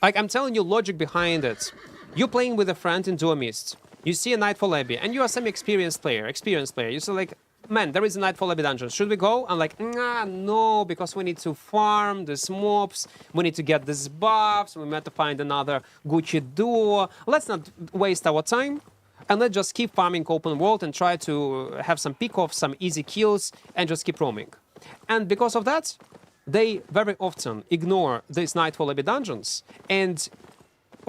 Like, I'm telling you logic behind it. You're playing with a friend in Duo Mist. You see a Nightfall Abbey, and you are some experienced player. You say like, man, there is a Nightfall Abbey dungeon. Should we go? I'm like, nah, no, because we need to farm these mobs. We need to get these buffs. We need to find another Gucci duo. Let's not waste our time. And let's just keep farming open world and try to have some pick-offs, some easy kills, and just keep roaming. And because of that, they very often ignore these Nightfall Abbey dungeons, and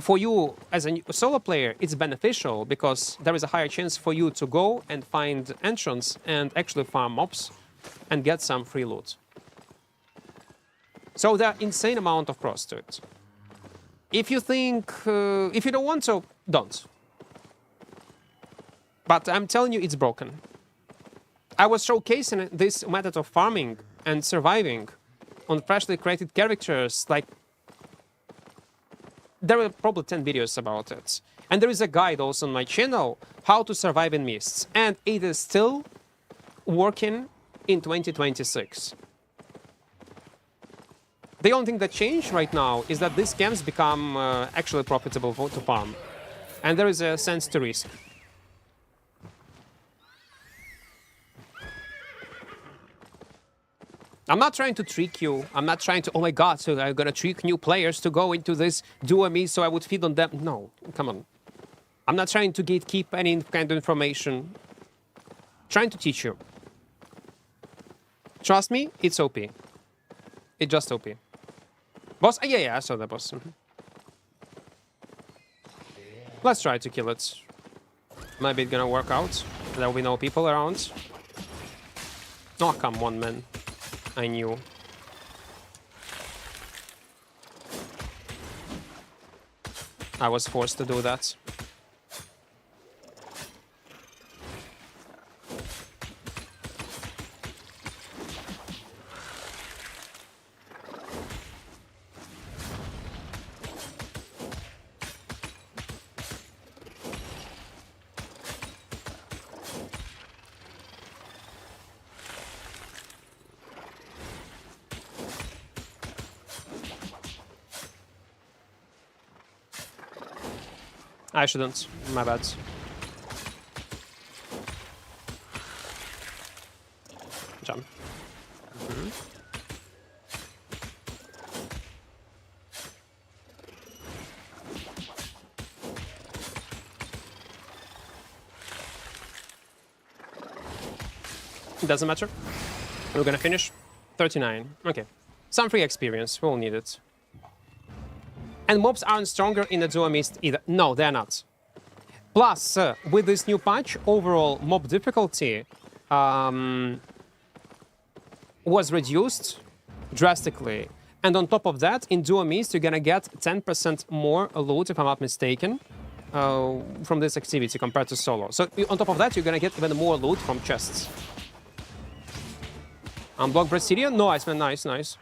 for you as a solo player, it's beneficial because there is a higher chance for you to go and find entrance and actually farm mobs and get some free loot. So there are insane amount of pros to it. If you think, if you don't want to, don't. But I'm telling you, it's broken. I was showcasing this method of farming and surviving on freshly created characters, like, there are probably 10 videos about it. And there is a guide also on my channel, how to survive in mists. And it is still working in 2026. The only thing that changed right now is that these camps become actually profitable to farm. And there is a sense to risk. I'm not trying to trick you. I'm not trying to, oh my god, so I'm gonna trick new players to go into this duo me so I would feed on them. No, come on. I'm not trying to gatekeep any kind of information. Trying to teach you. Trust me, it's OP. It's just OP. Boss? Yeah, I saw that boss. Let's try to kill it. Maybe it's gonna work out. There will be no people around. Oh, come on, man. I knew. I was forced to do that. I shouldn't. My bad. Jump. Doesn't matter. We're gonna finish. 39. Okay. Some free experience. We'll need it. And mobs aren't stronger in the Duo Mist either. No, they're not. Plus, with this new patch, overall mob difficulty was reduced drastically. And on top of that, in Duo Mist, you're gonna get 10% more loot, if I'm not mistaken, from this activity compared to solo. So on top of that, you're gonna get even more loot from chests. Unblock Brasilia? Nice, man, nice.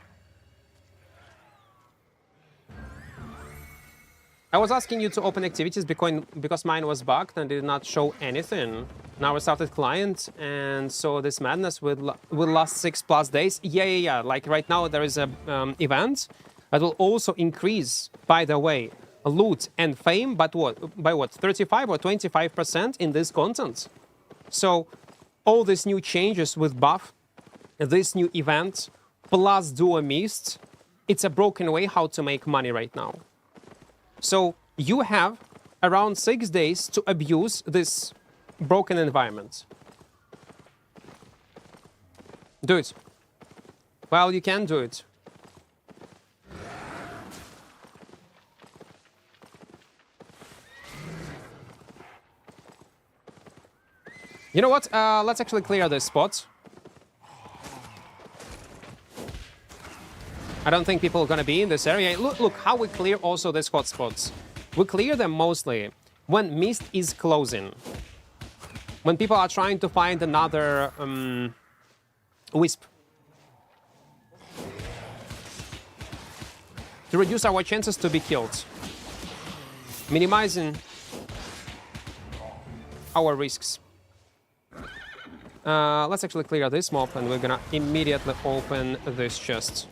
I was asking you to open activities because mine was bugged and did not show anything. Now I started client, and so this madness will last 6+ days. Yeah. Like right now there is a event that will also increase, by the way, loot and fame, but by what 35 or 25% in this content. So all these new changes with buff, this new event, plus Duo Mist, it's a broken way how to make money right now. So you have around 6 days to abuse this broken environment. Do it. Well, you can do it. You know what? Let's actually clear this spot. I don't think people are gonna be in this area. Look how we clear also these hotspots. We clear them mostly when mist is closing. When people are trying to find another wisp. To reduce our chances to be killed. Minimizing our risks. Let's actually clear this mob and we're gonna immediately open this chest.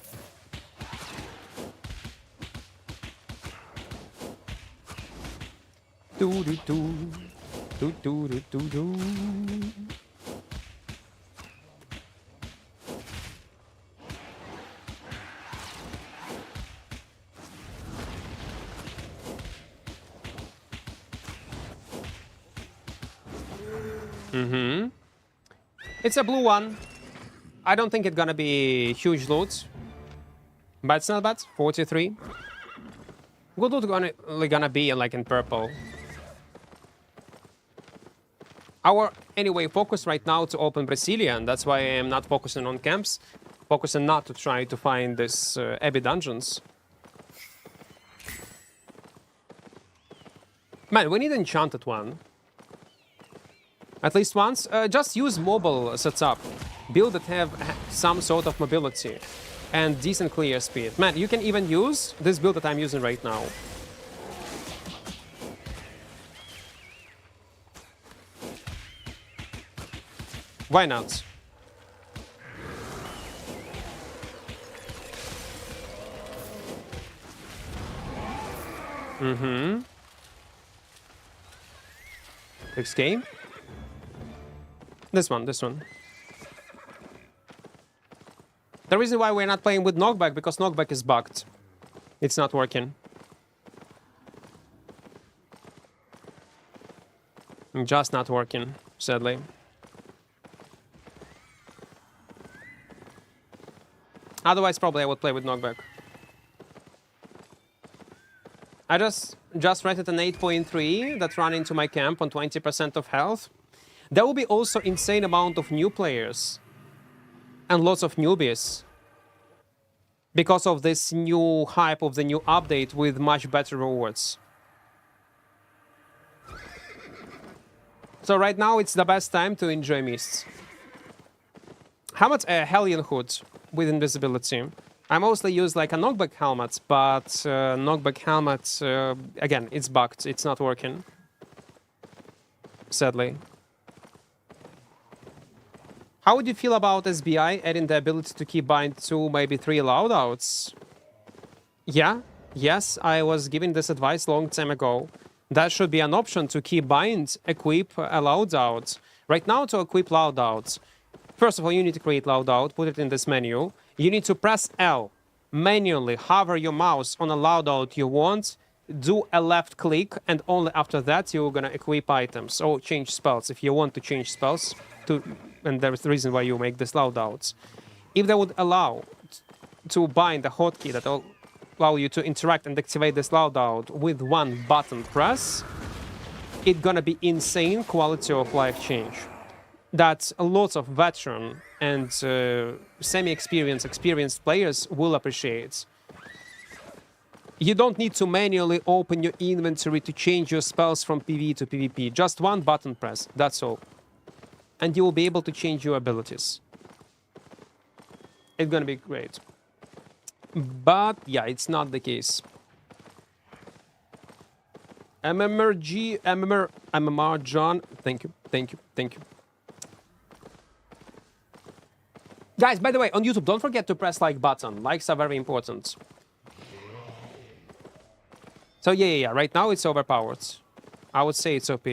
It's a blue one. I don't think it's gonna be huge loot, but it's not bad. 43. Good loot gonna be like in purple. Our anyway focus right now to open Brazilian. That's why I am not focusing on camps, focusing not to try to find this Abbey dungeons. Man, we need an enchanted one. At least once. Just use mobile setup. Build that have some sort of mobility and decent clear speed. Man, you can even use this build that I'm using right now. Why not? Next game. This one. The reason why we're not playing with knockback, because knockback is bugged. It's not working. Just not working, sadly. Otherwise, probably I would play with knockback. I just rented an 8.3 that ran into my camp on 20% of health. There will be also insane amount of new players and lots of newbies because of this new hype of the new update with much better rewards. So right now it's the best time to enjoy mists. How much a Hellion Hood with invisibility? I mostly use like a knockback helmet, but knockback helmet, again, it's bugged. It's not working, sadly. How would you feel about SBI adding the ability to keep bind 2, maybe 3 loadouts? Yeah, yes, I was giving this advice long time ago. That should be an option to keep bind, equip a loadout. Right now, to equip loadouts, first of all, you need to create loadout, put it in this menu. You need to press L, manually hover your mouse on a loadout you want, do a left click, and only after that you're gonna equip items or change spells if you want to change spells. And there's the reason why you make this loadouts. If they would allow to bind a hotkey that will allow you to interact and activate this loadout with one button press, it's gonna be insane quality of life change that lots of veteran and experienced players will appreciate. You don't need to manually open your inventory to change your spells from PvE to PvP. Just one button press, that's all. And you will be able to change your abilities. It's gonna be great. But yeah, it's not the case. MMR John. Thank you, thank you, thank you. Guys, by the way, on YouTube, don't forget to press like button. Likes are very important. So yeah. Right now it's overpowered. I would say it's OP.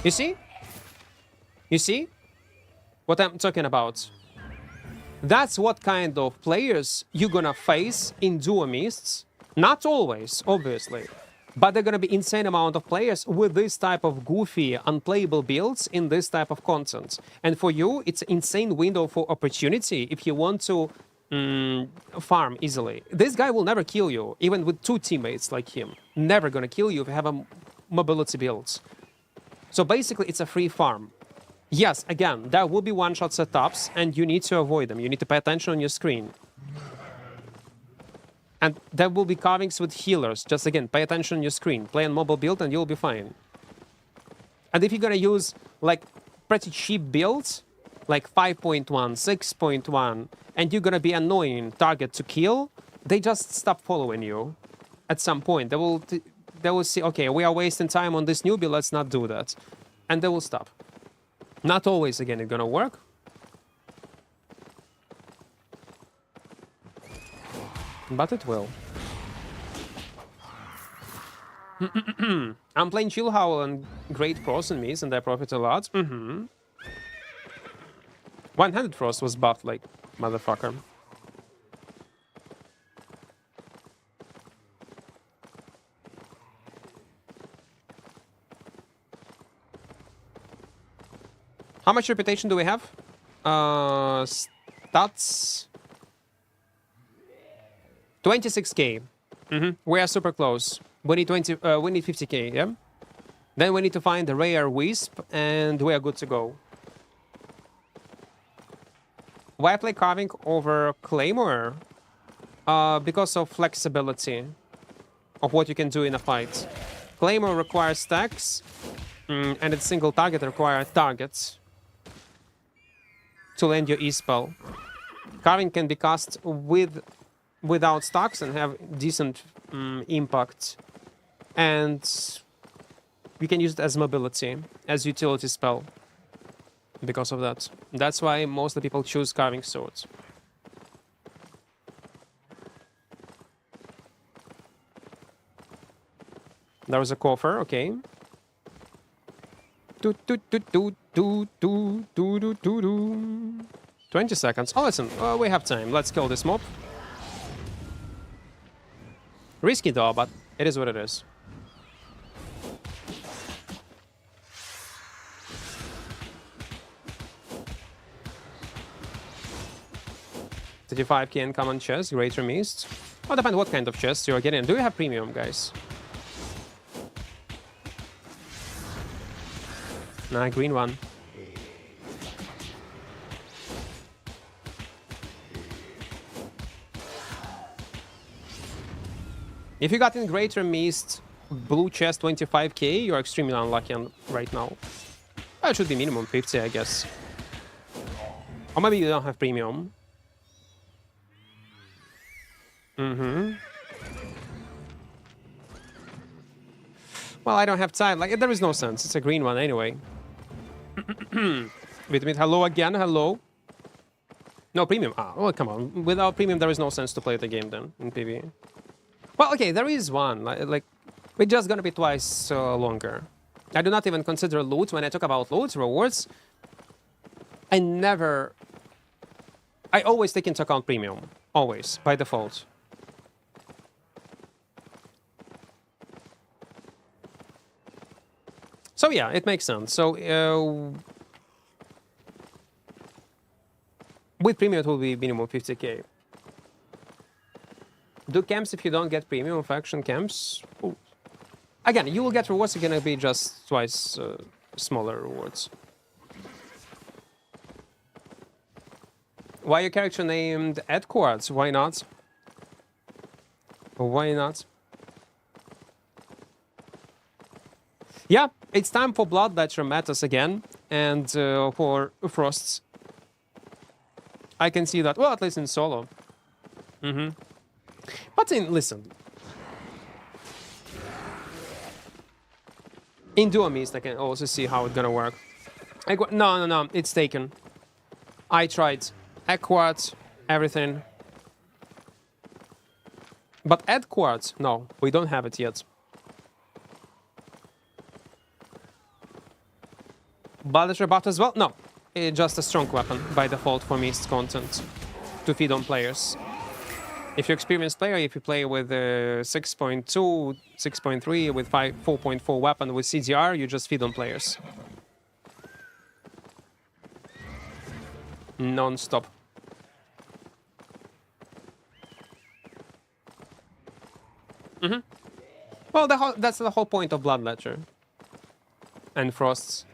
You see? You see what I'm talking about? That's what kind of players you're gonna face in duo mists. Not always, obviously, but they're gonna be insane amount of players with this type of goofy, unplayable builds in this type of content. And for you, it's an insane window for opportunity if you want to farm easily. This guy will never kill you, even with 2 teammates like him. Never gonna kill you if you have a mobility build. So basically, it's a free farm. Yes, again, there will be one-shot setups, and you need to avoid them. You need to pay attention on your screen. And there will be carvings with healers. Just again, pay attention on your screen. Play on mobile build, and you'll be fine. And if you're gonna use, like, pretty cheap builds, like 5.1, 6.1, and you're gonna be annoying target to kill, they just stop following you at some point. They will see, okay, we are wasting time on this newbie, let's not do that. And they will stop. Not always, again, it's gonna work. But it will. I'm playing Chill Howl and Great Frost and Miss, and I profit a lot. One-handed Frost was buffed like motherfucker. How much reputation do we have? Stats. 26k. We are super close. We need 50k, yeah? Then we need to find the rare wisp, and we are good to go. Why I play carving over claymore? Because of flexibility of what you can do in a fight. Claymore requires stacks, and its single target requires targets to land your E-spell. Carving can be cast without stacks and have decent impact. And you can use it as mobility, as utility spell. Because of that. That's why most of the people choose carving swords. There was a coffer, okay. 20 seconds. Oh, listen, we have time. Let's kill this mob. Risky though, but it is what it is. $35k uncommon chest, great mist. Oh, depends what kind of chest you're getting. Do you have premium, guys? Nah, green one. If you got in Greater Mist, blue chest 25k, you're extremely unlucky right now. That should be minimum 50, I guess. Or maybe you don't have premium. Well, I don't have time. Like, there is no sense. It's a green one anyway. Wait, hello again, hello. No premium. Ah, oh, come on. Without premium, there is no sense to play the game then in PvE. Well, okay, there is one. Like, we're just gonna be twice longer. I do not even consider loot when I talk about loot rewards. I always take into account premium. Always, by default. So yeah, it makes sense. So with premium, it will be minimum 50k. Do camps if you don't get premium faction camps? Ooh. Again, you will get rewards. It's gonna be just twice smaller rewards. Why your character named Equart? Why not? Why not? Yeah, it's time for Bloodletcher metas again, and for Frosts. I can see that, well, at least in solo. But listen. In Duo Mist, I can also see how it's gonna work. No, it's taken. I tried. Equart, everything. But Equart, no, we don't have it yet. Balance rebuff as well? No. It's just a strong weapon by default for Mist content to feed on players. If you're experienced player, if you play with 6.2, 6.3, with 4.4 weapon with CDR, you just feed on players. Non-stop. Well, that's the whole point of Bloodletter and Frosts.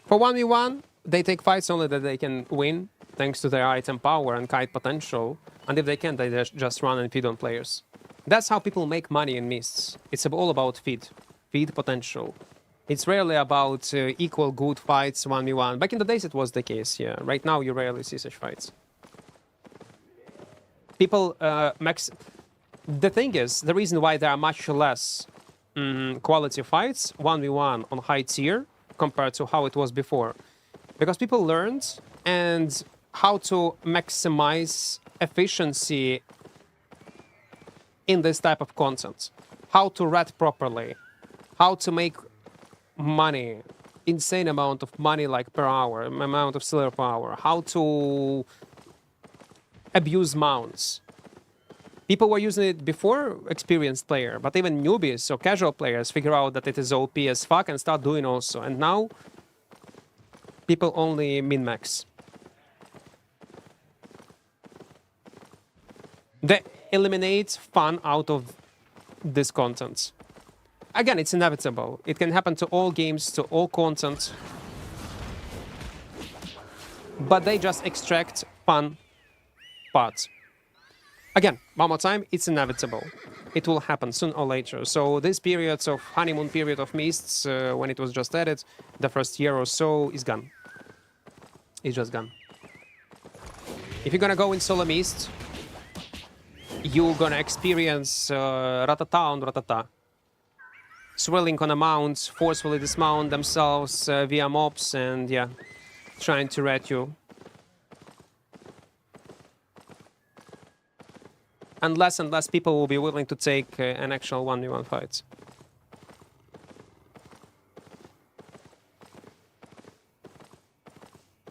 For 1v1, they take fights only that they can win, thanks to their item power and kite potential. And if they can't, they just run and feed on players. That's how people make money in Mists. It's all about feed potential. It's rarely about equal good fights 1v1. Back in the days it was the case, yeah. Right now you rarely see such fights. People The thing is, the reason why there are much less quality fights 1v1 on high tier compared to how it was before, because people learned and how to maximize efficiency in this type of content, how to rat properly, how to make money, insane amount of money like per hour, amount of silver per hour, how to abuse mounts. People were using it before experienced player, but even newbies or casual players figure out that it is OP as fuck and start doing also. And now people only min-max. They eliminate fun out of this content. Again, it's inevitable. It can happen to all games, to all content. But they just extract fun parts. Again, one more time, it's inevitable. It will happen sooner or later. So this period of honeymoon period of Mists, when it was just added, the first year or so, is gone. It's just gone. If you're gonna go in solo Mist, you're gonna experience ratata on ratata. Swirling on a mount, forcefully dismount themselves via mobs, and yeah, trying to rat you. And less people will be willing to take an actual 1v1 fight.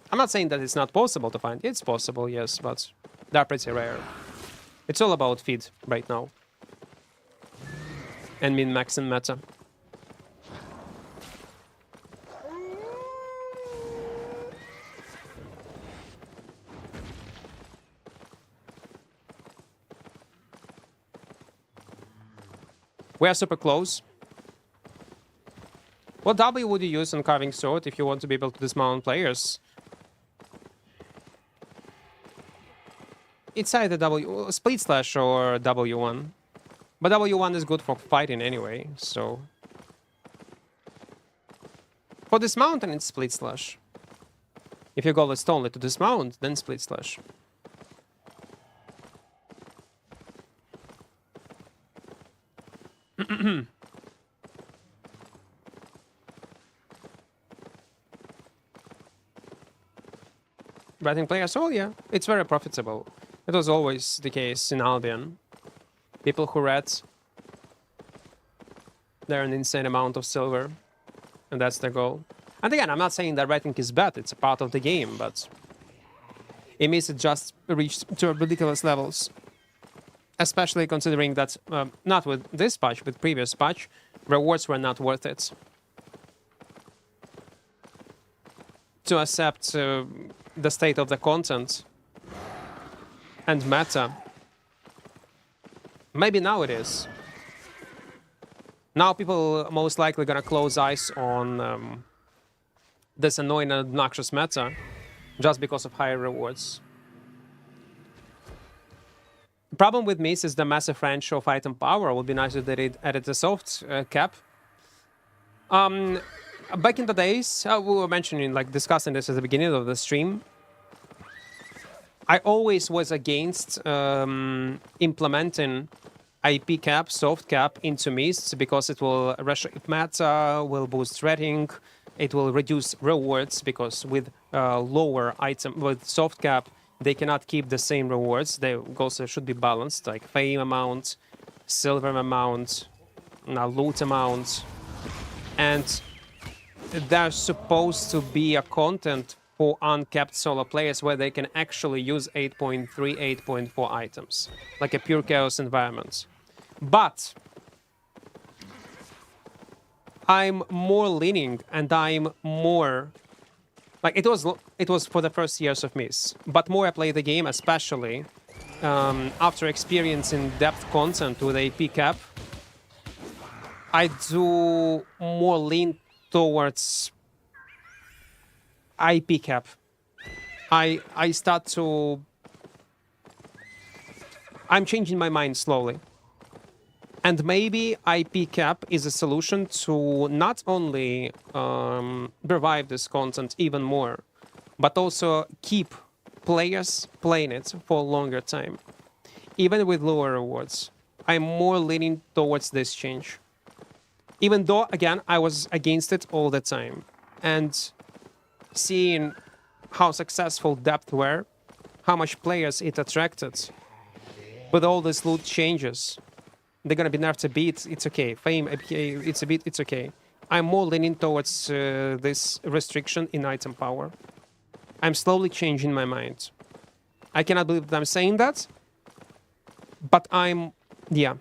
I'm not saying that it's not possible to find. It's possible, yes, but they're pretty rare. It's all about feed right now. And min-max and meta. We are super close. What W would you use on Carving Sword if you want to be able to dismount players? It's either Split Slash or W1. But W1 is good for fighting anyway, so... For dismount, and it's Split Slash. If your goal is only to dismount, then Split Slash. Ratting players, oh yeah, it's very profitable. It was always the case in Albion. People who rat, they're an insane amount of silver, and that's their goal. And again, I'm not saying that ratting is bad, it's a part of the game, but it means it just reached to ridiculous levels. Especially considering that, not with this patch, but previous patch, rewards were not worth it. To accept the state of the content and meta. Maybe now it is. Now people are most likely gonna close eyes on this annoying and obnoxious meta just because of higher rewards. The problem with Mist is the massive range of item power. It would be nice if they added a soft cap. Back in the days, we were mentioning, like, discussing this at the beginning of the stream. I always was against implementing IP cap, soft cap into mists because it will reshape meta, will boost rating, it will reduce rewards because with lower item, with soft cap, they cannot keep the same rewards. They also should be balanced, like fame amount, silver amount, loot amount, and there's supposed to be a content for uncapped solo players where they can actually use 8.3, 8.4 items, like a pure chaos environment. But I'm more leaning, and I'm more like it was for the first years of Miss, but more I play the game, especially after experiencing depth content with AP cap, I do more lean towards IP cap. I start to... I'm changing my mind slowly. And maybe IP cap is a solution to not only revive this content even more, but also keep players playing it for a longer time. Even with lower rewards, I'm more leaning towards this change. Even though, again, I was against it all the time. And seeing how successful depth were, how much players it attracted, with all these loot changes, they're gonna be nerfed a bit, it's okay. Fame, it's a bit, it's okay. I'm more leaning towards this restriction in item power. I'm slowly changing my mind. I cannot believe that I'm saying that, but yeah.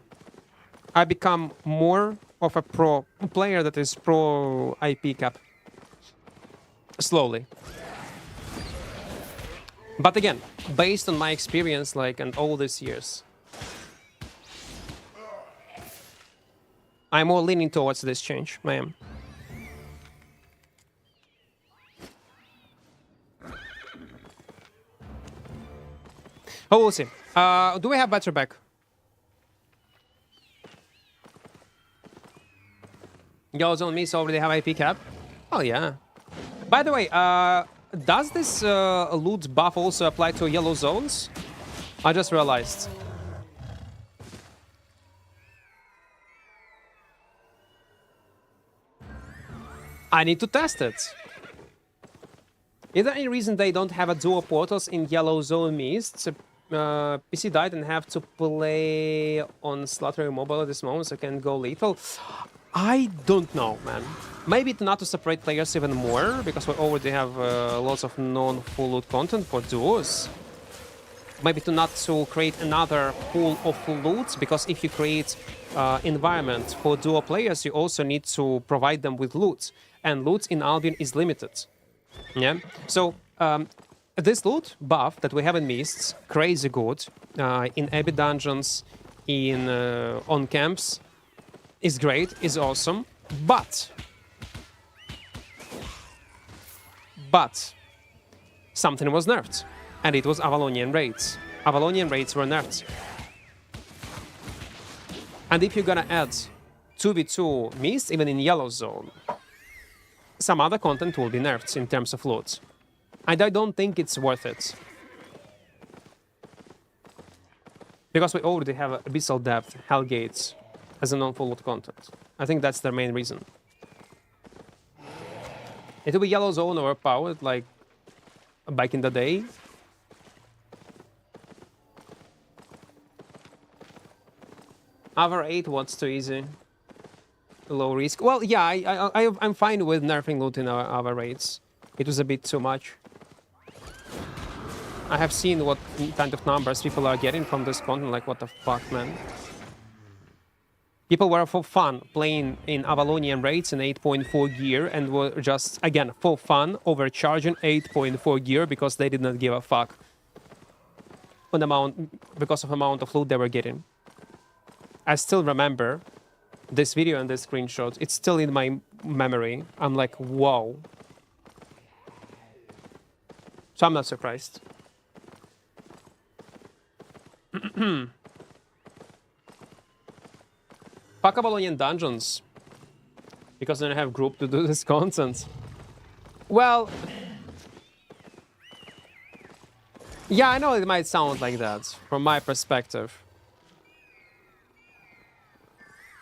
I become more of a pro player that is pro IP cap. Slowly. But again, based on my experience, like, and all these years, I'm more leaning towards this change. I am. Oh, we'll see. Do we have better back? Yellow Zone Miss already have IP cap? Oh, yeah. By the way, does this loot buff also apply to yellow zones? I just realized. I need to test it. Is there any reason they don't have a dual portals in yellow zone mists? PC died and have to play on Slaughtering Mobile at this moment so I can go lethal. I don't know, man. Maybe not to separate players even more, because we already have lots of non-full loot content for duos. Maybe not to create another pool of loot, because if you create environment for duo players, you also need to provide them with loot. And loot in Albion is limited. Yeah. So this loot buff that we have in Mists, crazy good, in Abbey dungeons, in on camps, is great, is awesome, but something was nerfed, and it was Avalonian raids. Avalonian raids were nerfed. And if you're gonna add 2v2 Mist, even in yellow zone, some other content will be nerfed in terms of loot. And I don't think it's worth it. Because we already have Abyssal Depth, Hellgates, as a non-full loot content. I think that's the main reason. It will be yellow zone overpowered, like back in the day. Hour 8, what's too easy? Low risk. Well, yeah, I'm fine with nerfing loot in our raids. It was a bit too much. I have seen what kind of numbers people are getting from this content, like what the fuck, man. People were for fun playing in Avalonian raids in 8.4 gear and were just, again, for fun, overcharging 8.4 gear because they did not give a fuck on because of amount of loot they were getting. I still remember this video and this screenshot. It's still in my memory. I'm like, whoa. So I'm not surprised. Fuck Avalonian dungeons. Because they don't have group to do this content. Well, Yeah, I know it might sound like that from my perspective.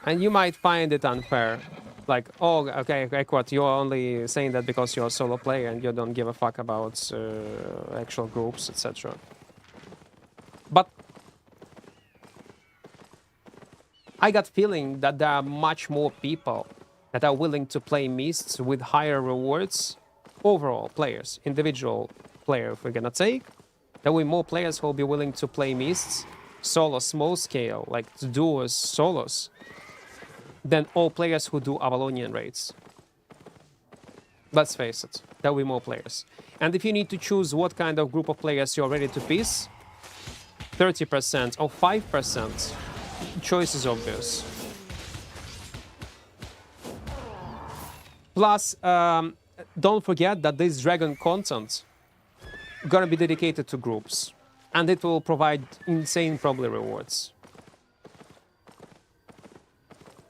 And you might find it unfair. Like, oh, okay, Equart, you're only saying that because you're a solo player and you don't give a fuck about actual groups, etc. But I got feeling that there are much more people that are willing to play Mists with higher rewards. Overall players, individual player, if we're gonna take, there will be more players who will be willing to play Mists, solo, small scale, like duos, solos, than all players who do Avalonian raids. Let's face it, there will be more players. And if you need to choose what kind of group of players you're ready to piece, 30% or 5%, choice is obvious. Plus, don't forget that this dragon content gonna be dedicated to groups, and it will provide insane probably rewards.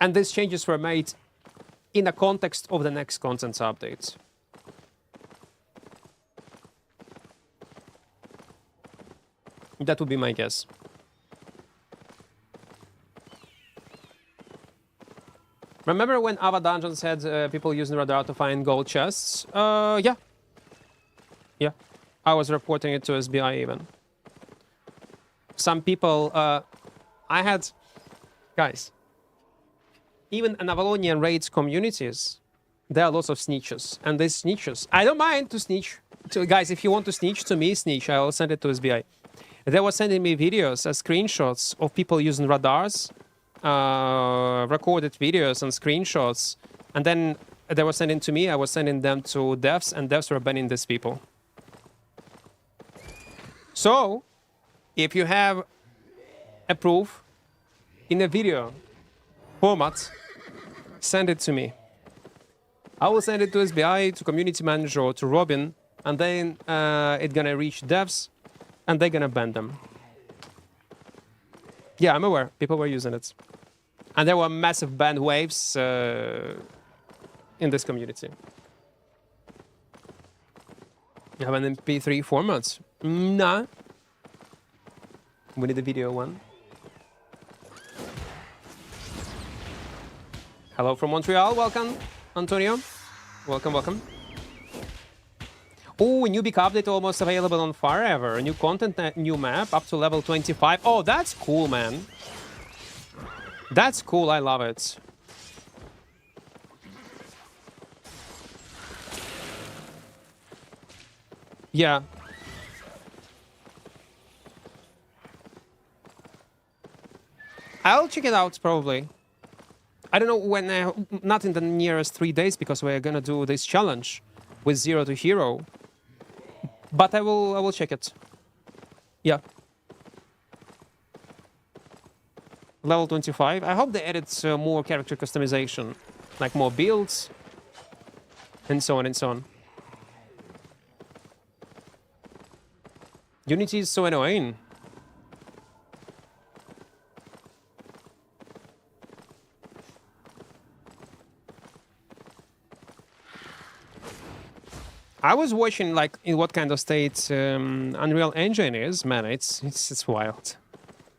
And these changes were made in the context of the next content update. That would be my guess. Remember when Ava Dungeons had people using radar to find gold chests? Yeah. Yeah. I was reporting it to SBI even. Some people, I had, guys, even in Avalonian raids communities, there are lots of snitches. And these snitches, I don't mind to snitch. So guys, if you want to snitch to me, snitch. I will send it to SBI. They were sending me videos, screenshots of people using radars, recorded videos and screenshots. And then they were sending to me, I was sending them to devs, and devs were banning these people. So, if you have a proof in a video format, send it to me. I will send it to SBI, to community manager, or to Robin, and then it's gonna reach devs, and they're gonna ban them. Yeah, I'm aware. People were using it. And there were massive ban waves in this community. You have an MP3 format? Nah. We need a video one. Hello from Montreal. Welcome, Antonio. Welcome, welcome. Oh, new big update almost available on Forever. New content, new map up to level 25. Oh, that's cool, man. That's cool. I love it. Yeah. I'll check it out probably. I don't know when, not in the nearest 3 days because we're gonna do this challenge with 0 to hero. But I will check it. Yeah. Level 25. I hope they added more character customization, like more builds, and so on and so on. Unity is so annoying. I was watching like in what kind of state Unreal Engine is. Man, it's wild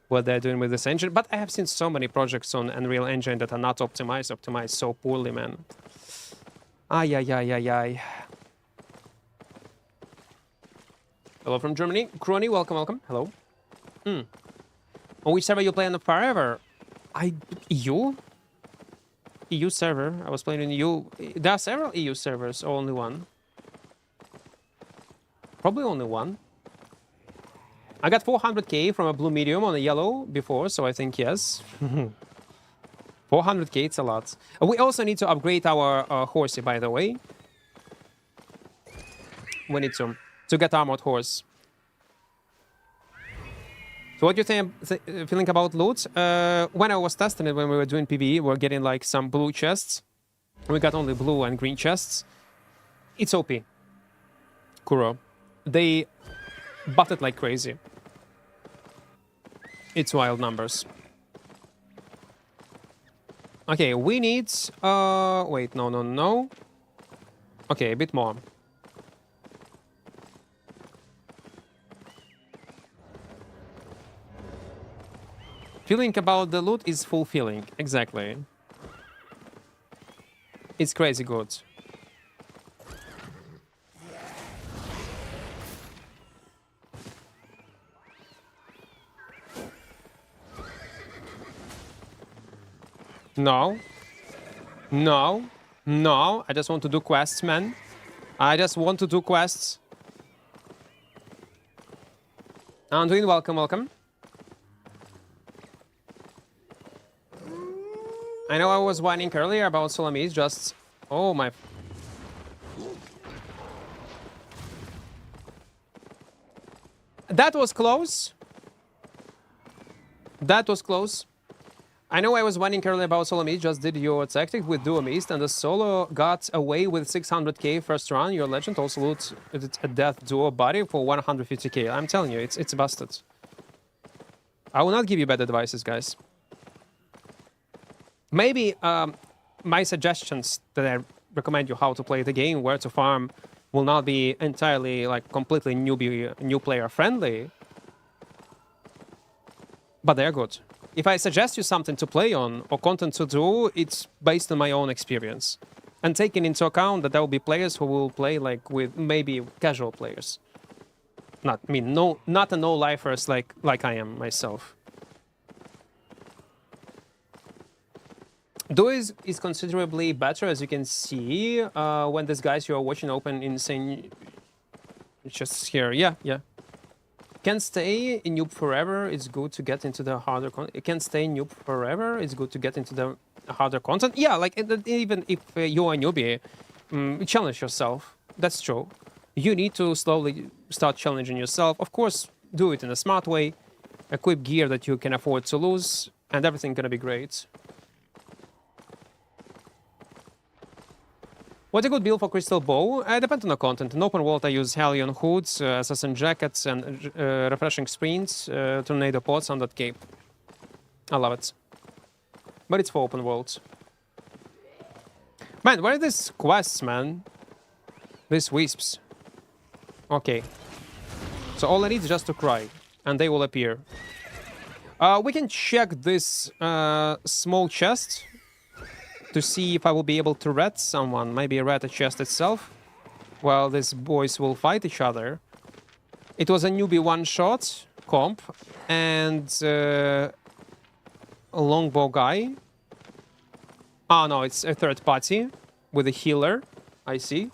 what they're doing with this engine. But I have seen so many projects on Unreal Engine that are not optimized so poorly, man. Ay, ay, ay, ay, ay. Hello from Germany. Crony, welcome, welcome. Hello. On which server you play on Forever? EU? EU server. I was playing in EU. There are several EU servers, or only one? Probably only one. I got 400k from a blue medium on a yellow before, so I think yes. 400k, it's a lot. We also need to upgrade our horsey, by the way. We need to get armored horse. So what do you think, feeling about loot? When I was testing it, when we were doing PvE, we were getting like some blue chests. We got only blue and green chests. It's OP. Kuro. They buffed it like crazy. It's wild numbers. Okay, we need... wait, no. Okay, a bit more. Feeling about the loot is fulfilling. Exactly. It's crazy good. No. No. No. I just want to do quests, man. I just want to do quests. Anduin, welcome, welcome. I know I was whining earlier about Solamese, just... Oh my... That was close. That was close. I know I was whining earlier about Solamese, just did your tactic with Duo Mist, and the solo got away with 600k first run. Your legend also loot a death duo body for 150k. I'm telling you, it's busted. I will not give you bad advices, guys. Maybe my suggestions that I recommend you how to play the game, where to farm, will not be entirely like completely new player friendly, but they're good. If I suggest you something to play on or content to do, it's based on my own experience, and taking into account that there will be players who will play like with maybe casual players. Not a no-lifers like I am myself. Duo is considerably better, as you can see, when these guys you are watching open insane. Just here, yeah. Can stay in noob forever. It's good to get into the harder content. It can stay in noob forever. It's good to get into the harder content. Yeah, like even if you're a newbie, challenge yourself. That's true. You need to slowly start challenging yourself. Of course, do it in a smart way. Equip gear that you can afford to lose, and everything's gonna be great. What's a good build for Crystal Bow? Depends on the content. In open world, I use Hellion Hoods, Assassin Jackets, and Refreshing Sprints, Tornado Pods on that cape. I love it. But it's for open worlds. Man, where are these quests, man? These wisps. Okay. So all I need is just to cry, and they will appear. We can check this small chest to see if I will be able to rat someone, maybe rat the chest itself, while these boys will fight each other. It was a newbie one-shot comp, and a longbow guy. Oh no, it's a third party with a healer, I see.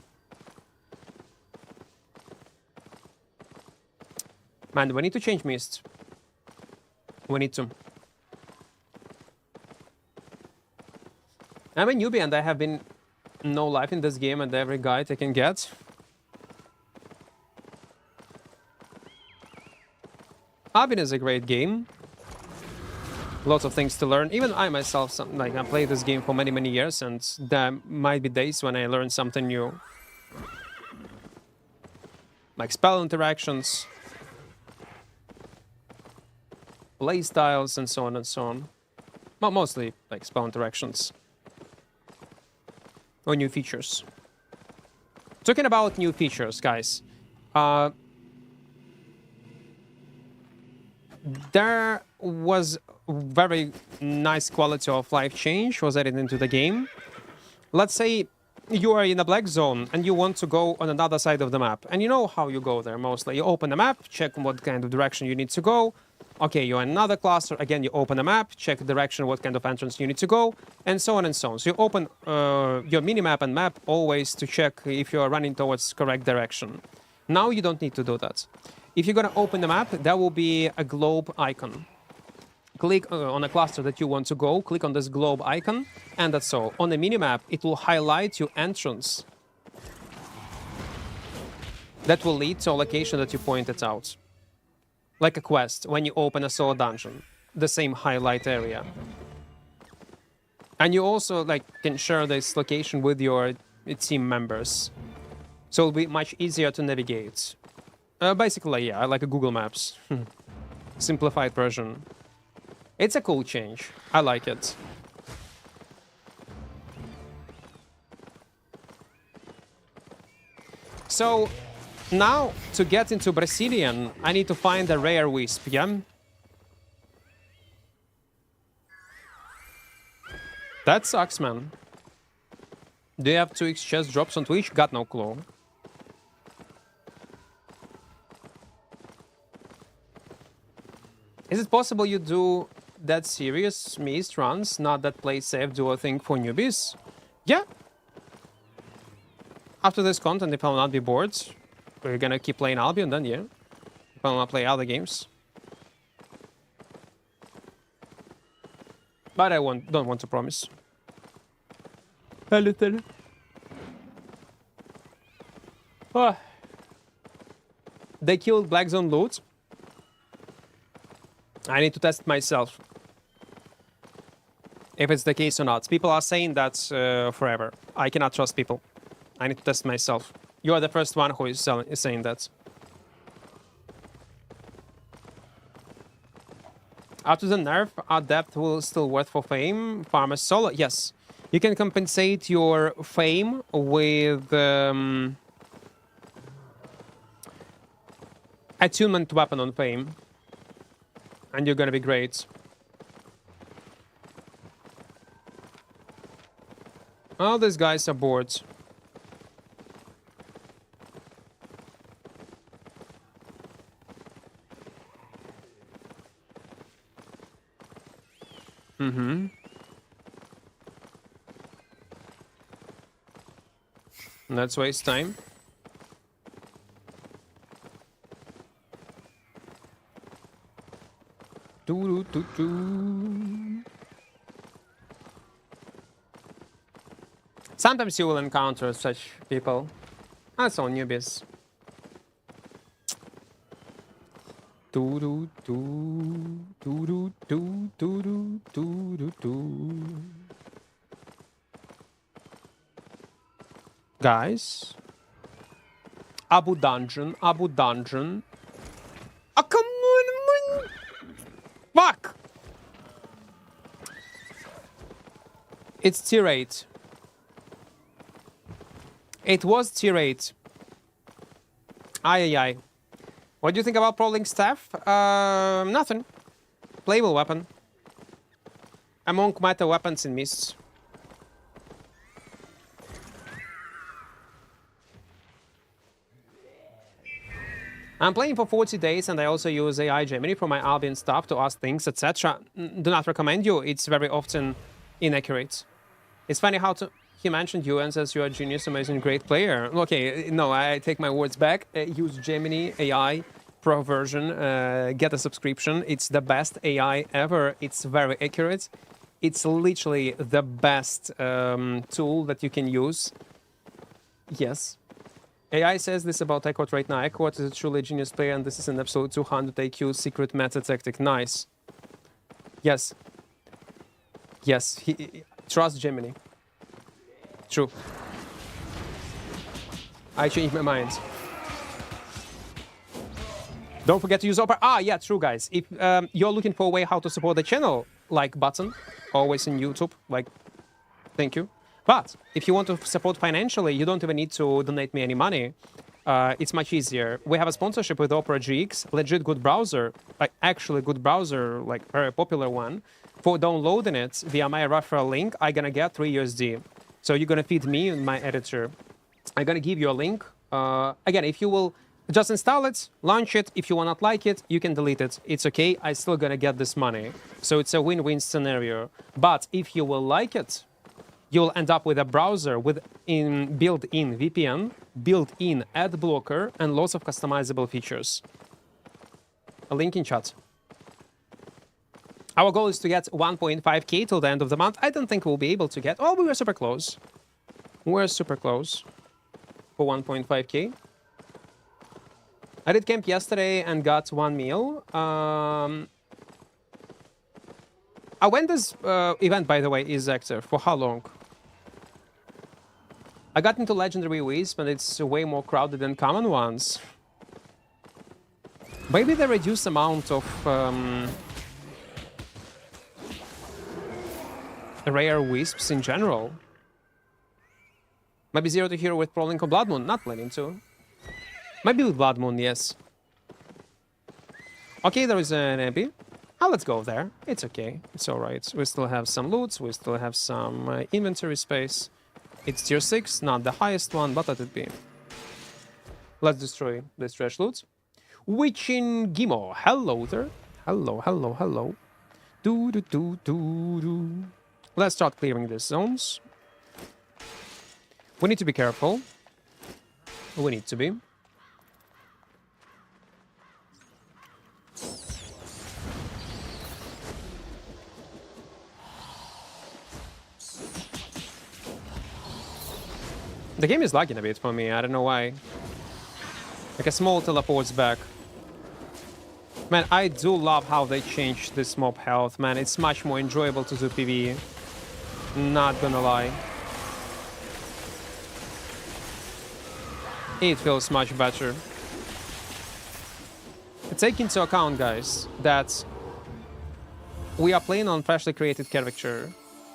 Man, we need to change mist. We need to. I'm a newbie and I have been no life in this game and every guide I can get. Abin is a great game. Lots of things to learn. Even I myself, I played this game for many years, and there might be days when I learn something new. Like spell interactions, play styles, and so on and so on. Well, mostly like spell interactions. Or new features. Talking about new features, guys. There was very nice quality of life change was added into the game. Let's say you are in a black zone and you want to go on another side of the map. And you know how you go there mostly. You open the map, check what kind of direction you need to go. Okay, you're in another cluster. Again, you open a map, check the direction, what kind of entrance you need to go, and so on and so on. So you open your minimap and map always to check if you are running towards correct direction. Now you don't need to do that. If you're gonna open the map, there will be a globe icon. Click on a cluster that you want to go, click on this globe icon, and that's all. On the minimap, it will highlight your entrance. That will lead to a location that you pointed out. Like a quest, when you open a solo dungeon, the same highlight area. And you also can share this location with your team members. So it'll be much easier to navigate. Basically, yeah, like a Google Maps. Simplified version. It's a cool change. I like it. So, now, to get into Brazilian, I need to find a rare wisp, yeah? That sucks, man. Do you have 2x chest drops on Twitch? Got no clue. Is it possible you do that serious mist runs, not that play safe duo thing for newbies? Yeah. After this content, if I'll not be bored, we're gonna keep playing Albion, then yeah. If I'll not play other games. But I don't want to promise. Hello. Oh. They killed Black Zone loot. I need to test myself. If it's the case or not. People are saying that forever. I cannot trust people. I need to test myself. You are the first one who is saying that. After the nerf, our depth will still worth for fame. Farmer solo, yes. You can compensate your fame with attunement weapon on fame. And you're gonna be great. All these guys are bored. Let's waste time. Sometimes you will encounter such people. That's all newbies. Guys. Abu Dungeon. Oh, come on, man. Fuck! It's tier 8. It was tier 8. Aye. What do you think about Prowling Staff? Nothing. Playable weapon. Among meta weapons in Mists. I'm playing for 40 days and I also use AI Gemini for my Albion stuff to ask things, etc. Do not recommend you. It's very often inaccurate. It's funny how he mentioned you and says you are a genius, amazing, great player. Okay, no, I take my words back. Use Gemini AI Pro version. Get a subscription. It's the best AI ever. It's very accurate. It's literally the best tool that you can use. Yes. AI says this about Equart right now. Equart is a truly genius player, and this is an absolute 200 IQ secret meta tactic. Nice. Yes. Yes. Trust Gemini. True. I changed my mind. Don't forget to use Opera. Ah, yeah, true, guys. If you're looking for a way how to support the channel, like button, always in YouTube, like, thank you. But if you want to support financially, you don't even need to donate me any money. It's much easier. We have a sponsorship with Opera GX, legit good browser, like actually good browser, like very popular one. For downloading it via my referral link, I'm gonna get 3 USD. So you're gonna feed me and my editor. I'm gonna give you a link. Again, if you will just install it, launch it. If you will not like it, you can delete it. It's okay. I'm still gonna get this money. So it's a win-win scenario. But if you will like it, you'll end up with a browser with built-in VPN, built-in ad blocker, and lots of customizable features. A link in chat. Our goal is to get 1.5k till the end of the month. I don't think we'll be able to get... Oh, we were super close. We're super close for 1.5k. I did camp yesterday and got 1 meal. When this event, by the way, is active? For how long? I got into Legendary Wisp, and it's way more crowded than common ones. Maybe the reduced amount of rare wisps in general. Maybe 0 to hero with Prowling on Blood Moon. Not planning to. Maybe with Blood Moon, yes. Okay, there is an MP. Ah, let's go there. It's okay. It's all right. We still have some loots. We still have some inventory space. It's tier 6, not the highest one, but let it be. Let's destroy this trash loot. Witchin Gimo. Hello there. Hello, hello, hello. Do do do do do. Let's start clearing these zones. We need to be careful. We need to be. The game is lagging a bit for me, I don't know why. Like a small teleports back. Man, I do love how they changed this mob health, man. It's much more enjoyable to do PvE. Not gonna lie. It feels much better. Take into account, guys, that we are playing on freshly created character.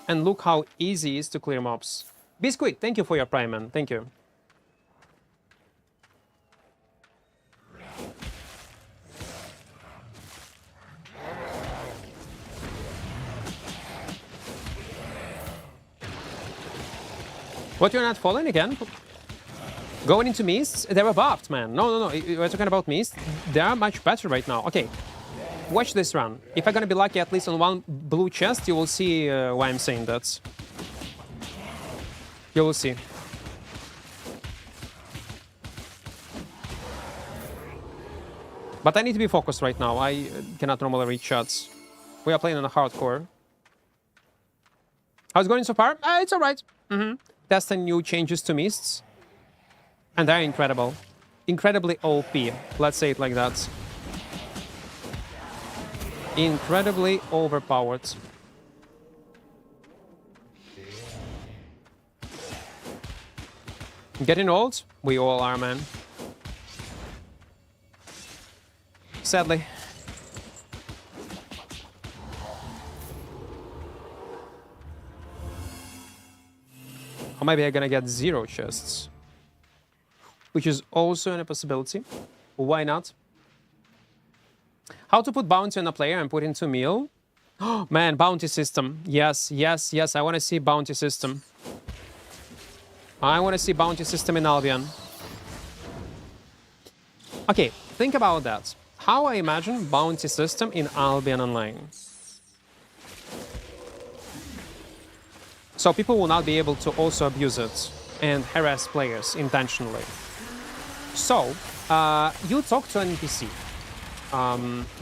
And look how easy it is to clear mobs. Biscuit, thank you for your prime, man. Thank you. What, you're not falling again? Going into mists? They were buffed, man. No. We're talking about mists. They are much better right now. Okay. Watch this run. If I'm gonna be lucky at least on one blue chest, you will see why I'm saying that. You will see. But I need to be focused right now. I cannot normally reach shots. We are playing on a hardcore. How's it going so far? It's alright. Testing new changes to mists. And they're incredible. Incredibly OP. Let's say it like that. Incredibly overpowered. Getting old? We all are, man. Sadly. Or maybe I'm gonna get 0 chests. Which is also a possibility. Why not? How to put bounty on a player and put into meal? Oh, man, bounty system. Yes, yes, yes. I want to see bounty system. I want to see bounty system in Albion. Okay, think about that. How I imagine bounty system in Albion Online. So people will not be able to also abuse it and harass players intentionally. So, you talk to an NPC,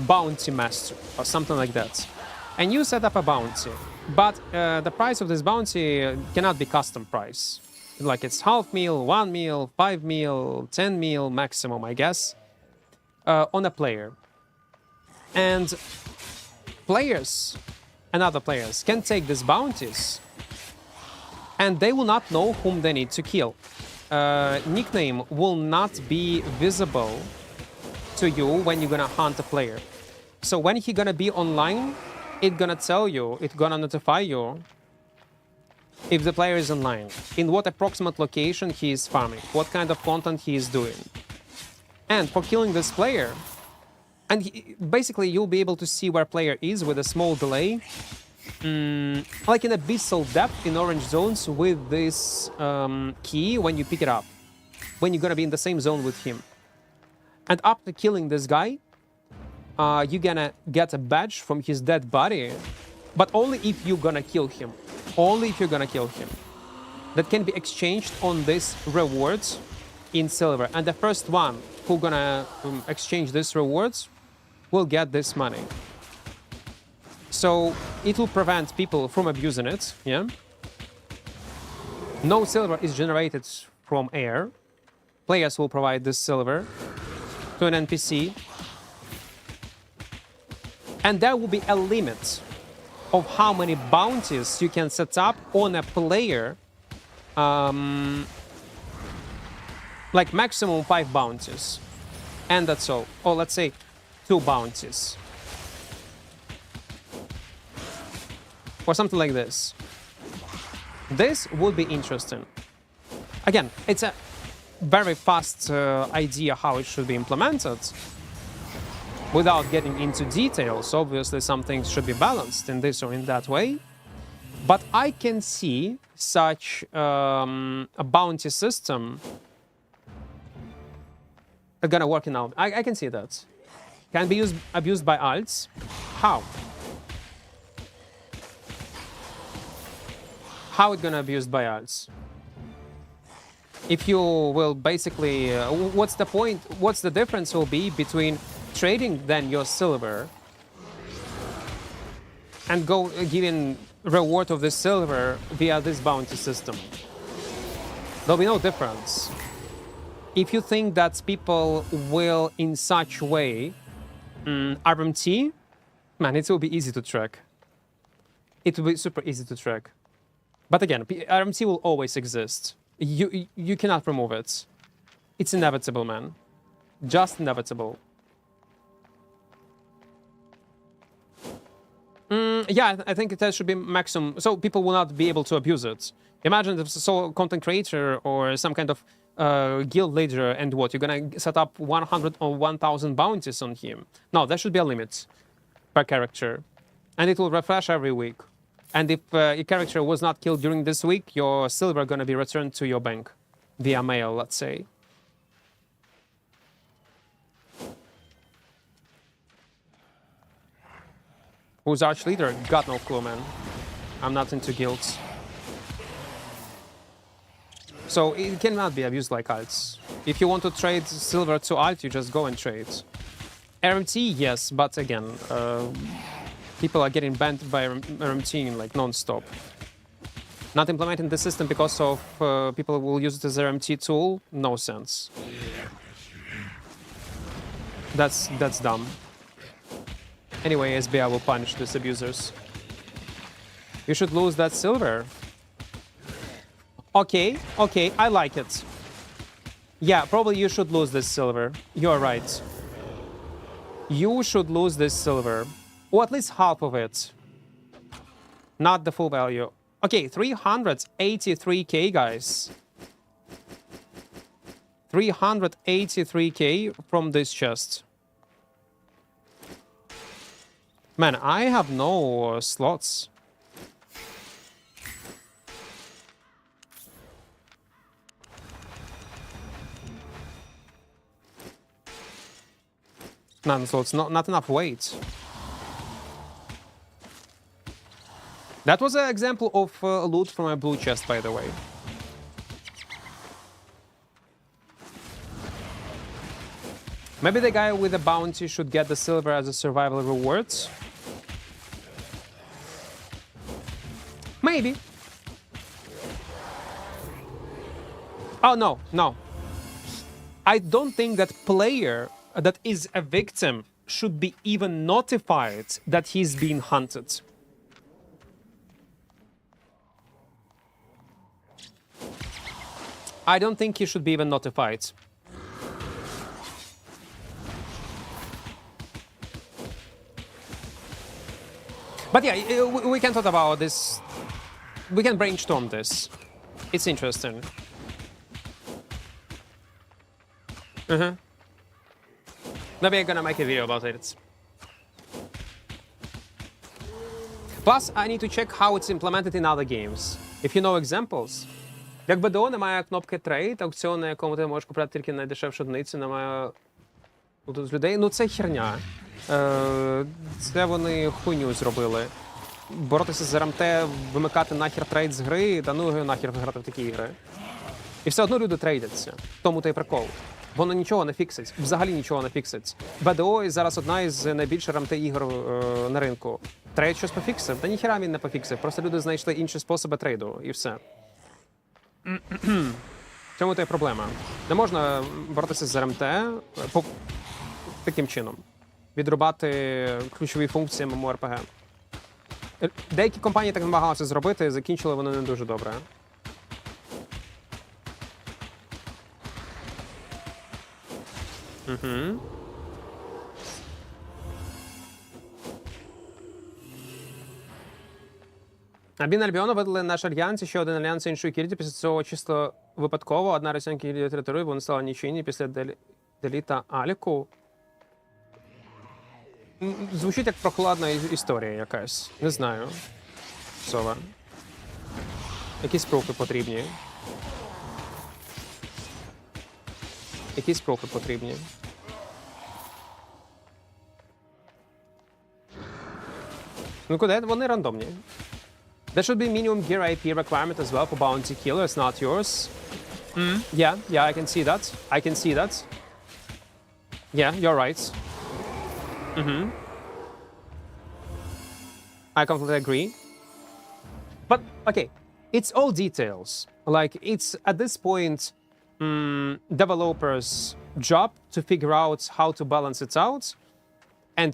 bounty master or something like that, and you set up a bounty, but the price of this bounty cannot be custom price. Like it's half meal, 1 meal, 5 meal, 10 meal maximum, I guess, on a player. And players and other players can take these bounties and they will not know whom they need to kill. Nickname will not be visible to you when you're gonna hunt a player. So when he's gonna be online, it's gonna tell you, it's gonna notify you if the player is online, in what approximate location he is farming, what kind of content he is doing. And for killing this player, and basically you'll be able to see where player is with a small delay, like in abyssal depth in orange zones with this key when you pick it up, when you're gonna be in the same zone with him. And after killing this guy, you're gonna get a badge from his dead body, but only if you're gonna kill him. Only if you're gonna kill him. That can be exchanged on these rewards in silver. And the first one who gonna exchange these rewards will get this money. So it will prevent people from abusing it, yeah? No silver is generated from air. Players will provide this silver to an NPC. And there will be a limit of how many bounties you can set up on a player. Like maximum 5 bounties. And that's all. Or let's say 2 bounties. Or something like this. This would be interesting. Again, it's a very fast idea how it should be implemented. Without getting into details, obviously some things should be balanced in this or in that way. But I can see such a bounty system gonna work out. I can see that. Can be abused by alts. How? How it gonna abused by alts? If you will basically, what's the point? What's the difference will be between trading then your silver and go giving reward of the silver via this bounty system? There'll be no difference. If you think that people will in such way RMT, man, it will be easy to track. It will be super easy to track. But again, RMT will always exist. You cannot remove it. It's inevitable, man. Just inevitable. Yeah, I think that should be maximum, so people will not be able to abuse it. Imagine if a solo content creator or some kind of guild leader, and what, you're gonna set up 100 or 1,000 bounties on him. No, there should be a limit per character, and it will refresh every week. And if your character was not killed during this week, your silver gonna be returned to your bank via mail, let's say. Who's Arch Leader? Got no clue, man. I'm not into guilds. So it cannot be abused like alts. If you want to trade silver to alt, you just go and trade. RMT, yes, but again, people are getting banned by RMT like non-stop. Not implementing the system because of people will use it as RMT tool, no sense. That's dumb. Anyway, SBI will punish these abusers. You should lose that silver. Okay, I like it. Yeah, probably you should lose this silver. You're right. You should lose this silver. Or at least half of it. Not the full value. Okay, 383k, guys. 383k from this chest. Man, I have no slots. None slots, not enough weight. That was an example of loot from a blue chest, by the way. Maybe the guy with the bounty should get the silver as a survival reward. Maybe. Oh, no. I don't think that player that is a victim should be even notified that he's being hunted. I don't think he should be even notified. But yeah, we can talk about this. We can brainstorm this. It's interesting. Maybe I'm gonna make a video about it. Plus, I need to check how it's implemented in other games. If you know examples. Як БДО немає кнопки Trade, аукціон, на якому ти можеш купувати тільки найдешевшу одиницю, немає з людей. Ну це херня. Це вони хуйню зробили. Боротися з РМТ, вимикати нахер трейд з гри, та ну нахер грати в такі ігри. І все одно люди трейдяться. Тому то й прикол. Воно нічого не фіксить. Взагалі нічого не фіксить. БДО зараз одна із найбільших РМТ ігор на ринку. Трейд щось пофіксив? Та ніхера він не пофіксив. Просто люди знайшли інші способи трейду. І все. В цьому то й проблема. Не можна боротися з РМТ таким чином. Відрубати ключові функції mmorpg. Деякі компанії так намагалися зробити, закінчили вони не дуже добре. Абін Альбіона видали наш альянс, ще один альянс іншої кільді. Після цього чисто випадково одна російська кільді території, вони стали нічийні після деліта Аліку. Звучить як прохладна історія якась. Не знаю. Сова. Якісь пруфи потрібні. Якісь пруфи потрібні. Ну куди? Вони рандомні. There should be minimum gear IP requirement as well for bounty killers, not yours. Yeah, I can see that. I can see that. Yeah, you're right. I completely agree. But, okay, it's all details. Like, it's, at this point, developers' job to figure out how to balance it out and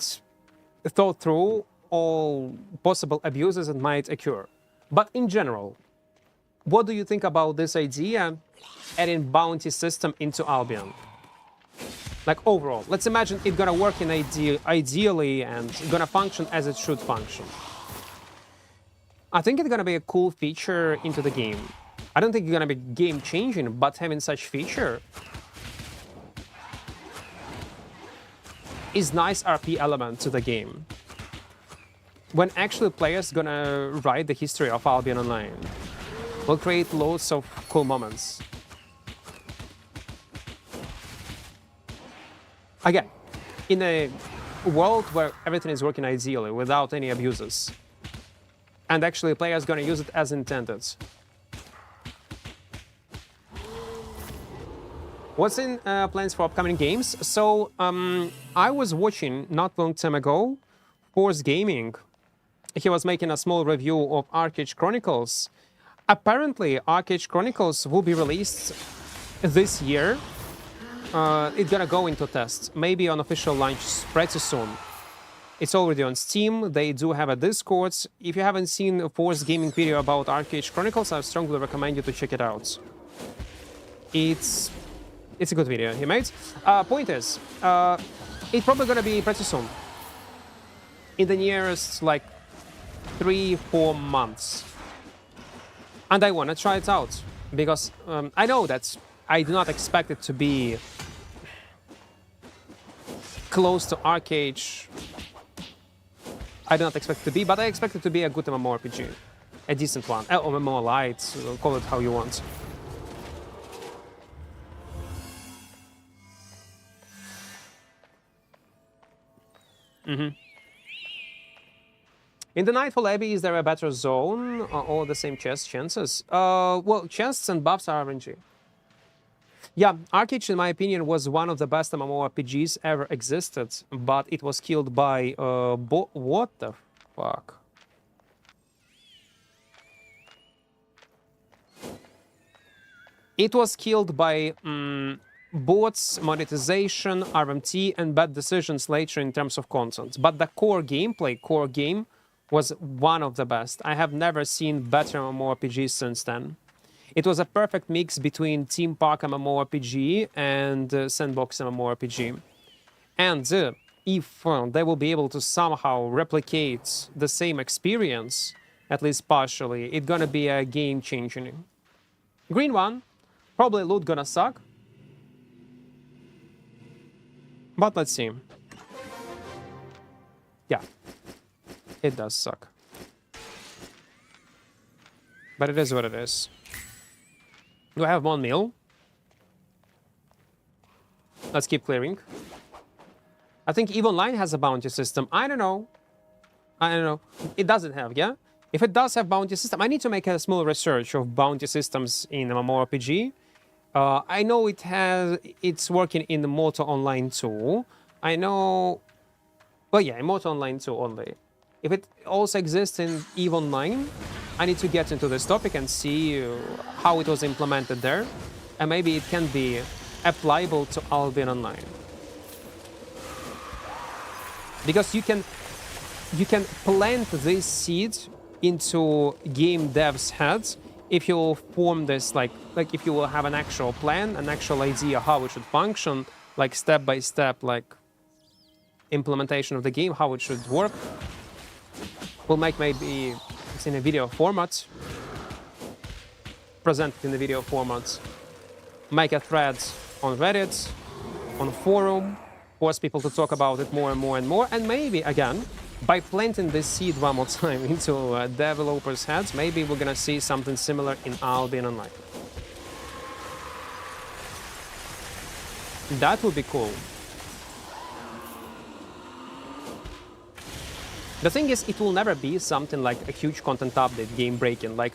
thought through all possible abuses that might occur. But in general, what do you think about this idea adding bounty system into Albion? Like overall, let's imagine it's gonna work in ideally and gonna function as it should function. I think it's gonna be a cool feature into the game. I don't think it's gonna be game changing, but having such feature is nice RP element to the game. When actually players gonna write the history of Albion Online, will create loads of cool moments. Again, in a world where everything is working ideally without any abuses, and actually players gonna use it as intended. What's in plans for upcoming games? So I was watching not long time ago Force Gaming. He was making a small review of Arcade Chronicles. Apparently, Arcade Chronicles will be released this year. It's gonna go into test, maybe on official launch pretty soon. It's already on Steam. They do have a Discord. If you haven't seen a Force Gaming video about Arcade Chronicles, I strongly recommend you to check it out. It's a good video he made. Point is, it's probably gonna be pretty soon. In the nearest, like, 3-4 months. And I wanna try it out. Because I know that I do not expect it to be close to Arcade. I do not expect it to be, but I expect it to be a good mmorpg. A decent one. Or MMO light, call it how you want. In the Nightfall Abbey, is there a better zone or the same chances? Well, chances and buffs are RNG. Yeah, Arcade, in my opinion, was one of the best MMORPGs ever existed, but it was killed by what the fuck? It was killed by bots, monetization, RMT, and bad decisions later in terms of content. But the core gameplay, core game, was one of the best. I have never seen better MMORPGs since then. It was a perfect mix between Team Park MMORPG and Sandbox MMORPG. And if they will be able to somehow replicate the same experience, at least partially, it's gonna be a game-changing. Green one, probably loot gonna suck. But let's see. Yeah. It does suck. But it is what it is. Do I have 1 mil? Let's keep clearing. I think EVE Online has a bounty system. I don't know. It doesn't have, yeah? If it does have bounty system, I need to make a small research of bounty systems in MMORPG. I know it's working in the Moto Online too. I know... Well, yeah, in Moto Online too only. If it also exists in EVE Online, I need to get into this topic and see how it was implemented there. And maybe it can be applicable to Albion Online. Because you can plant this seed into game devs' heads if you form this, like if you will have an actual plan, an actual idea how it should function, like step by step, like implementation of the game, how it should work. We'll make maybe it's in a video format, present it in the video format, make a thread on Reddit, on forum, force people to talk about it more and more and more. And maybe, again, by planting this seed one more time into developers' heads, maybe we're gonna see something similar in Albion Online. That would be cool. The thing is, it will never be something like a huge content update, game breaking, like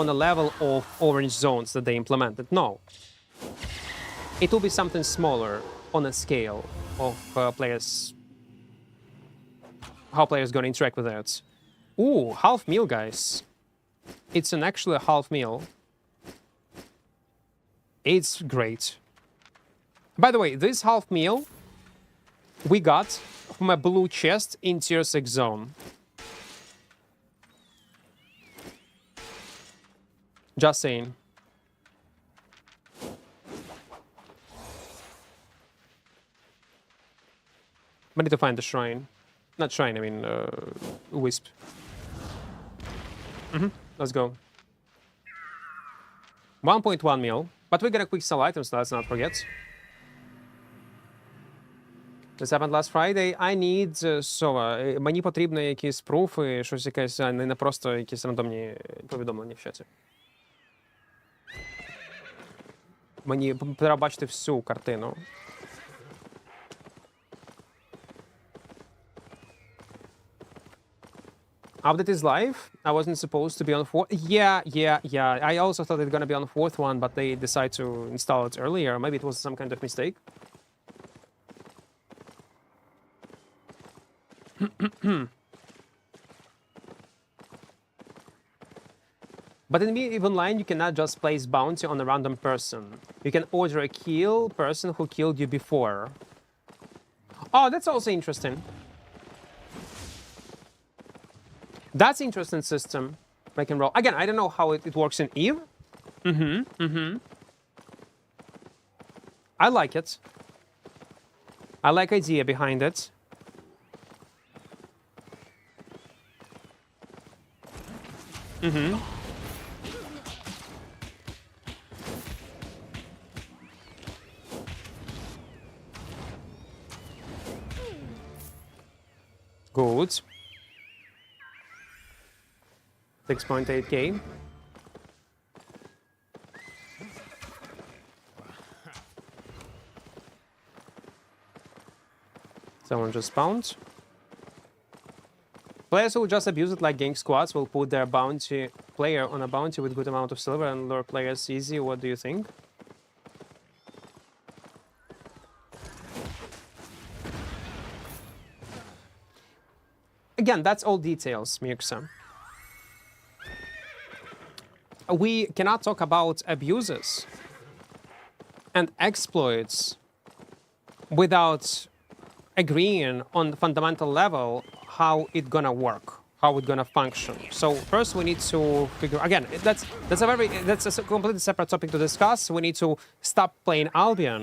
on a level of Orange Zones that they implemented. No. It will be something smaller on a scale of players, how players gonna interact with it. Ooh, half meal, guys. It's actually a half meal. It's great. By the way, this half meal we got from a blue chest in tier 6 zone. Just saying. I need to find the shrine. Not shrine, I mean wisp. Let's go. 1.1 mil. But we're gonna quick sell items, let's not forget. This happened last Friday. I need Sova. Мені потрібні якісь пруфи, щось якесь, а не просто якісь рандомні повідомлення в чаті. Мені треба бачити всю картину. Update is live. I wasn't supposed to be on 4th. Yeah. I also thought it's gonna be on 4th one, but they decided to install it earlier. Maybe it was some kind of mistake. But in EVE Online, you cannot just place bounty on a random person. You can order a kill person who killed you before. Oh, that's also interesting. That's interesting system. Make and roll. Again, I don't know how it works in EVE. I like it. I like idea behind it. Good. 6.8k. Someone just spawned. Players who just abuse it like gang squads will put their bounty player on a bounty with good amount of silver and lure players easy. What do you think? Again, that's all details, Mirksa. We cannot talk about abuses and exploits without agreeing on the fundamental level how it's gonna work, how it's gonna function. So first we need to figure, again, that's a completely separate topic to discuss. We need to stop playing Albion,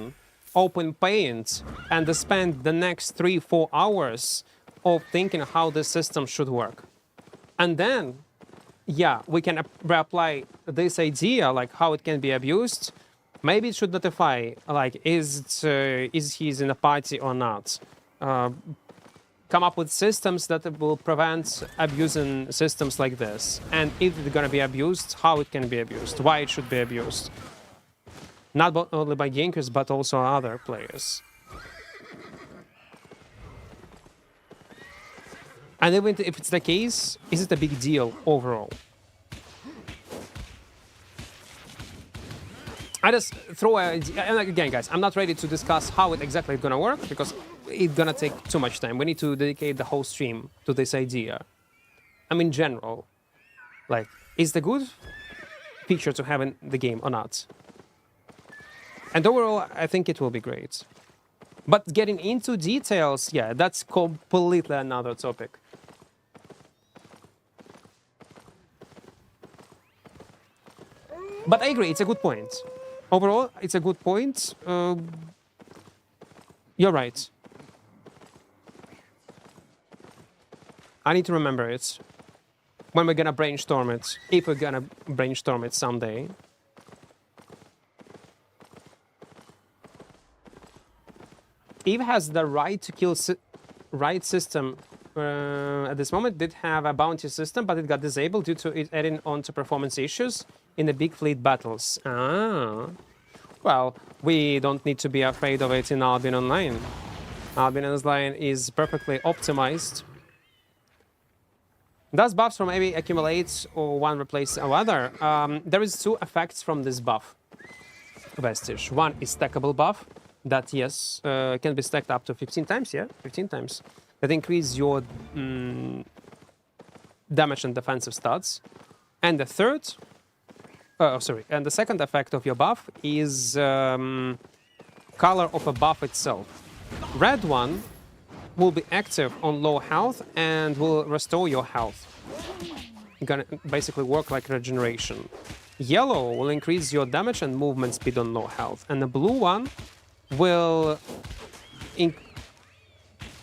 open Paint, and spend the next 3-4 hours of thinking how the system should work. And then, yeah, we can reapply this idea, like how it can be abused. Maybe it should notify, like, is he in a party or not? Come up with systems that will prevent abusing systems like this. And if it's gonna be abused, how it can be abused, why it should be abused. Not only by gankers, but also other players. And even if it's the case, is it a big deal overall? I just throw a... And again, guys, I'm not ready to discuss how it exactly is gonna work, because it's gonna take too much time. We need to dedicate the whole stream to this idea. I mean, in general, like, is the good feature to have in the game or not? And overall, I think it will be great. But getting into details, yeah, that's completely another topic. But I agree, it's a good point. Overall, it's a good point. You're right. I need to remember it when we're gonna brainstorm it, if we're gonna brainstorm it someday. Eve has the right to kill right system. At this moment, did have a bounty system, but it got disabled due to it adding on to performance issues in the big fleet battles. Ah. Well, we don't need to be afraid of it in Albion Online. Albion Online is perfectly optimized. Does buffs from maybe accumulate or one replace another? There is two effects from this buff. Vestige. One is stackable buff that, yes, can be stacked up to 15 times, yeah? 15 times. That increase your damage and defensive stats. And the third... and the second effect of your buff is color of a buff itself. Red one will be active on low health and will restore your health. Gonna basically work like regeneration. Yellow will increase your damage and movement speed on low health. And the blue one will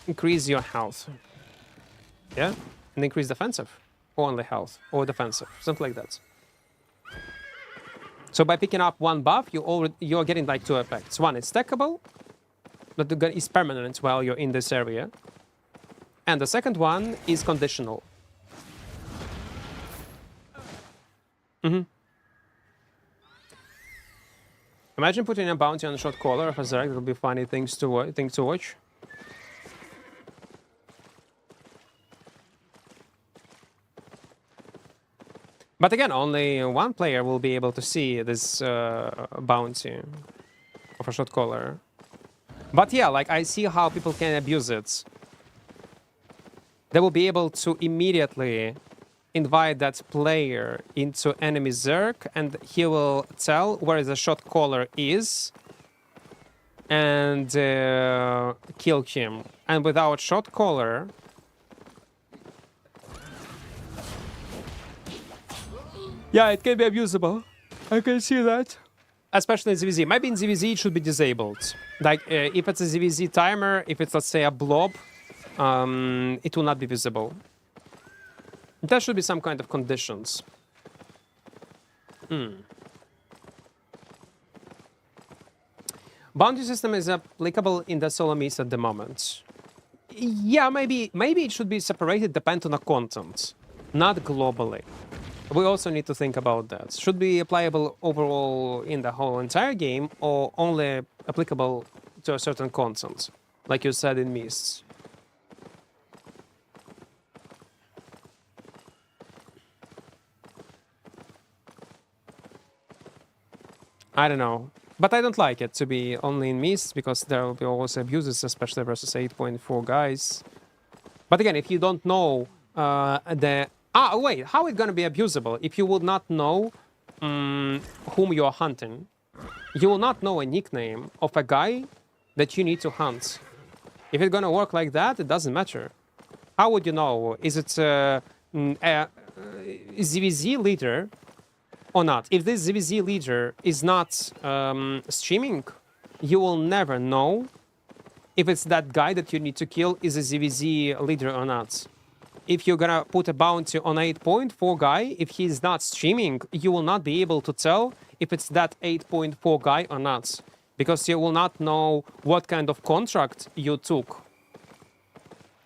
increase your health. Yeah? And increase defensive. Or only health. Or defensive. Something like that. So by picking up one buff, you're getting like two effects. One is stackable, that is permanent while you're in this area. And the second one is conditional. Imagine putting a bounty on a shot caller of a Zerg. It will be funny things to watch. But again, only one player will be able to see this bounty of a shot caller. But yeah, like I see how people can abuse it. They will be able to immediately invite that player into enemy Zerg, and he will tell where the shot caller is and kill him. And without shot caller, yeah, it can be abusable. I can see that. Especially in ZVZ. Maybe in ZVZ it should be disabled. Like, if it's a ZVZ timer, if it's, let's say, a blob, it will not be visible. There should be some kind of conditions. Bounty system is applicable in the solo miss at the moment. Yeah, maybe it should be separated depending on the content, not globally. We also need to think about that. Should be applicable overall in the whole entire game, or only applicable to a certain content, like you said in Mists. I don't know. But I don't like it to be only in Mists, because there will be always abuses, especially versus 8.4 guys. But again, if you don't know wait, how it gonna be abusable? If you would not know whom you are hunting, you will not know a nickname of a guy that you need to hunt. If it's gonna work like that, it doesn't matter. How would you know? Is it a ZVZ leader or not? If this ZVZ leader is not streaming, you will never know if it's that guy that you need to kill is a ZVZ leader or not. If you're gonna put a bounty on 8.4 guy, if he's not streaming, you will not be able to tell if it's that 8.4 guy or not. Because you will not know what kind of contract you took.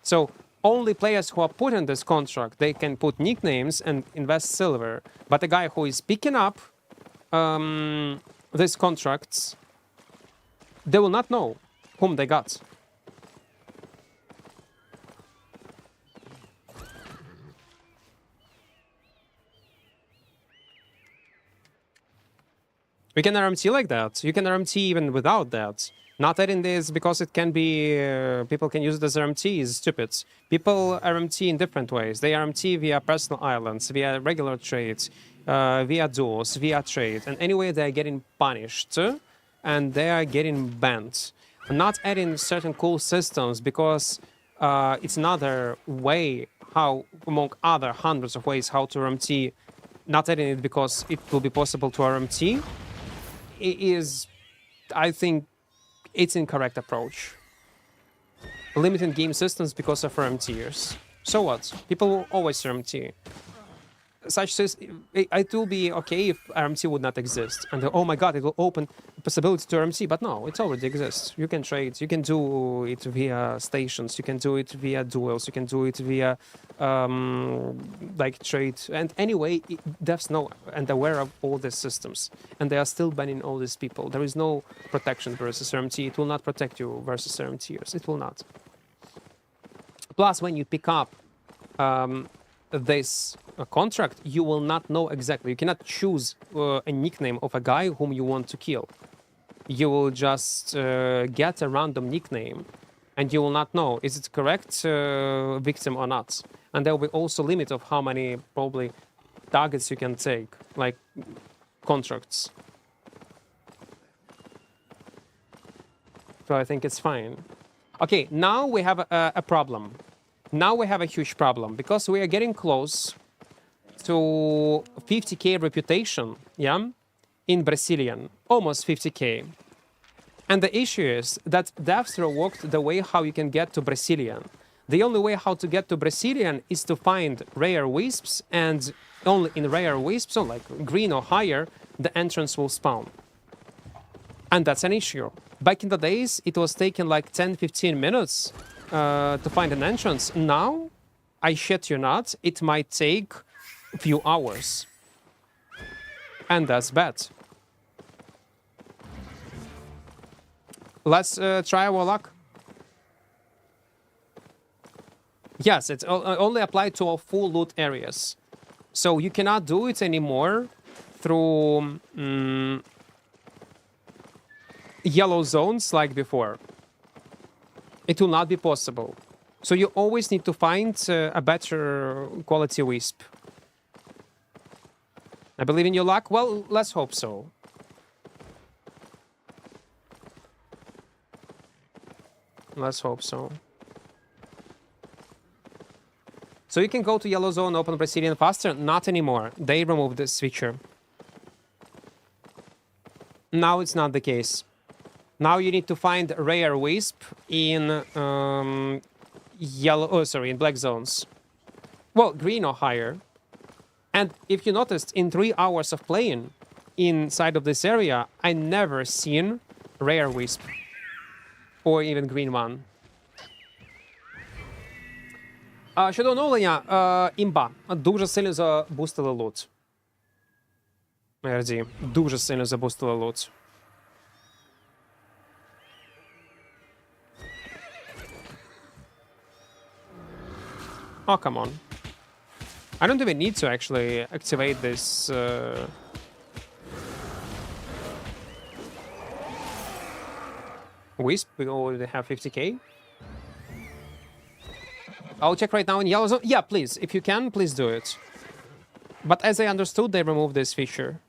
So only players who are put in this contract, they can put nicknames and invest silver. But the guy who is picking up these contracts, they will not know whom they got. We can RMT like that. You can RMT even without that. Not adding this because it can be... people can use it as RMT is stupid. People RMT in different ways. They RMT via personal islands, via regular trades, via duels, via trade. And anyway, they're getting punished. And they are getting banned. Not adding certain cool systems because it's another way how, among other hundreds of ways how to RMT, not adding it because it will be possible to RMT, is, I think, it's incorrect approach. Limiting game systems because of RMTers. So what? People will always RMT. it will be okay if RMC would not exist, and oh my god, it will open the possibility to RMC. But no, it already exists. You can trade. You can do it via stations. You can do it via duels. You can do it via like trade. And anyway, devs know and aware of all these systems, and they are still banning all these people. There is no protection versus RMT. It will not protect you versus RMTers. It will not. Plus, when you pick up this contract, you will not know exactly. You cannot choose a nickname of a guy whom you want to kill. You will just get a random nickname, and you will not know is it correct victim or not. And there will be also limit of how many probably targets you can take, like contracts. So I think it's fine. Okay, now we have a problem. Now we have a huge problem because we are getting close to 50k reputation, yeah, in Brazilian, almost 50k. And the issue is that devs worked the way how you can get to Brazilian. The only way how to get to Brazilian is to find rare wisps, and only in rare wisps, so like green or higher, the entrance will spawn. And that's an issue. Back in the days, it was taking like 10-15 minutes to find an entrance. Now, I shit you not, it might take a few hours. And that's bad. Let's try our luck. Yes, it's only applied to all full loot areas. So you cannot do it anymore through yellow zones like before. It will not be possible. So you always need to find a better quality wisp. I believe in your luck. Well, let's hope so. Let's hope so. So you can go to yellow zone, open Brazilian faster? Not anymore. They removed this feature. Now it's not the case. Now you need to find rare wisp in in black zones. Well, green or higher. And if you noticed, in 3 hours of playing inside of this area, I never seen rare wisp. Or even green one. Щодо оновлення, імба. Дуже сильно забустили лут. RD. Дуже сильно забустили лут. Oh, come on. I don't even need to actually activate this... Wisp, we already have 50k. I'll check right now in yellow zone. Yeah, please. If you can, please do it. But as I understood, they removed this feature.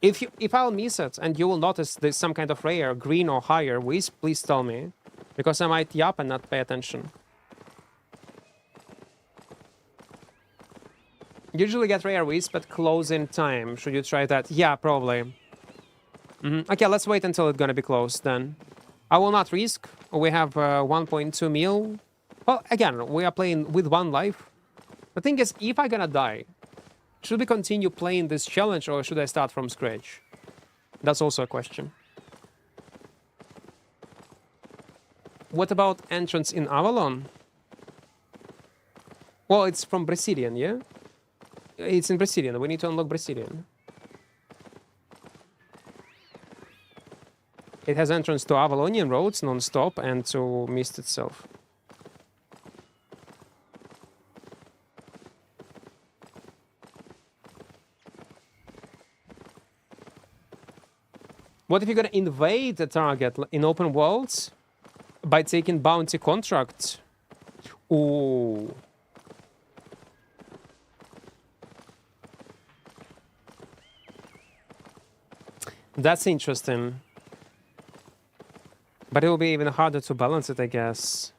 If I'll miss it and you will notice there's some kind of rare, green or higher wisp, please tell me. Because I might yap and not pay attention. Usually get rare wisp at closing time. Should you try that? Yeah, probably. Okay, let's wait until it's gonna be closed then. I will not risk. We have 1.2 mil. Well, again, we are playing with 1 life. The thing is, if I'm gonna die, should we continue playing this challenge or should I start from scratch? That's also a question. What about entrance in Avalon? Well, it's from Brazilian, yeah? It's in Brazilian. We need to unlock Brazilian. It has entrance to Avalonian roads non-stop and to Mist itself. What if you're gonna invade the target in open worlds by taking bounty contracts? Ooh. That's interesting. But it will be even harder to balance it, I guess.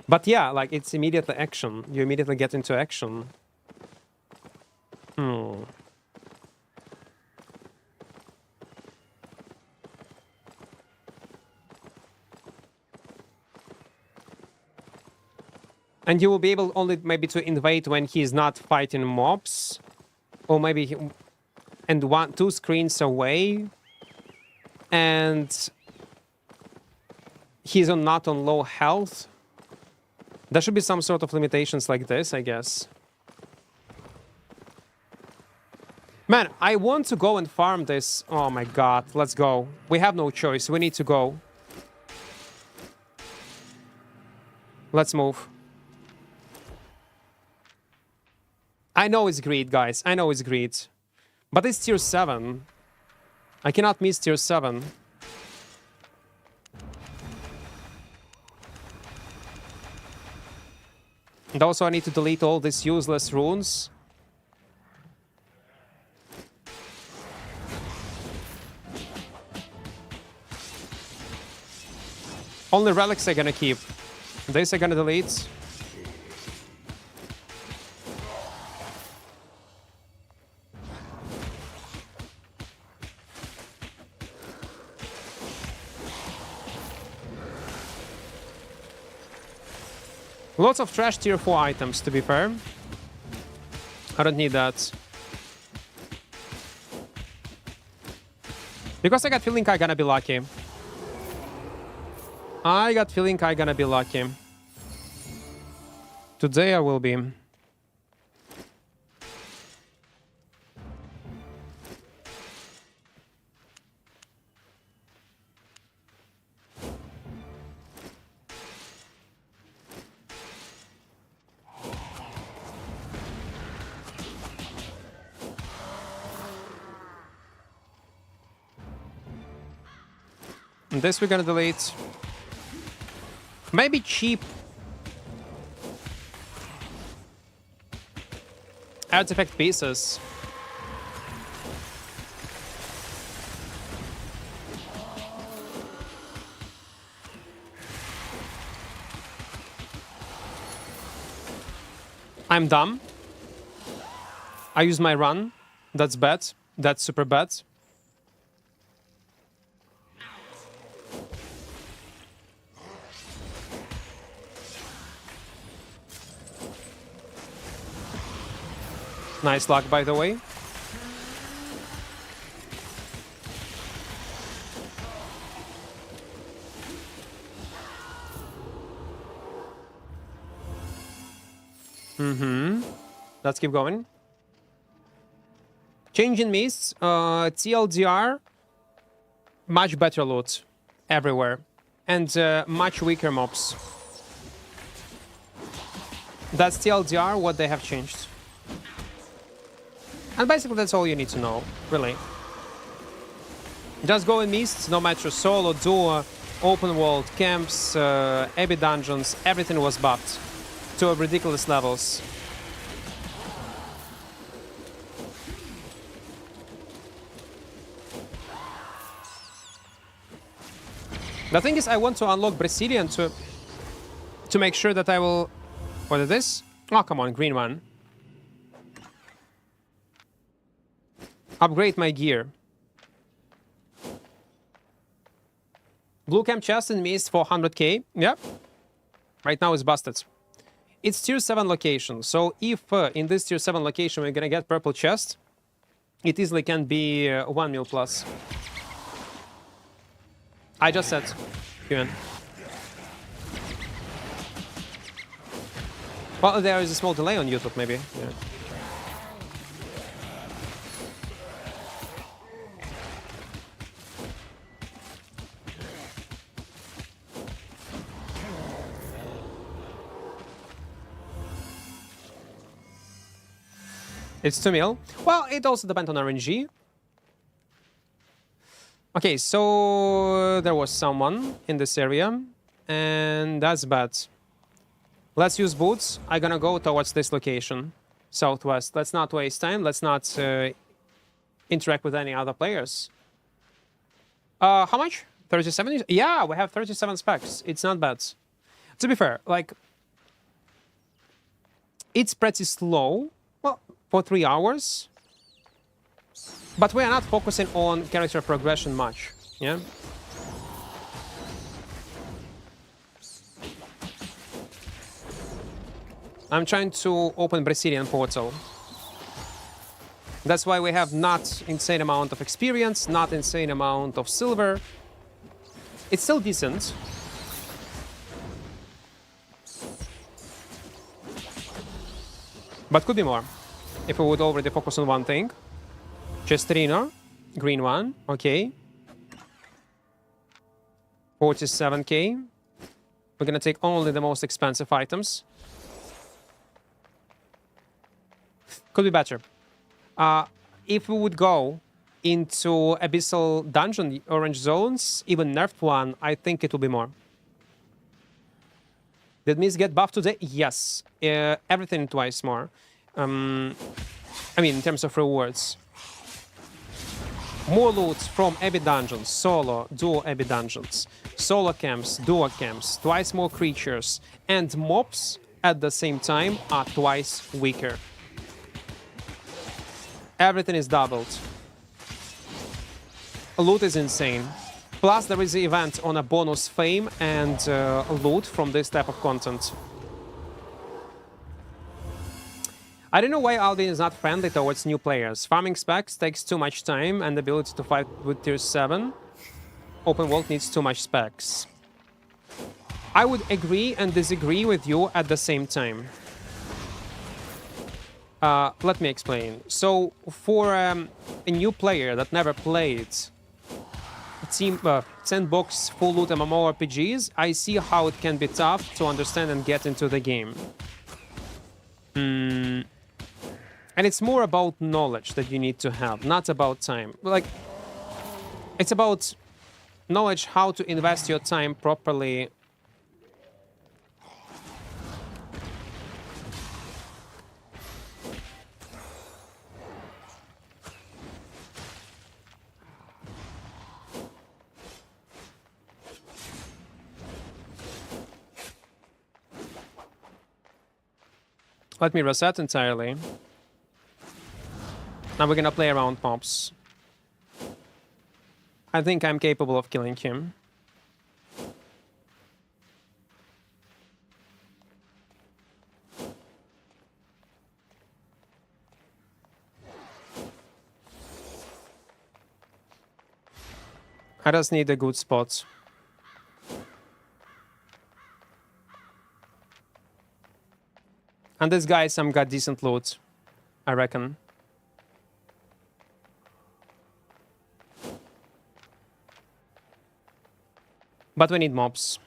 But yeah, like, it's immediately action. You immediately get into action. And you will be able only maybe to invade when he is not fighting mobs. Or maybe... and 2 screens away. And... he's not on low health. There should be some sort of limitations like this, I guess. Man, I want to go and farm this. Oh my god, let's go. We have no choice. We need to go. Let's move. I know it's greed, guys. I know it's greed. But it's tier 7. I cannot miss tier 7. And also I need to delete all these useless runes. Only relics I'm gonna keep. This I'm gonna delete. Lots of trash tier 4 items, to be fair. I don't need that. Because I got feeling I'm gonna be lucky. I got feeling I'm gonna be lucky. Today I will be. And this we're gonna delete. Maybe cheap artifact pieces. I'm dumb. I use my run. That's bad. That's super bad. Nice luck, by the way. Let's keep going. Change in mists. TLDR. Much better loot. Everywhere. And much weaker mobs. That's TLDR, what they have changed. And basically that's all you need to know, really. Just go in mists, no matter solo, duo, open world, camps, Abbey dungeons, everything was buffed to ridiculous levels. The thing is, I want to unlock Brazilian to make sure that I will... What is this? Oh, come on, green one. Upgrade my gear. Blue camp chest in mist for 100k. Yep. Right now it's busted. It's tier 7 location. So if in this tier 7 location we're gonna get purple chest, it easily can be 1 mil plus. I just said. Human. Well, there is a small delay on YouTube, maybe. Yeah. It's 2 mil. Well, it also depends on RNG. Okay, so there was someone in this area, and that's bad. Let's use boots. I'm gonna go towards this location, southwest. Let's not waste time. Let's not interact with any other players. How much? 37? Yeah, we have 37 specs. It's not bad. To be fair, like, it's pretty slow. Well, for 3 hours. But we are not focusing on character progression much. Yeah. I'm trying to open Brazilian portal. That's why we have not insane amount of experience, not insane amount of silver. It's still decent. But could be more. If we would already focus on one thing. Chestrino, green one, okay. 47k. We're gonna take only the most expensive items. Could be better. If we would go into Abyssal Dungeon, the orange zones, even nerfed one, I think it will be more. Did Miss get buffed today? Yes. Everything twice more. I mean, in terms of rewards. More loot from Abbey Dungeons, solo, duo Abbey Dungeons, solo camps, duo camps, twice more creatures, and mobs at the same time are twice weaker. Everything is doubled. Loot is insane. Plus, there is an event on a bonus fame and loot from this type of content. I don't know why Albion is not friendly towards new players. Farming specs takes too much time and the ability to fight with tier 7. Open world needs too much specs. I would agree and disagree with you at the same time. Let me explain. So, for a new player that never played sandbox full loot mmorpgs, I see how it can be tough to understand and get into the game. And it's more about knowledge that you need to have, not about time. Like, it's about knowledge how to invest your time properly. Let me reset entirely. Now we're gonna play around mobs. I think I'm capable of killing him. I just need a good spot. And this guy some got decent loot, I reckon. But we need mobs.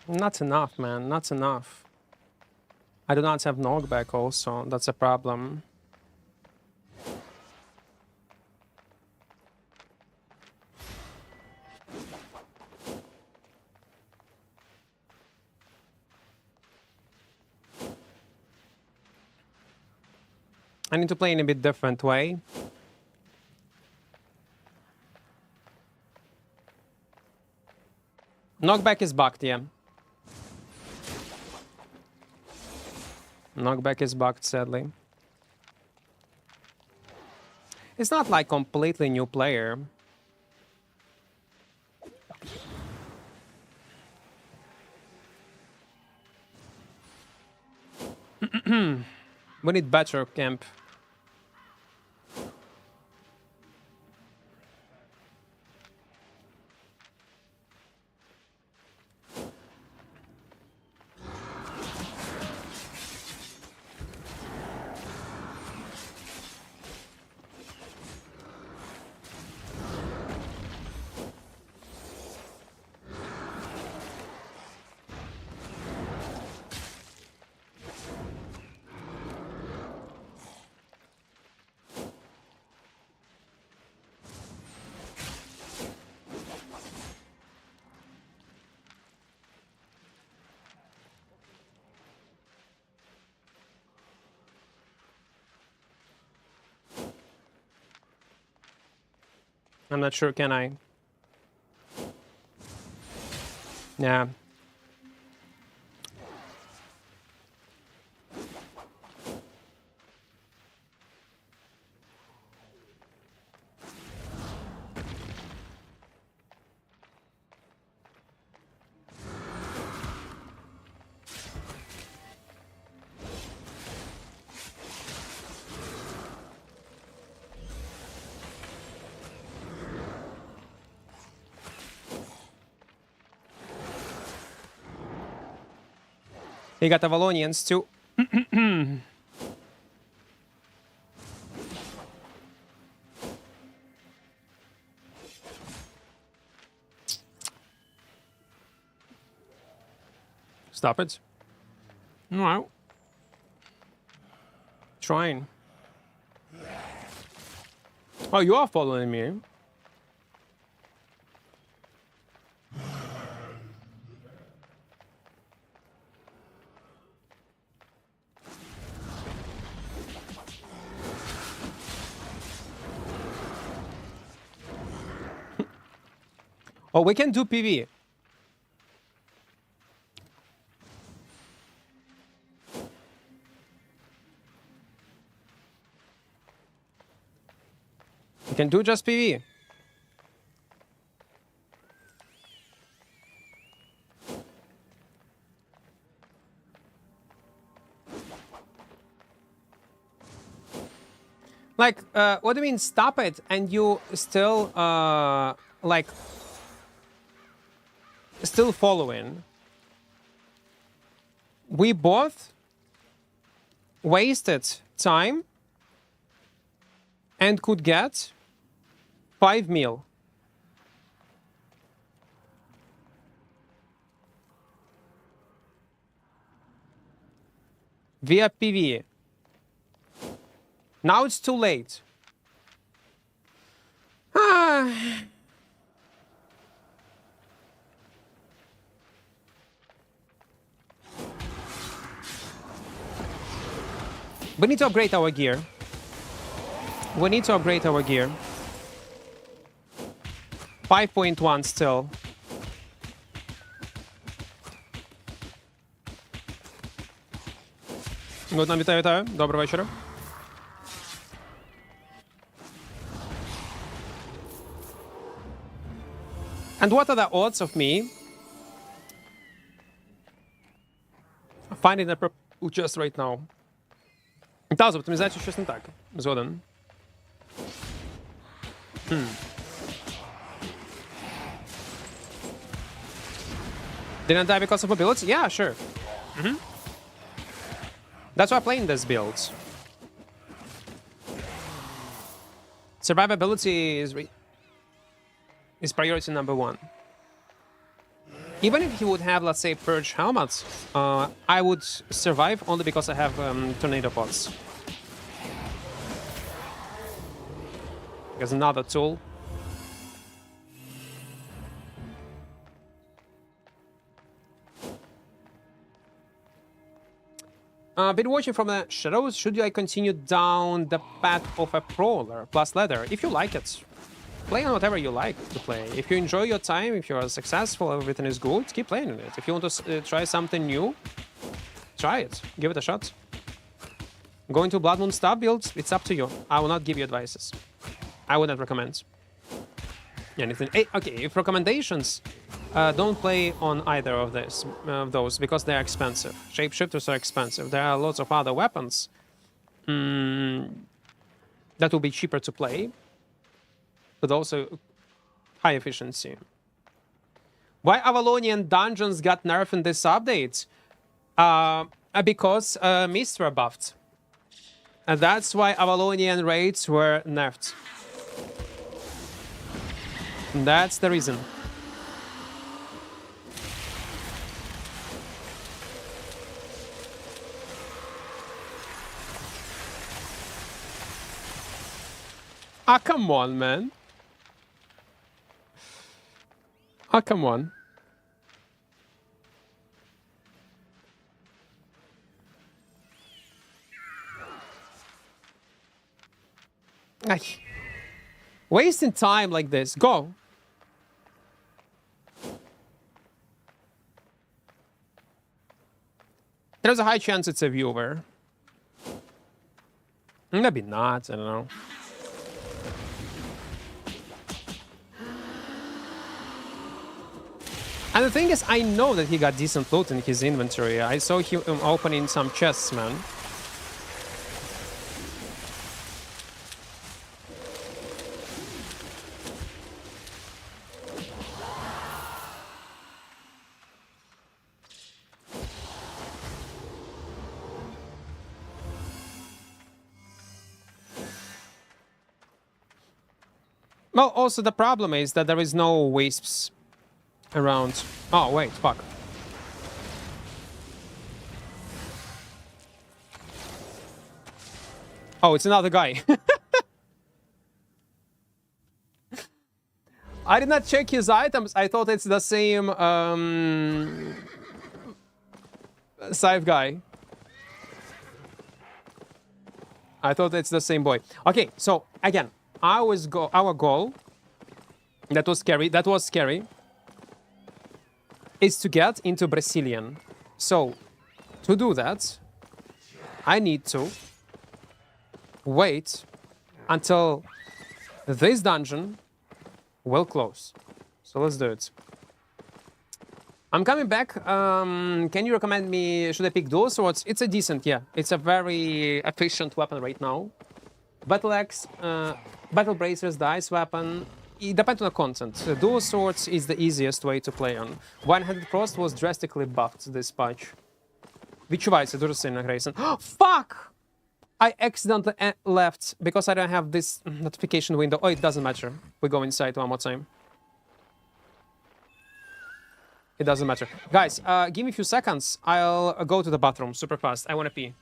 Not enough, man. Not enough. I do not have knockback also. That's a problem. I need to play in a bit different way. Knockback is bugged, yeah. Knockback is bugged, sadly. It's not like completely new player. We need better camp. I'm not sure, can I? Yeah. He got Avalonians too. Stop it. No. Trying. Oh, you are following me. Oh, we can do PV. We can do just PV. Like, what do you mean stop it and you still, like, still following? We both wasted time and could get 5 mil. Via PV. Now it's too late. Ah. We need to upgrade our gear. We need to upgrade our gear. 5.1 still. Вітаю, вітаю. Доброго вечора. And what are the odds of me finding a purple chest right now? Та, з оптимізацією щось не так. Згоден. Didn't die because of ability? Yeah, sure. That's why I'm playing this build. Survivability is priority number 1. Even if he would have, let's say, Purge helmets, I would survive only because I have Tornado Pods. There's another tool. Been watching from the shadows. Should I continue down the path of a brawler plus ladder? If you like it, play on whatever you like to play. If you enjoy your time, if you are successful, everything is good, keep playing on it. If you want to try something new, try it. Give it a shot. Going to Blood Moon Stab build, it's up to you. I will not give you advices. I would not recommend anything. Okay, if recommendations, don't play on either of those because they're expensive. Shapeshifters are expensive. There are lots of other weapons that will be cheaper to play, but also high efficiency. Why Avalonian dungeons got nerfed in this update? Because mists were buffed. And that's why Avalonian raids were nerfed. That's the reason. Ah, come on, man. Ah, come on. Ay. Wasting time like this. Go. There's a high chance it's a viewer. Maybe not, I don't know. And the thing is, I know that he got decent loot in his inventory. I saw him opening some chests, man. Well, also the problem is that there is no wisps around. Oh, wait, fuck. Oh, it's another guy. I did not check his items. I thought it's the same Scythe guy. I thought it's the same boy. Okay, so again, our goal, that was scary, is to get into Brazilian. So, to do that, I need to wait until this dungeon will close. So let's do it. I'm coming back. Can you recommend me, should I pick dual swords? It's a decent, yeah. It's a very efficient weapon right now. Battle axe, battle bracers, the ice weapon. It depends on the content. Dual swords is the easiest way to play on. One-handed frost was drastically buffed this patch. Відчувається дуже сильно, Grayson. Fuck! I accidentally left because I don't have this notification window. Oh, it doesn't matter. We go inside one more time. It doesn't matter. Guys, give me a few seconds. I'll go to the bathroom super fast. I want to pee.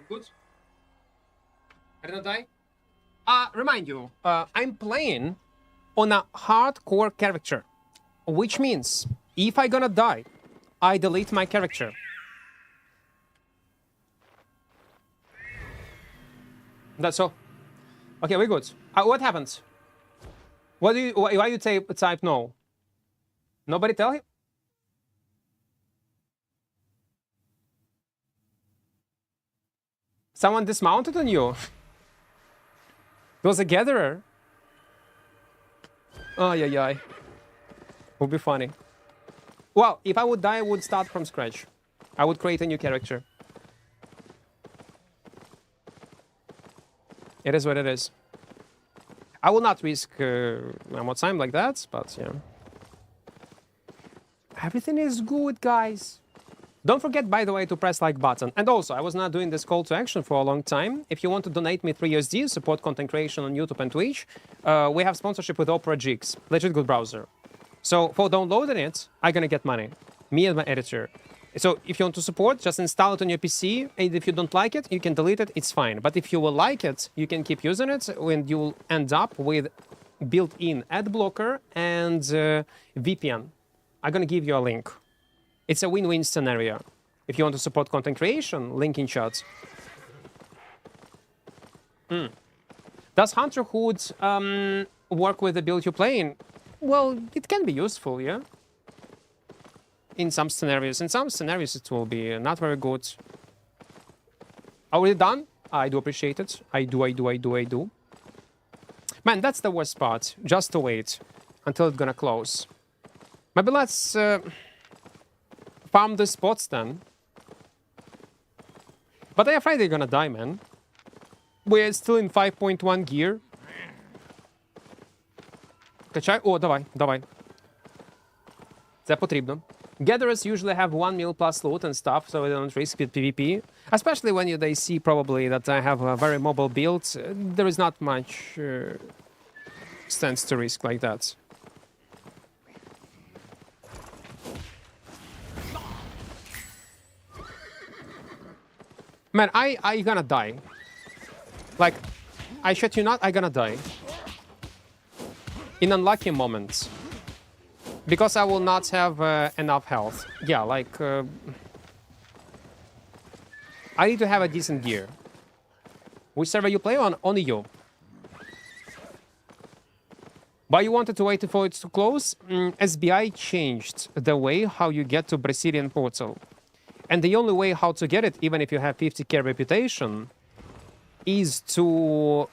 Good. I did not die. Remind you, I'm playing on a hardcore character, which means if I gonna die, I delete my character. That's all. Okay, we're good. What happens? What do you? Why you type no? Nobody tell him. Someone dismounted on you. It was a gatherer. Oh, yeah. Would be funny. Well, if I would die, I would start from scratch. I would create a new character. It is what it is. I will not risk more time like that, but yeah. Everything is good, guys. Don't forget, by the way, to press like button. And also, I was not doing this call to action for a long time. If you want to donate me 3 USD, support content creation on YouTube and Twitch, we have sponsorship with mmorpg, legit good browser. So for downloading it, I'm gonna get money. Me and my editor. So if you want to support, just install it on your PC. And if you don't like it, you can delete it, it's fine. But if you will like it, you can keep using it and you will end up with built-in ad blocker and VPN. I'm gonna give you a link. It's a win-win scenario. If you want to support content creation, link in chat. Does Hunterhood work with the build you're playing? Well, it can be useful, yeah? In some scenarios. In some scenarios, it will be not very good. Are we done? I do appreciate it. I do. Man, that's the worst part. Just to wait until it's gonna close. Maybe let's... farm the spots then. But I'm afraid they're gonna die, man. We're still in 5.1 gear. Качай. О, давай, давай. Це потрібно. Gatherers usually have 1 mil plus loot and stuff, so they don't risk with PvP. Especially when they see probably that I have a very mobile build. There is not much sense to risk like that. Man, I gonna die. Like, I shit you not, I gonna die. In unlucky moments. Because I will not have enough health. Yeah, like... I need to have a decent gear. Which server you play on? Only you. But you wanted to wait for it to close? SBI changed the way how you get to Brazilian portal. And the only way how to get it, even if you have 50k reputation, is to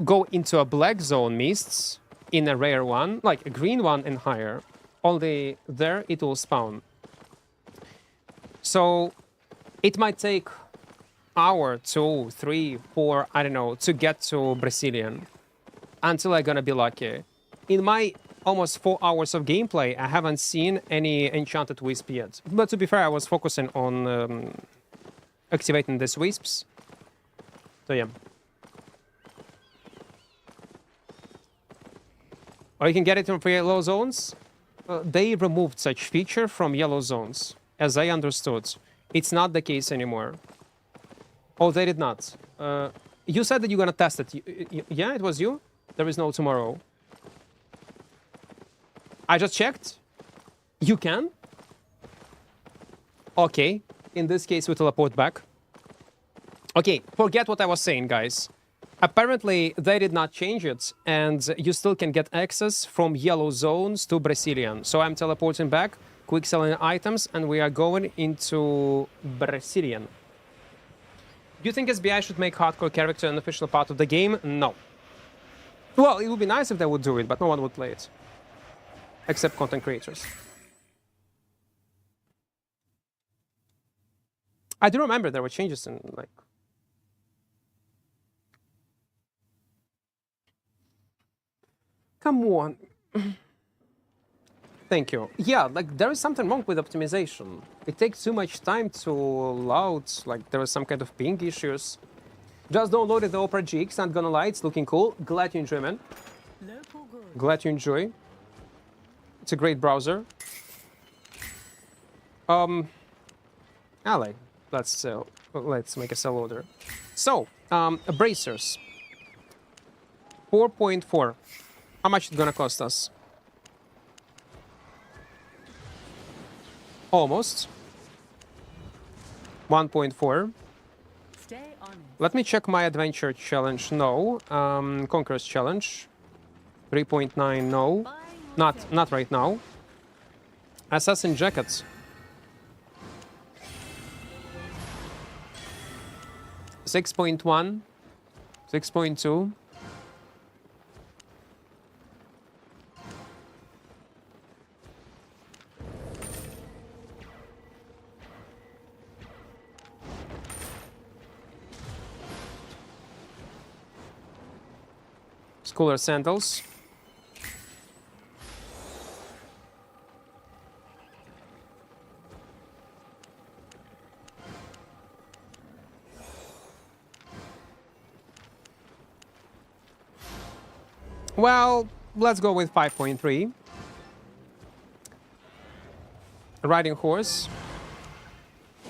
go into a black zone mists in a rare one, like a green one and higher. Only there it will spawn. So it might take hour, 2, 3, 4, I don't know, to get to Brazilian until I'm gonna be lucky. In my almost 4 hours of gameplay, I haven't seen any enchanted wisp yet. But to be fair, I was focusing on activating these wisps. So yeah. Or you can get it from yellow zones. They removed such feature from yellow zones, as I understood. It's not the case anymore. Oh, they did not. You said that you're gonna test it. Yeah, it was you? There is no tomorrow. I just checked. You can? Okay. In this case, we teleport back. Okay, forget what I was saying, guys. Apparently, they did not change it, and you still can get access from yellow zones to Brazilian. So I'm teleporting back, quick selling items, and we are going into Brazilian. Do you think SBI should make hardcore character an official part of the game? No. Well, it would be nice if they would do it, but no one would play it. Except content creators. I do remember there were changes in, like... Come on. Thank you. Yeah, like, there is something wrong with optimization. It takes too much time to load, like, there is some kind of ping issues. Just downloaded the Opera GX, not gonna lie, it's looking cool. Glad you enjoy, man. Glad you enjoy. It's a great browser. Ally, let's make a sell order. So, bracers. 4.4. How much is it gonna cost us? Almost. 1.4. Stay on it. Let me check my adventure challenge. No. Conqueror's challenge. 3.9. No. Not right now. Assassin jackets. 6.1. 6.2. Schooler sandals. Well, let's go with 5.3. Riding horse.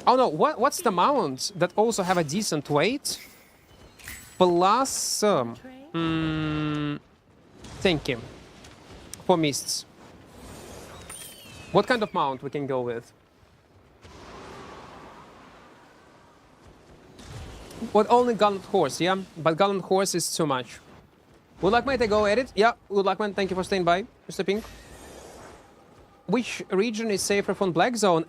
Oh no, what's the mounts that also have a decent weight? Plus, thank you. For mists. What kind of mount we can go with? What, only gallant horse, yeah? But gallant horse is too much. Would like mate, I go edit? Yeah, good luck man, thank you for staying by, Mr. Pink. Which region is safer from Black Zone?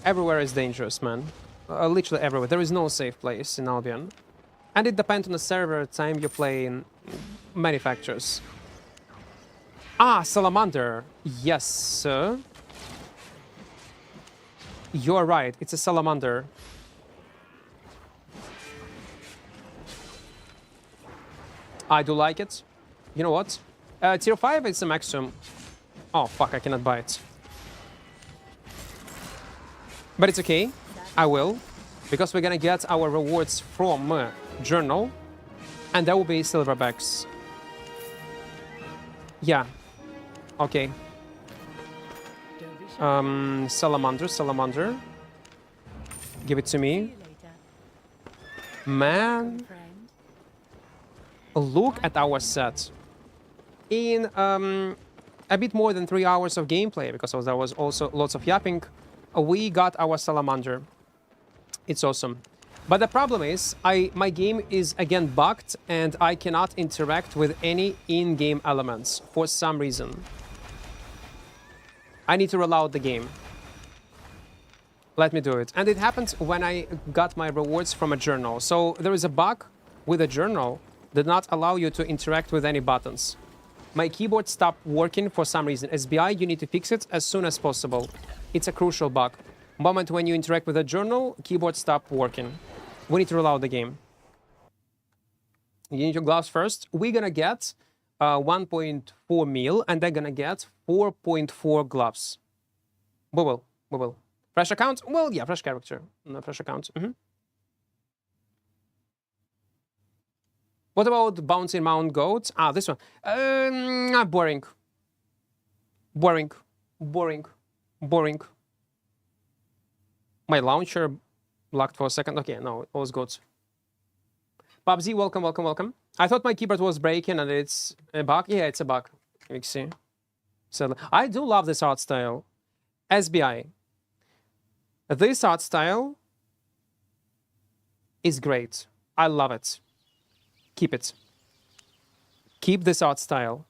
Everywhere is dangerous, man. Literally everywhere. There is no safe place in Albion. And it depends on the server time you play in manufacturers. Ah, Salamander. Yes, sir. You're right, it's a Salamander. I do like it. You know what? Tier 5 is the maximum. Oh, fuck, I cannot buy it. But it's okay. I will. Because we're gonna get our rewards from Journal. And that will be silverbacks. Yeah. Okay. Salamander. Give it to me. See you later, Man, friend. look at our set. In a bit more than 3 hours of gameplay, because there was also lots of yapping, we got our Salamander. It's awesome. But the problem is, my game is again bugged and I cannot interact with any in-game elements for some reason. I need to reload the game. Let me do it. And it happened when I got my rewards from a journal. So there is a bug with a journal that not allow you to interact with any buttons. My keyboard stopped working for some reason. SBI, you need to fix it as soon as possible. It's a crucial bug. Moment when you interact with a journal, keyboard stopped working. We need to reload the game. You need your gloves first. We're gonna get 1.4 mil, and they're gonna get 4.4 gloves. We will. Fresh account? Well, yeah, fresh character. No, fresh account. What about Bouncing Mount Goat? Ah, this one. Boring. My launcher locked for a second. Okay, no, it was good. PUBG, welcome. I thought my keyboard was breaking and it's a bug. Yeah, it's a bug. You can see. So I do love this art style. SBI. This art style is great. I love it. Keep it. Keep this art style.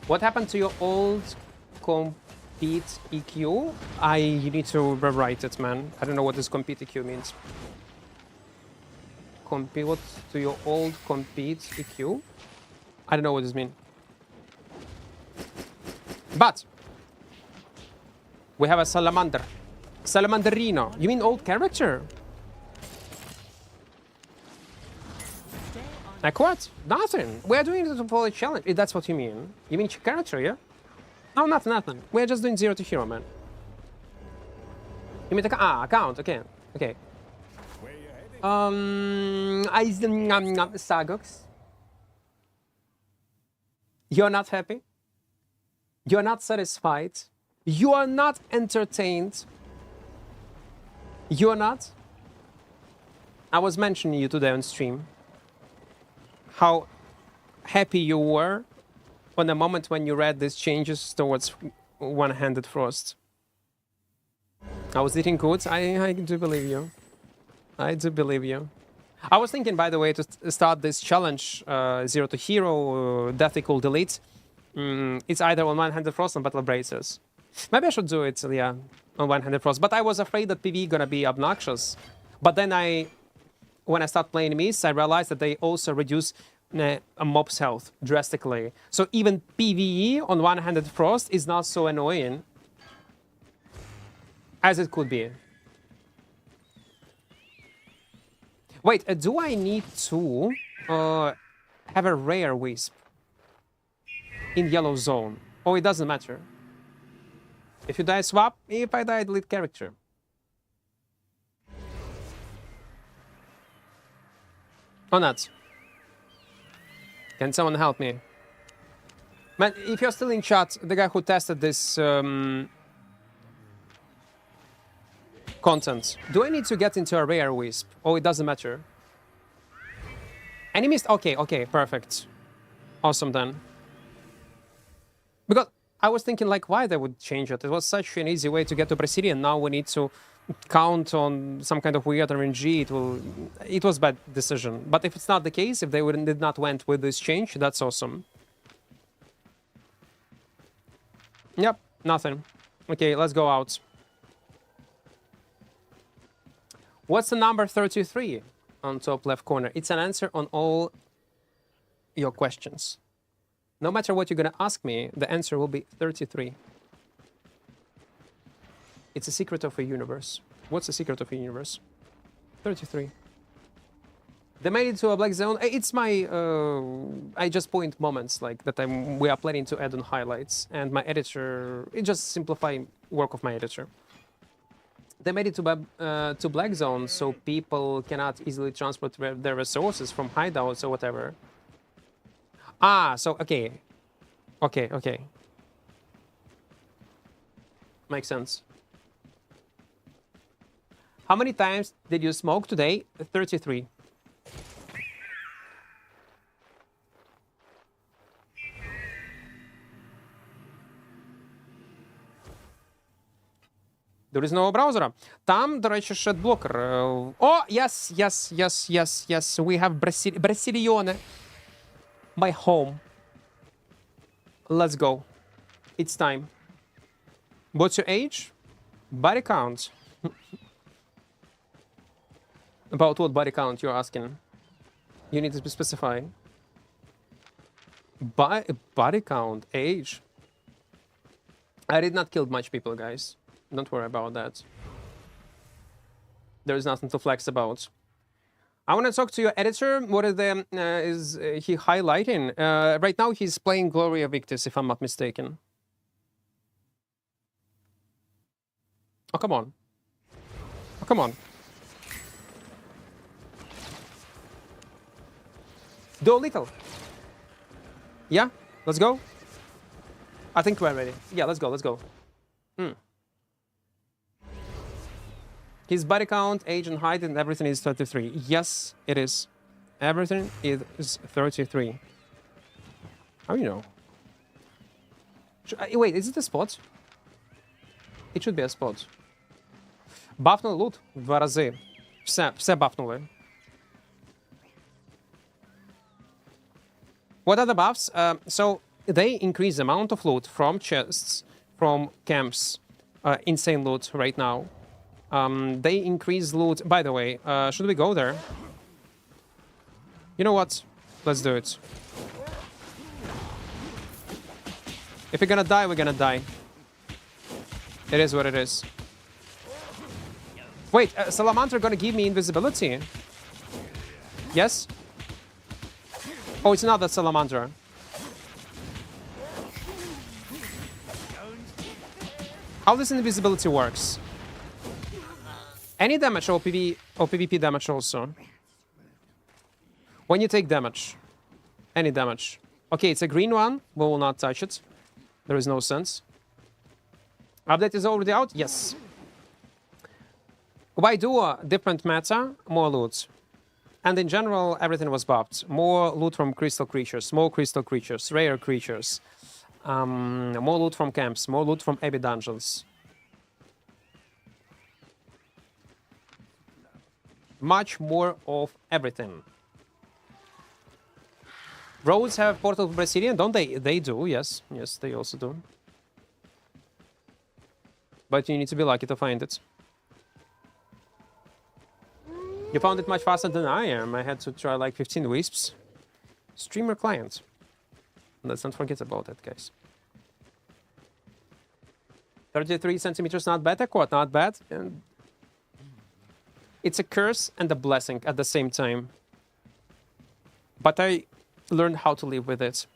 What happened to your old compete EQ? You need to rewrite it, man. I don't know what this compete EQ means. Compete what to your old compete EQ? I don't know what this means. But we have a salamander. Salamanderino. You mean old character? Like what? Nothing. We're doing it for a challenge. If that's what you mean. You mean character, yeah? No, nothing. We're just doing 0 to hero, man. You mean the account? Okay. Sagox. You're not happy? You're not satisfied? You are not entertained? You're not? I was mentioning you today on stream. How happy you were on the moment when you read these changes towards one-handed frost. I was eating good. I do believe you. I was thinking, by the way, to start this challenge, 0 to hero, death equal delete. It's either on one-handed frost or battle bracers. Maybe I should do it, yeah, on one-handed frost. But I was afraid that PvE gonna be obnoxious. But then when I start playing Mists, I realized that they also reduce a mob's health drastically. So even PvE on one-handed frost is not so annoying as it could be. Wait, do I need to have a rare wisp in yellow zone? Oh, it doesn't matter. If you die, swap. If I die, delete character. Or not? Can someone help me? Man, if you're still in chat, the guy who tested this content, do I need to get into a rare wisp? Oh, it doesn't matter. Any missed? Okay, perfect. Awesome then. Because I was thinking, like, why they would change it? It was such an easy way to get to Brazilian. Now we need to count on some kind of weird RNG. It was bad decision. But if it's not the case, if they did not went with this change, that's awesome. Yep, nothing. Okay, let's go out. What's the number 33 on top left corner? It's an answer on all your questions. No matter what you're gonna ask me, the answer will be 33. It's a secret of a universe. What's the secret of a universe? 33. They made it to a black zone. It's my I just point moments like that we are planning to add on highlights, and my editor it just simplify work of my editor. They made it to black zone so people cannot easily transport their resources from hideouts or whatever. Ah, so okay. Okay. Makes sense. How many times did you smoke today? 33. До різного браузера. Там, до речі, ще блокер. О, yes. We have Brasilione. My home. Let's go. It's time. What's your age? Body count. About what body count you're asking? You need to be specified. Body count, age. I did not kill much people, guys. Don't worry about that. There is nothing to flex about. I want to talk to your editor. What is he highlighting? Right now he's playing Glory of Victus, if I'm not mistaken. Oh, come on. Oh, come on. Do a little. Yeah, let's go. I think we're ready. Yeah, let's go. His body count, age, and height, and everything is 33. Yes, it is. Everything is 33. How do you know? Wait, is it a spot? It should be a spot. Бафнули лут в 2 рази. Все бафнули. What are the buffs? So they increase the amount of loot from chests, from camps. Insane loot right now. They increase loot. By the way, should we go there? You know what? Let's do it. If we're gonna die, we're gonna die. It is what it is. Wait, Salamander gonna give me invisibility? Yes? Oh, it's not that Salamander. How this invisibility works? Any damage or PvP damage also. When you take damage. Any damage. Okay, it's a green one. We will not touch it. There is no sense. Update is already out? Yes. Why do a different meta? More loot. And in general, everything was buffed. More loot from crystal creatures, more crystal creatures, rare creatures. More loot from camps, more loot from Abbey dungeons. Much more of everything. Roads have Portal of Brazilian, don't they? They do, yes. Yes, they also do. But you need to be lucky to find it. You found it much faster than I am. I had to try like 15 wisps. Streamer client. Let's not forget about that, guys. 33 centimeters, not bad. Equart, not bad. And it's a curse and a blessing at the same time. But I learned how to live with it.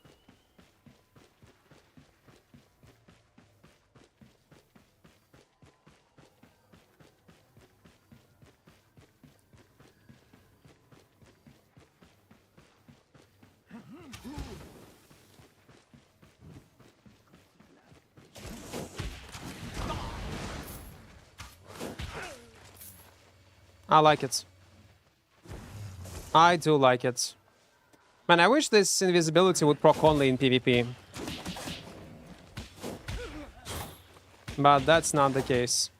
I like it. I do like it. Man, I wish this invisibility would proc only in PvP. But that's not the case.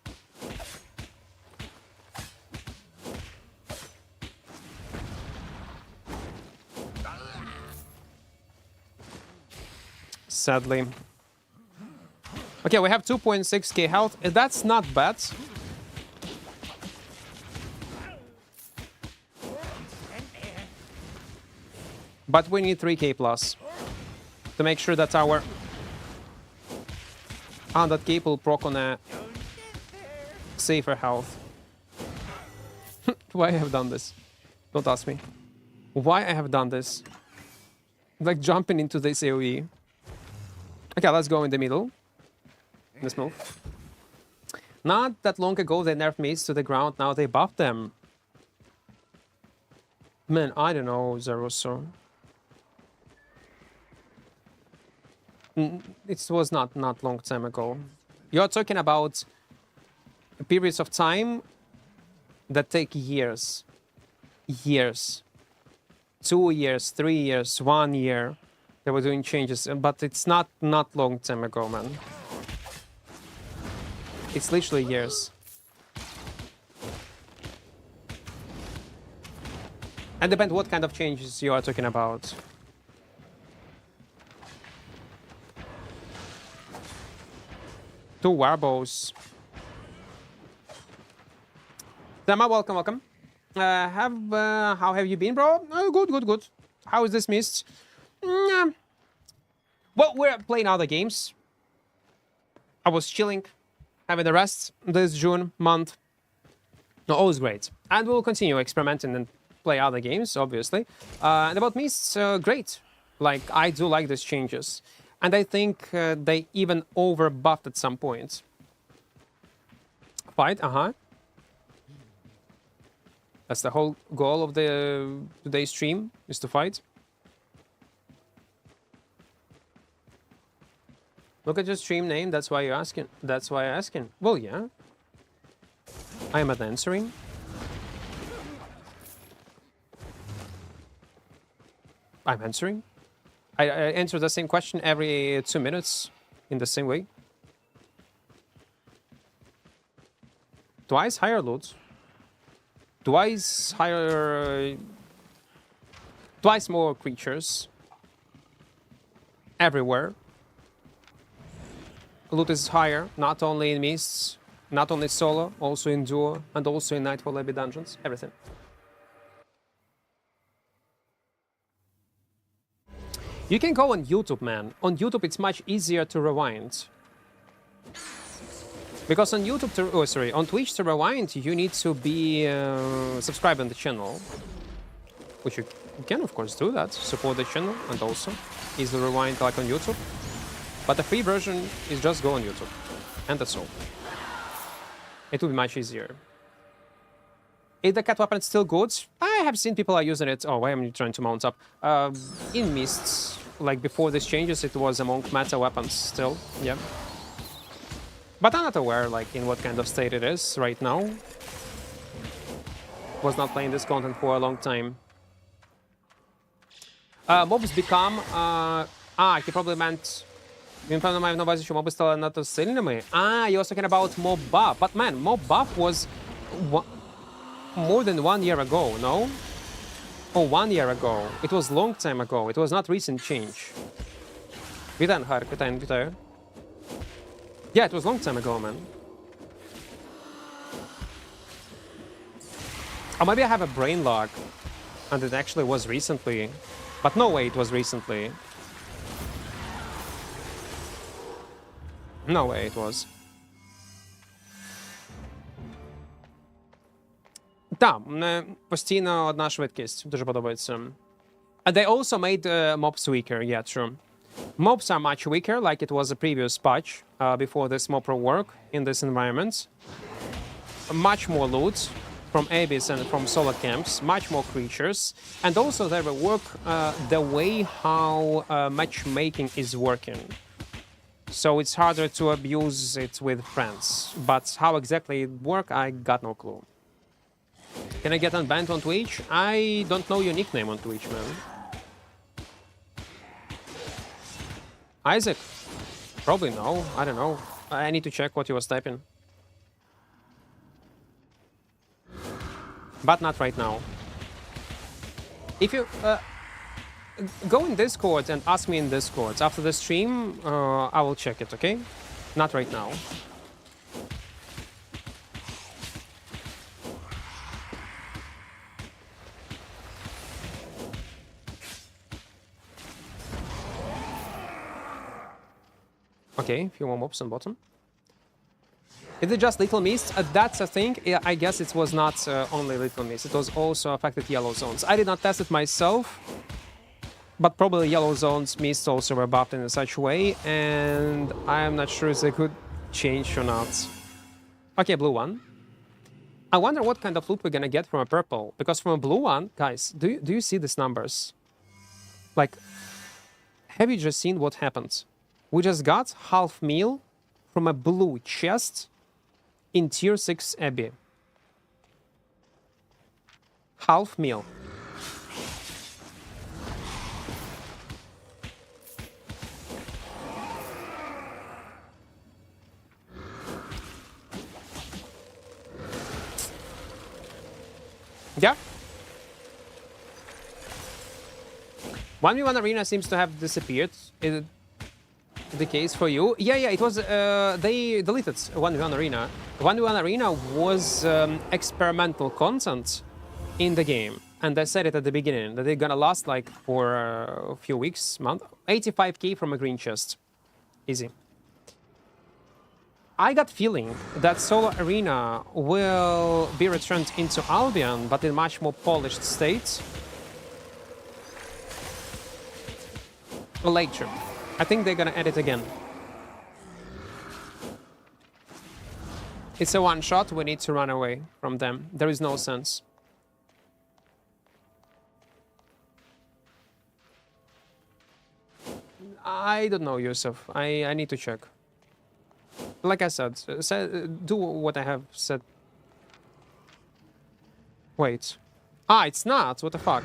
Sadly. Okay, we have 2.6k health. That's not bad. But we need 3k plus to make sure that our 100k will proc on a safer health. Why I have done this? Don't ask me. why I have done this. Like jumping into this AoE. Okay, let's go in the middle. Let's move. Not that long ago they nerfed mace to the ground, now they buffed them. Man, I don't know, Zeruso. It was not long time ago. You're talking about periods of time that take years. Years. 2 years, 3 years, 1 year. They were doing changes, but it's not long time ago, man. It's literally years. And depends what kind of changes you are talking about. Two warbows. Dama, welcome. How have you been, bro? Oh, good. How is this mist? Well, we're playing other games. I was chilling, having a rest this June month. No, always great. And we'll continue experimenting and play other games, obviously. And about mists, great. Like, I do like these changes. And I think they even over-buffed at some point. Fight, That's the whole goal of today's stream, is to fight. Look at your stream name, that's why you're asking. That's why I'm asking. Well, yeah. I am not answering. I'm answering. I answer the same question every 2 minutes in the same way. Twice higher loot. Twice higher... Twice more creatures. Everywhere. Loot is higher, not only in mists, not only solo, also in duo, and also in Nightfall Abbey dungeons. Everything. You can go on YouTube, man. On YouTube, it's much easier to rewind. Because on YouTube, on Twitch to rewind, you need to be subscribed on the channel. Which you can, of course, do that. Support the channel and also easily rewind like on YouTube. But the free version is just go on YouTube. And that's all. It will be much easier. Is the cat weapon still good? I have seen people are using it. Oh, why am I trying to mount up? In mists, like before these changes, it was among meta weapons still. Yeah. But I'm not aware, like, in what kind of state it is right now. Was not playing this content for a long time. Mobs become... he probably meant... Він, певно, має на увазі, що моби стали надто сильними. You were talking about mob buff. But man, mob buff was more than 1 year ago, no? Oh, 1 year ago. It was long time ago. It was not recent change. Вітаю, Харк, вітаю. Yeah, it was long time ago, man. Or maybe I have a brain log, and it actually was recently. But no way it was recently. No way it was. Так, постійно одна швидкість. Дуже подобається. And they also made mobs weaker, yeah, true. Mobs are much weaker, like it was a previous patch before this mob rework in this environment. Much more loot from Abyss and from solo camps, much more creatures. And also they rework the way how matchmaking is working. So it's harder to abuse it with friends. But how exactly it works, I got no clue. Can I get unbanned on Twitch? I don't know your nickname on Twitch, man. Isaac? Probably no. I don't know. I need to check what he was typing. But not right now. If you... go in Discord and ask me in Discord. After the stream, I will check it, okay? Not right now. Okay, a few more mobs on bottom. Is it just Little Mist? That's a thing. Yeah, I guess it was not only Little Mist. It was also affected yellow zones. I did not test it myself, but probably yellow zones mist also were buffed in such a way, and I am not sure if they could change or not. Okay, blue one. I wonder what kind of loot we're gonna get from a purple, because from a blue one, guys, do you see these numbers? Like, have you just seen what happened? We just got half meal from a blue chest in tier 6 Abbey. Half meal. Yeah. 1v1 arena seems to have disappeared. Is it the case for you? Yeah, it was, they deleted 1v1 arena. 1v1 arena was experimental content in the game. And I said it at the beginning, that they're gonna last like for a few weeks, month. 85k from a green chest. Easy. I got feeling that Solo Arena will be returned into Albion, but in much more polished state. Later. I think they're gonna add it again. It's a one-shot, we need to run away from them. There is no sense. I don't know, Yusuf. I need to check. Like I said, do what I have said. Wait. Ah, it's not. What the fuck?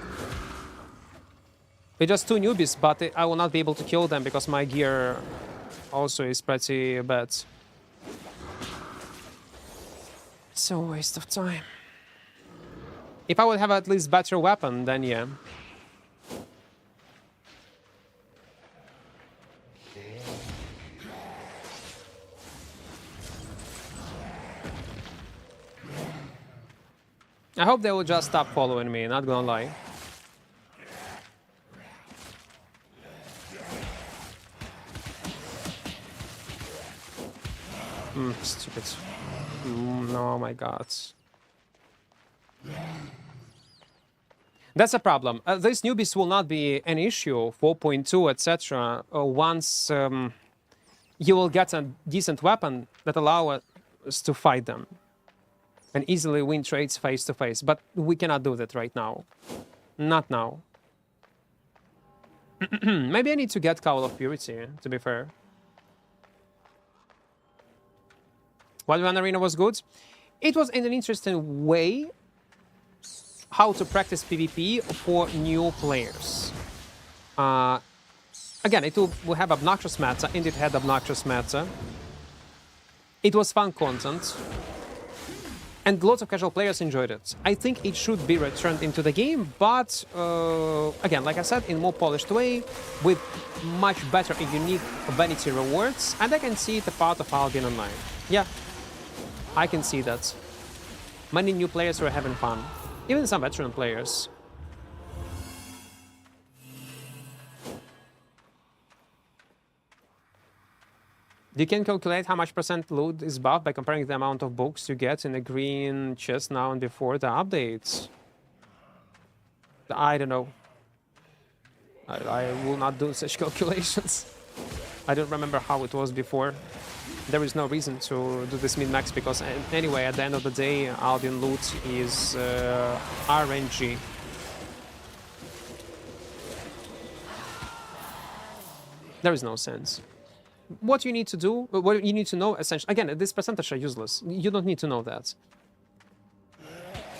It's just two newbies, but I will not be able to kill them because my gear also is pretty bad. It's a waste of time. If I would have at least better weapon, then yeah. I hope they will just stop following me, not gonna lie. Stupid. No, my god. That's a problem. These newbies will not be an issue, 4.2, etc. Once you will get a decent weapon that allow us to fight them and easily win trades face to face. But we cannot do that right now. Not now. Maybe I need to get Cowl of Purity, to be fair. 1v1 Arena was good. It was in an interesting way how to practice PvP for new players. Again, it will have obnoxious meta, and it had obnoxious meta. It was fun content. And lots of casual players enjoyed it. I think it should be returned into the game, but again, like I said, in a more polished way, with much better and unique vanity rewards, and I can see it a part of Albion Online. Yeah, I can see that. Many new players were having fun, even some veteran players. You can calculate how much % loot is buffed by comparing the amount of books you get in the green chest now and before the updates. I don't know. I will not do such calculations. I don't remember how it was before. There is no reason to do this min-max because anyway, at the end of the day, Albion loot is RNG. There is no sense. What you need to do, what you need to know, essentially, again, this percentage are useless. You don't need to know that.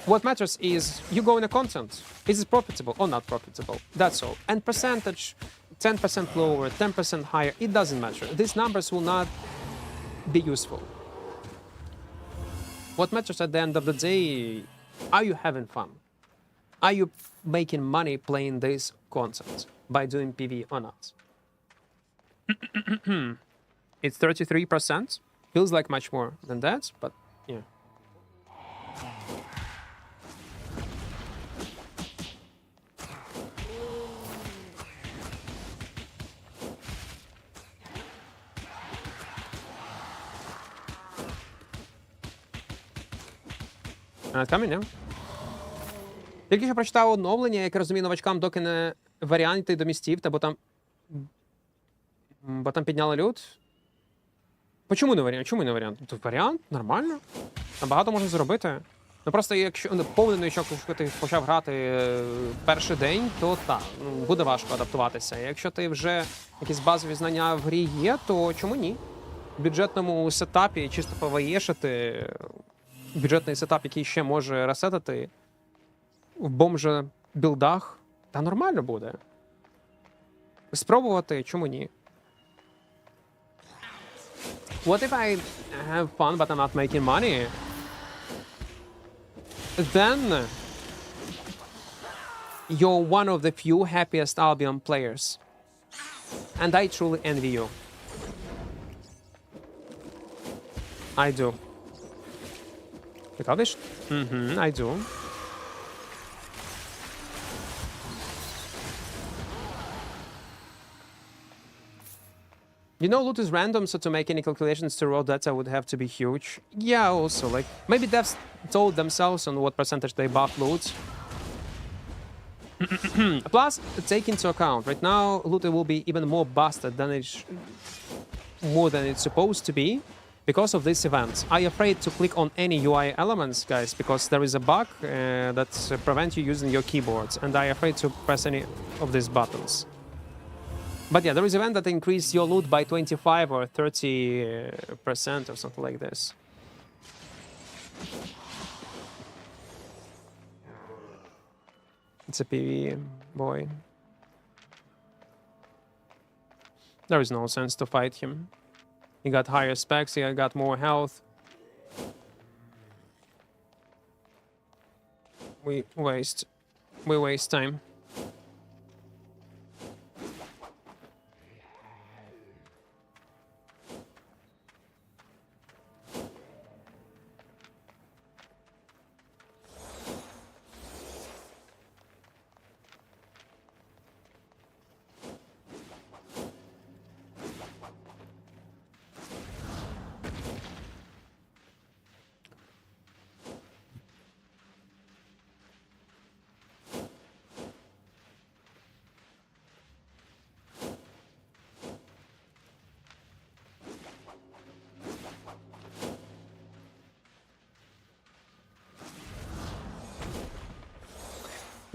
What matters is you go in the content. Is it profitable or not profitable? That's all. And percentage, 10% lower, 10% higher, it doesn't matter. These numbers will not be useful. What matters at the end of the day, are you having fun? Are you making money playing this content by doing PV or not? It's 33%. Feels like much more than that, but yeah. Камінь, не? Тільки що прочитав оновлення, яке розумію новачкам, доки не варіант йти до містів, та бо там підняли люд. Чому не варіант? Чому не варіант? Тут варіант, нормально. Там багато можна зробити. Ну просто якщо повний новичок, якщо ти почав грати перший день, то так, буде важко адаптуватися. Якщо ти вже якісь базові знання в грі є, то чому ні? В бюджетному сетапі чисто поваєшити, бюджетний сетап, який ще може ресетити, в бомже білдах, та нормально буде. Спробувати, чому ні? What if I have fun but I'm not making money? Then you're one of the few happiest Albion players. And I truly envy you. I do. Ciekawisz? I do. You know, loot is random, so to make any calculations to raw data would have to be huge. Yeah, also, like, maybe devs told themselves on what percentage they buff loot. Plus, take into account, right now, loot will be even more busted than more than it's supposed to be because of this event. I'm afraid to click on any UI elements, guys, because there is a bug that prevents you using your keyboards, and I'm afraid to press any of these buttons. But yeah, there is an event that increases your loot by 25 or 30% or something like this. It's a PvE, boy. There is no sense to fight him. He got higher specs, he got more health. We waste time.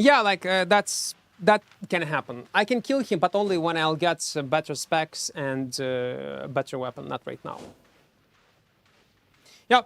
Yeah, like that can happen. I can kill him, but only when I'll get better specs and better weapon. Not right now. Yeah,